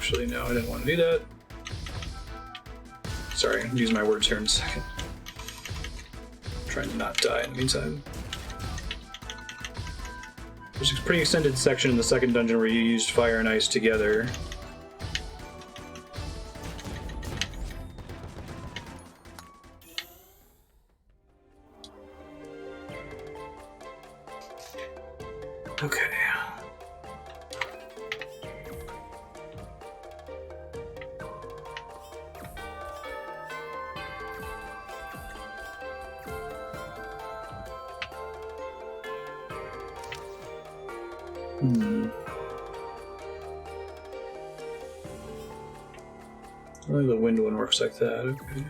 Actually, no, I didn't want to do that. Sorry, I'll use my words here in a second. I'm trying to not die in the meantime. There's a pretty extended section in the second dungeon where you used fire and ice together. Okay. Only the wind one works like that, okay.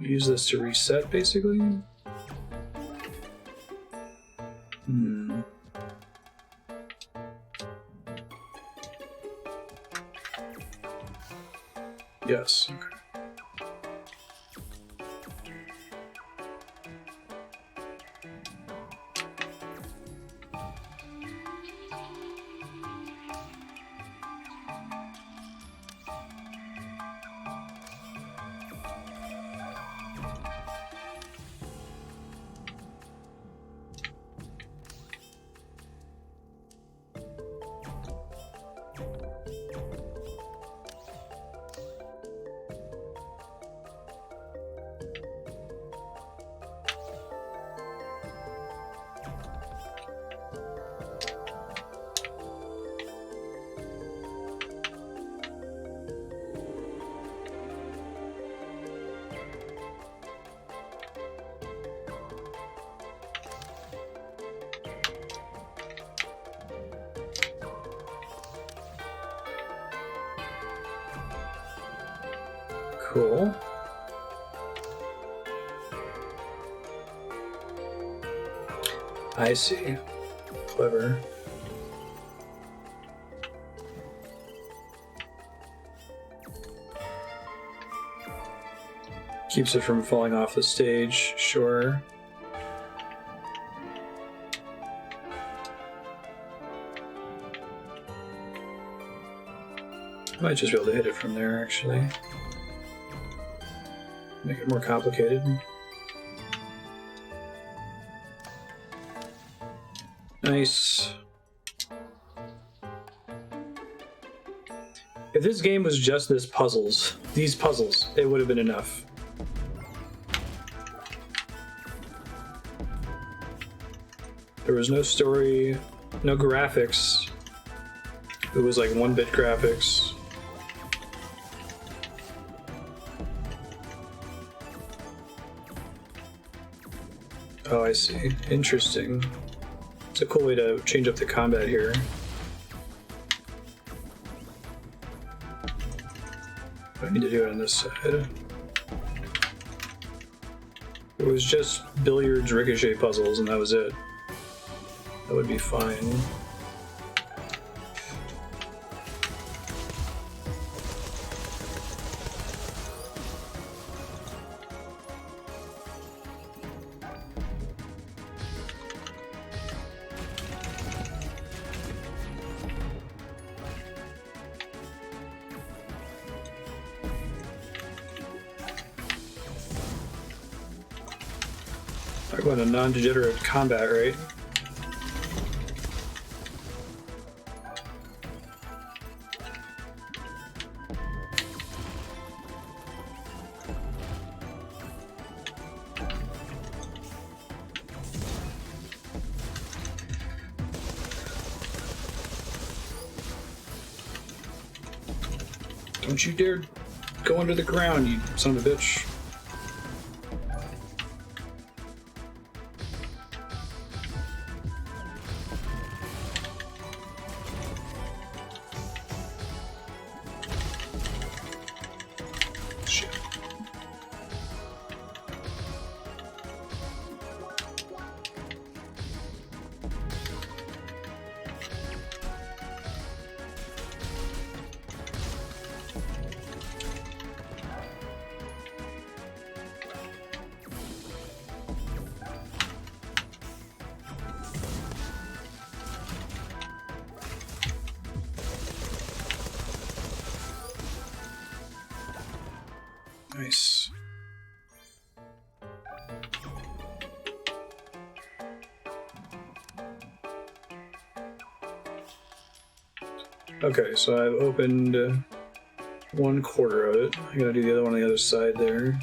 Use this to reset, basically? Yes, okay. Cool. I see. Clever. Keeps it from falling off the stage, sure. Might just be able to hit it from there, actually. Make it more complicated. Nice. If this game was just these puzzles, it would have been enough. There was no story, no graphics. It was like 1-bit graphics. Oh, I see. Interesting. It's a cool way to change up the combat here. I need to do it on this side. It was just billiards ricochet puzzles and that was it. That would be fine. Talk about a non-degenerate combat, right? Don't you dare go under the ground, you son of a bitch. Shit. Nice. Okay, so I've opened 1/4 of it. I gotta do the other one on the other side there.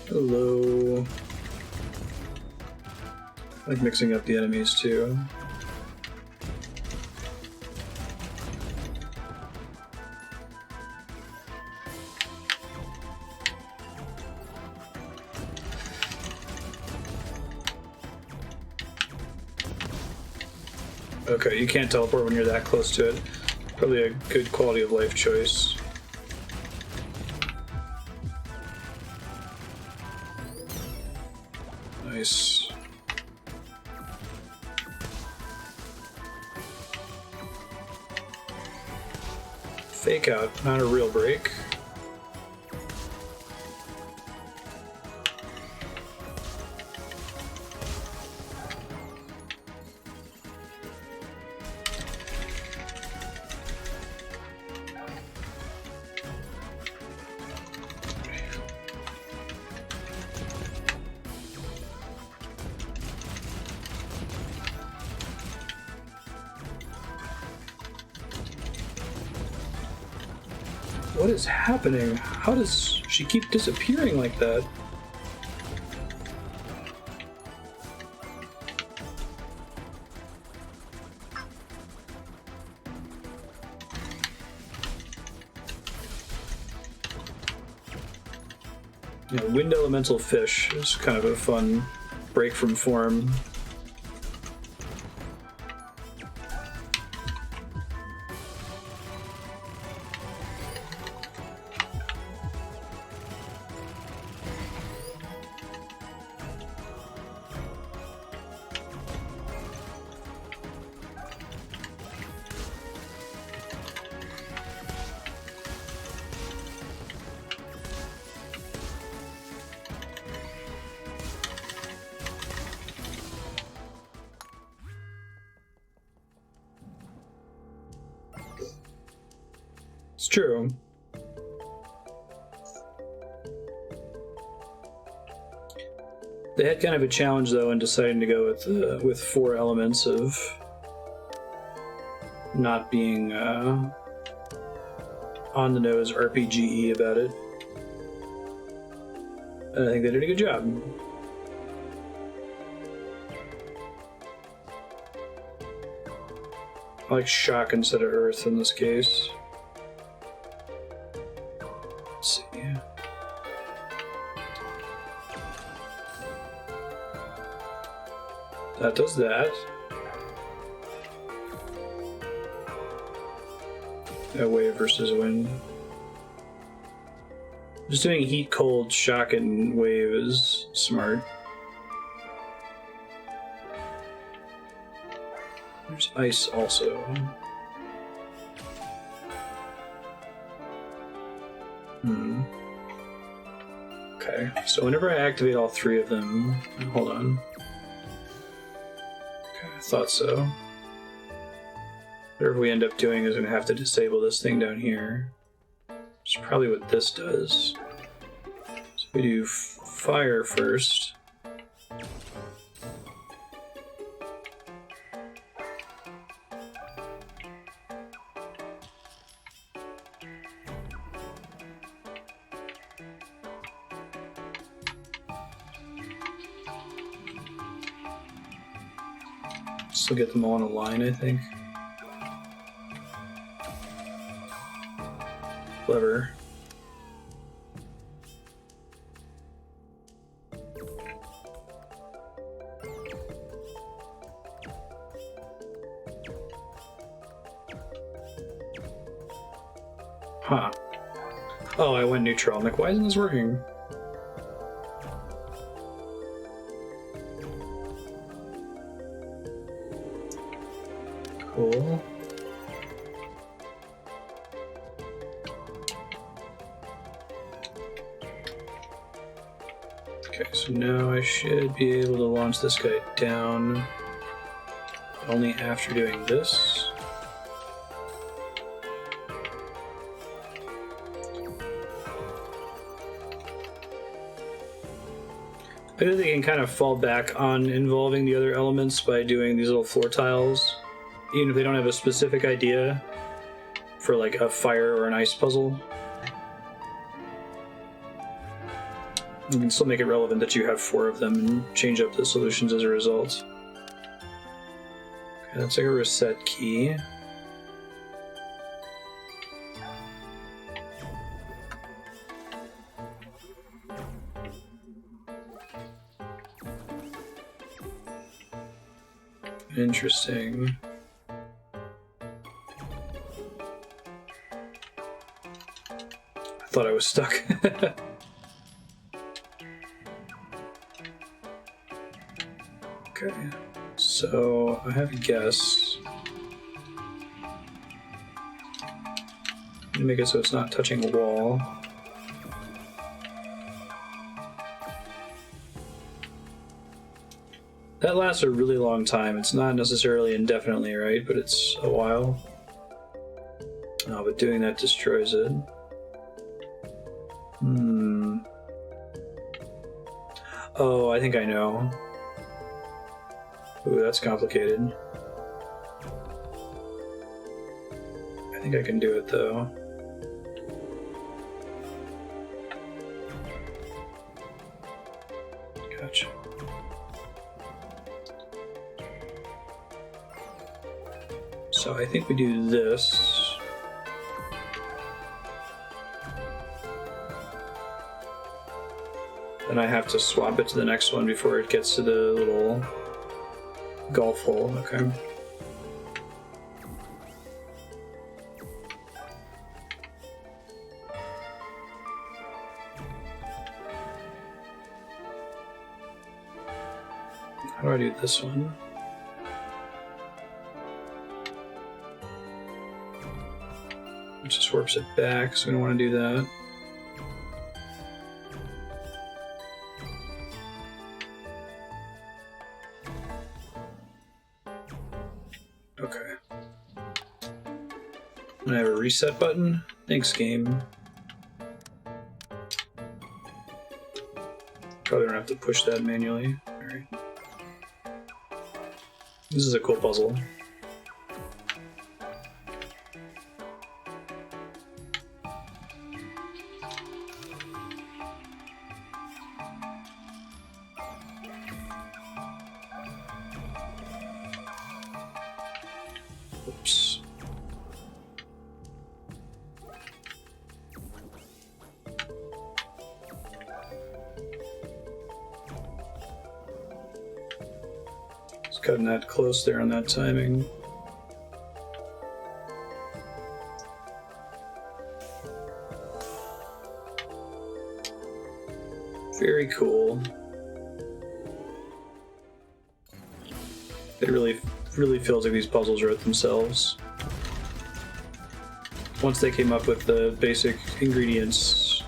Hello. I like mixing up the enemies too. Okay, you can't teleport when you're that close to it. Probably a good quality of life choice. Nice. Fake out, not a real break. What is happening? How does she keep disappearing like that? Yeah, wind elemental fish is kind of a fun break from form. It's true. They had kind of a challenge though in deciding to go with 4 elements of not being on the nose RPG-y about it. And I think they did a good job. I like shock instead of earth in this case. Let's see. That does that. Wave versus wind. Just doing heat, cold, shock, and wave is smart. There's ice also. Okay, so whenever I activate all 3 of them, hold on. Okay, I thought so. Whatever we end up doing is going to have to disable this thing down here. Which is probably what this does. So we do fire first. Still get them all in a line, I think. Clever. Huh. Oh, I went neutral. I'm like, why isn't this working? Cool. Okay, so now I should be able to launch this guy down only after doing this. I think they can kind of fall back on involving the other elements by doing these little floor tiles, even if they don't have a specific idea for like a fire or an ice puzzle. You can still make it relevant that you have 4 of them and change up the solutions as a result. Okay, that's like a reset key. Interesting. I thought I was stuck. Okay, so I have a guess. I'm gonna make it so it's not touching a wall. That lasts a really long time. It's not necessarily indefinitely, right? But it's a while. Oh, but doing that destroys it. Oh, I think I know. Ooh, that's complicated. I think I can do it, though. Gotcha. So I think we do this. Then I have to swap it to the next one before it gets to the little golf hole. Okay. How do I do this one? It just warps it back, so we don't want to do that. Okay. And I have a reset button. Thanks, game. Probably don't have to push that manually. Alright. This is a cool puzzle. Oops. Just cutting that close there on that timing. Very cool. It really feels like these puzzles wrote themselves. Once they came up with the basic ingredients,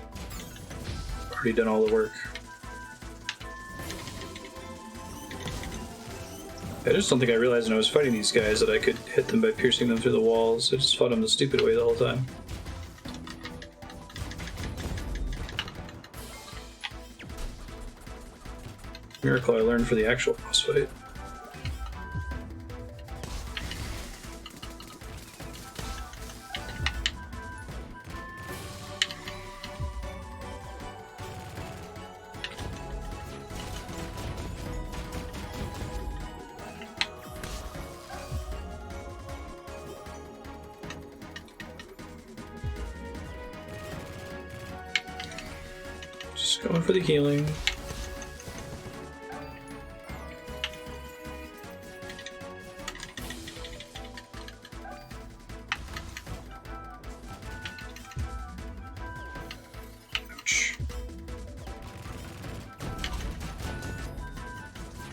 already done all the work. I just don't think I realized when I was fighting these guys that I could hit them by piercing them through the walls. I just fought them the stupid way the whole time. Miracle I learned for the actual boss fight. Just going for the healing.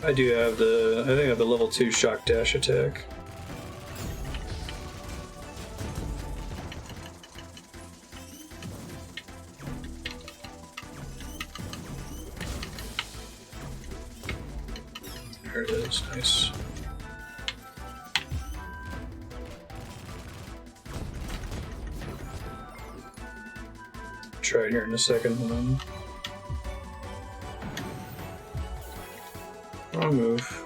I do have I think I have the level 2 shock dash attack. There it is, nice. Try it here in a second, hold on. Wrong move.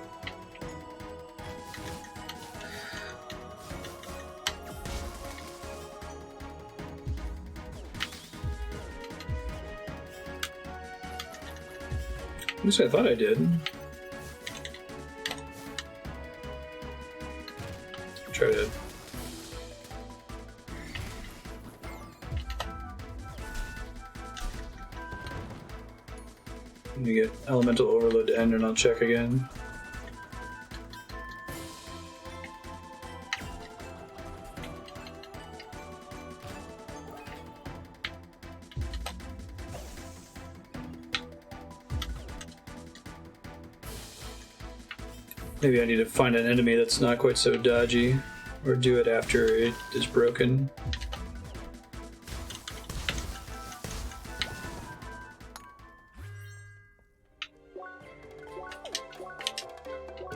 At least I thought I did. Try to. You get elemental overload to end and I'll check again. Maybe I need to find an enemy that's not quite so dodgy, or do it after it is broken.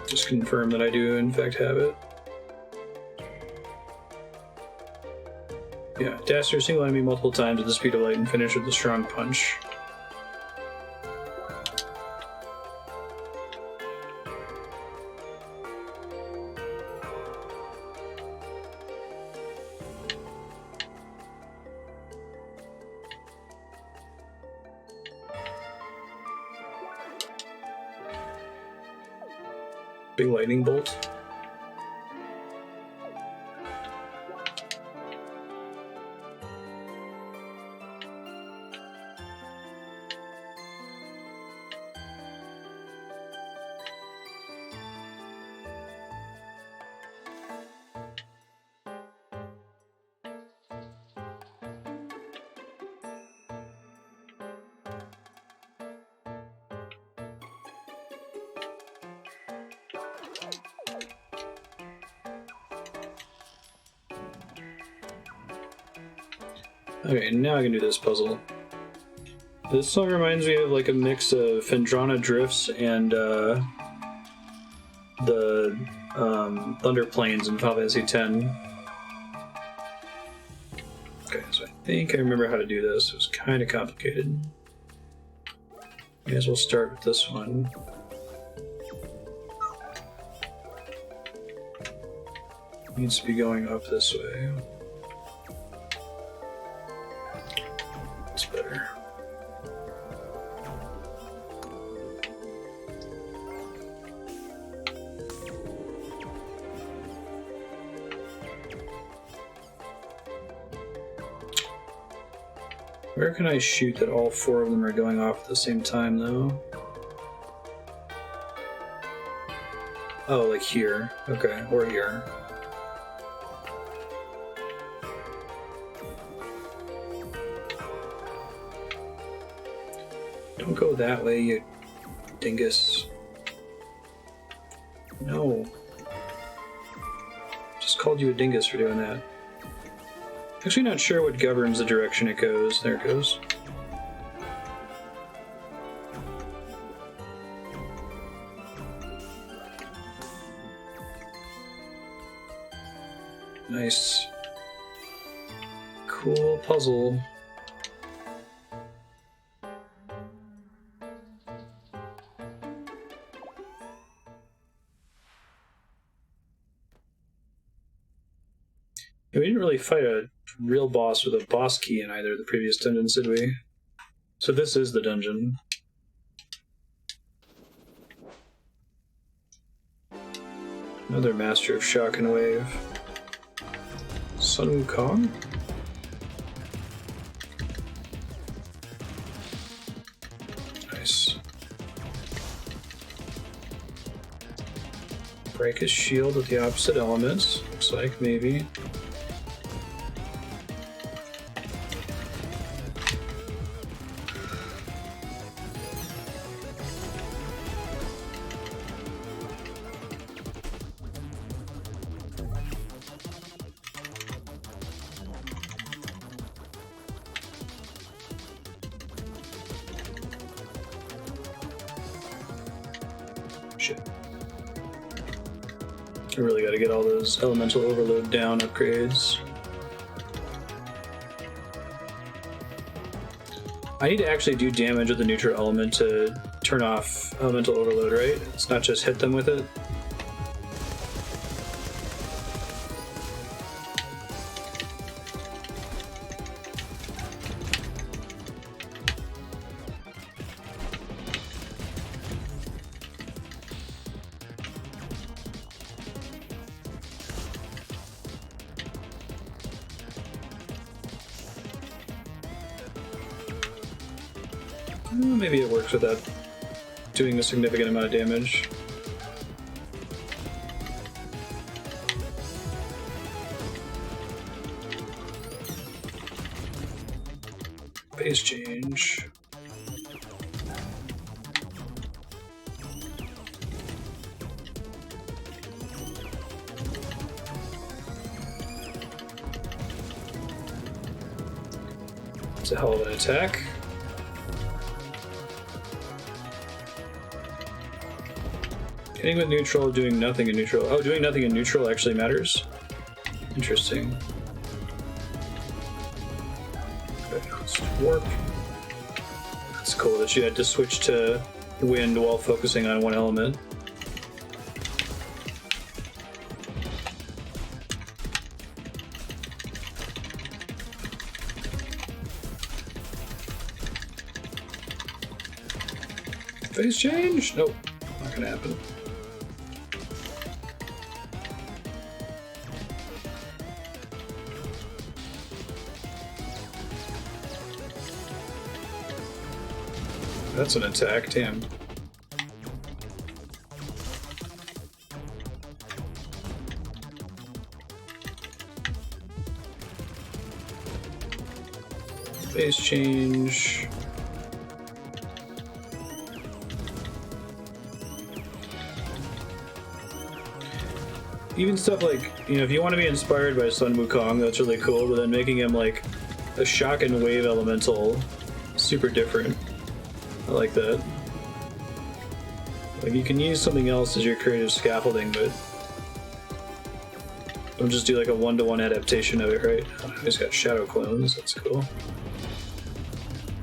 Just confirm that I do in fact have it. Yeah, dash your single enemy multiple times at the speed of light and finish with a strong punch. Big lightning bolt. Okay, now I can do this puzzle. This song reminds me of like a mix of Phendrana Drifts and the Thunder Plains in Final Fantasy X. Okay, this way. think I remember how to do this. It was kind of complicated. May as well start with this one. Needs to be going up this way. That's better. Where can I shoot that all four of them are going off at the same time, though? Oh, like here. Okay, or here. Don't go that way, you dingus. No. Just called you a dingus for doing that. Actually not sure what governs the direction it goes. There it goes. Nice. Cool puzzle. We didn't really fight a real boss with a boss key in either of the previous dungeons, did we? So this is the dungeon. Another Master of Shock and Wave. Sun Wukong? Nice. Break his shield with the opposite elements. Looks like, maybe. Shit. I really gotta get all those elemental overload down upgrades. I need to actually do damage with the neutral element to turn off elemental overload, right? It's not just hit them with it. Maybe it works without doing a significant amount of damage. Base change. It's a hell of an attack. Hitting with neutral, doing nothing in neutral. Oh, doing nothing in neutral actually matters? Interesting. Okay, let's warp. It's cool that you had to switch to wind while focusing on one element. Phase change? Nope, not gonna happen. That's an attack, damn. Phase change. Even stuff like, you know, if you want to be inspired by Sun Wukong, that's really cool, but then making him like a shock and wave elemental, super different. I like that. Like, you can use something else as your creative scaffolding, but Don't just do like a 1-to-1 adaptation of it, right? Oh, he's got shadow clones. That's cool.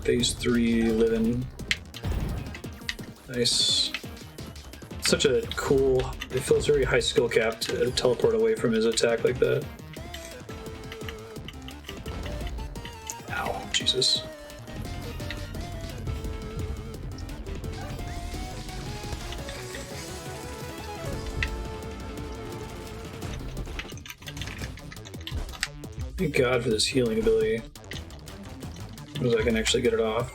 Phase 3 living. Nice. Such a cool. It feels very high skill cap to teleport away from his attack like that. Ow, Jesus. Thank God for this healing ability. Because I can actually get it off.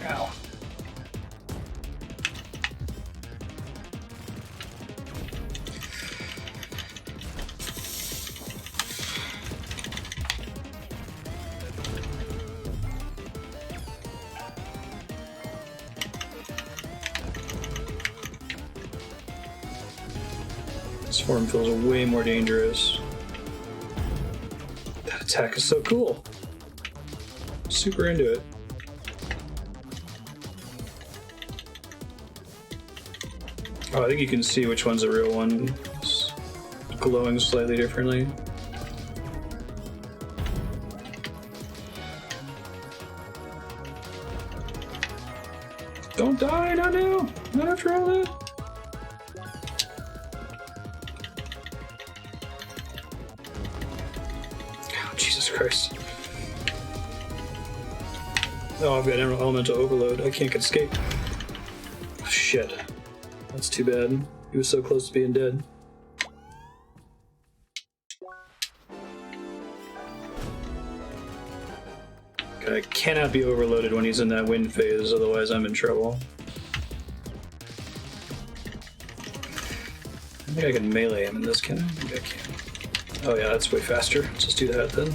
Ow. This form feels way more dangerous. That attack is so cool. Super into it. Oh, I think you can see which one's a real one. It's glowing slightly differently. Don't die, not now! Not after all that! Oh, Jesus Christ. Oh, I've got elemental overload. I can't escape. Shit. That's too bad. He was so close to being dead. I cannot be overloaded when he's in that wind phase, otherwise I'm in trouble. I think I can melee him in this, can I? Maybe I can. Oh yeah, that's way faster. Let's just do that then.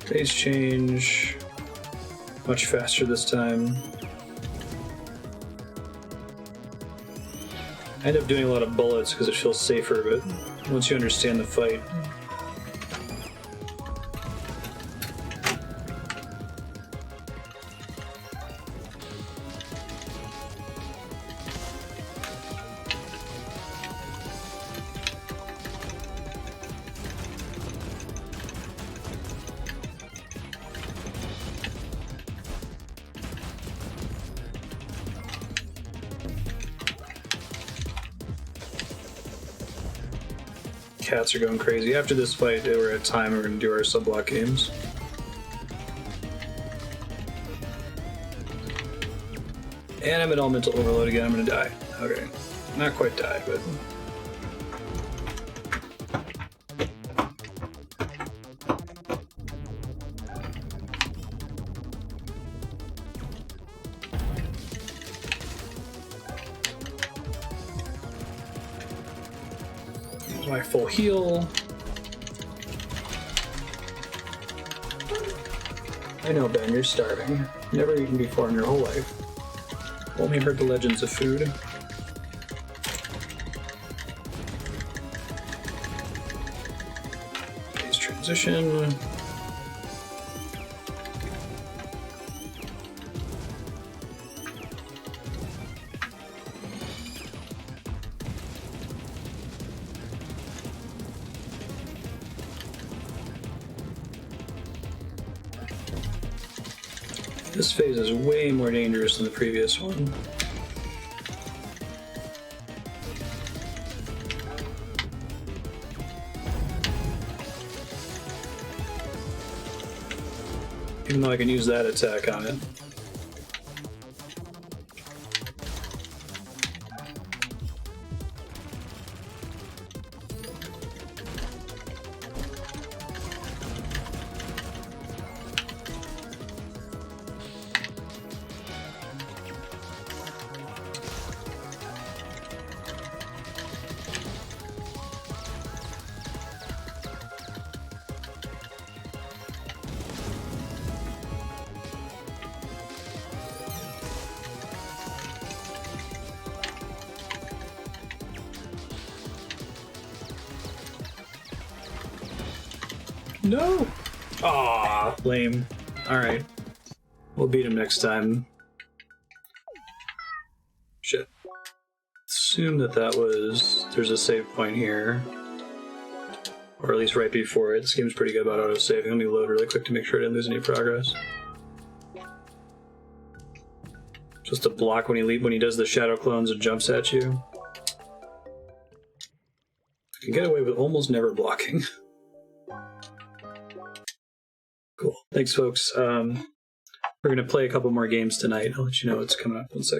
Phase change, much faster this time. I end up doing a lot of bullets because it feels safer, but once you understand the fight. Cats are going crazy. After this fight, we're at time, we're going to do our sub-block games. And I'm at elemental overload again, I'm going to die. Okay. Not quite die, but... my full heal. I know, Ben, you're starving. Never eaten before in your whole life. Only heard the legends of food. Phase transition. This phase is way more dangerous than the previous one. even though I can use that attack on it. No! Aw, lame. Alright. We'll beat him next time. Shit. Assume that was... There's a save point here. Or at least right before it. This game's pretty good about auto-saving. Let me load really quick to make sure I didn't lose any progress. Just to block when he does the shadow clones and jumps at you. I can get away with almost never blocking. Cool. Thanks, folks. We're going to play a couple more games tonight. I'll let you know what's coming up in a sec.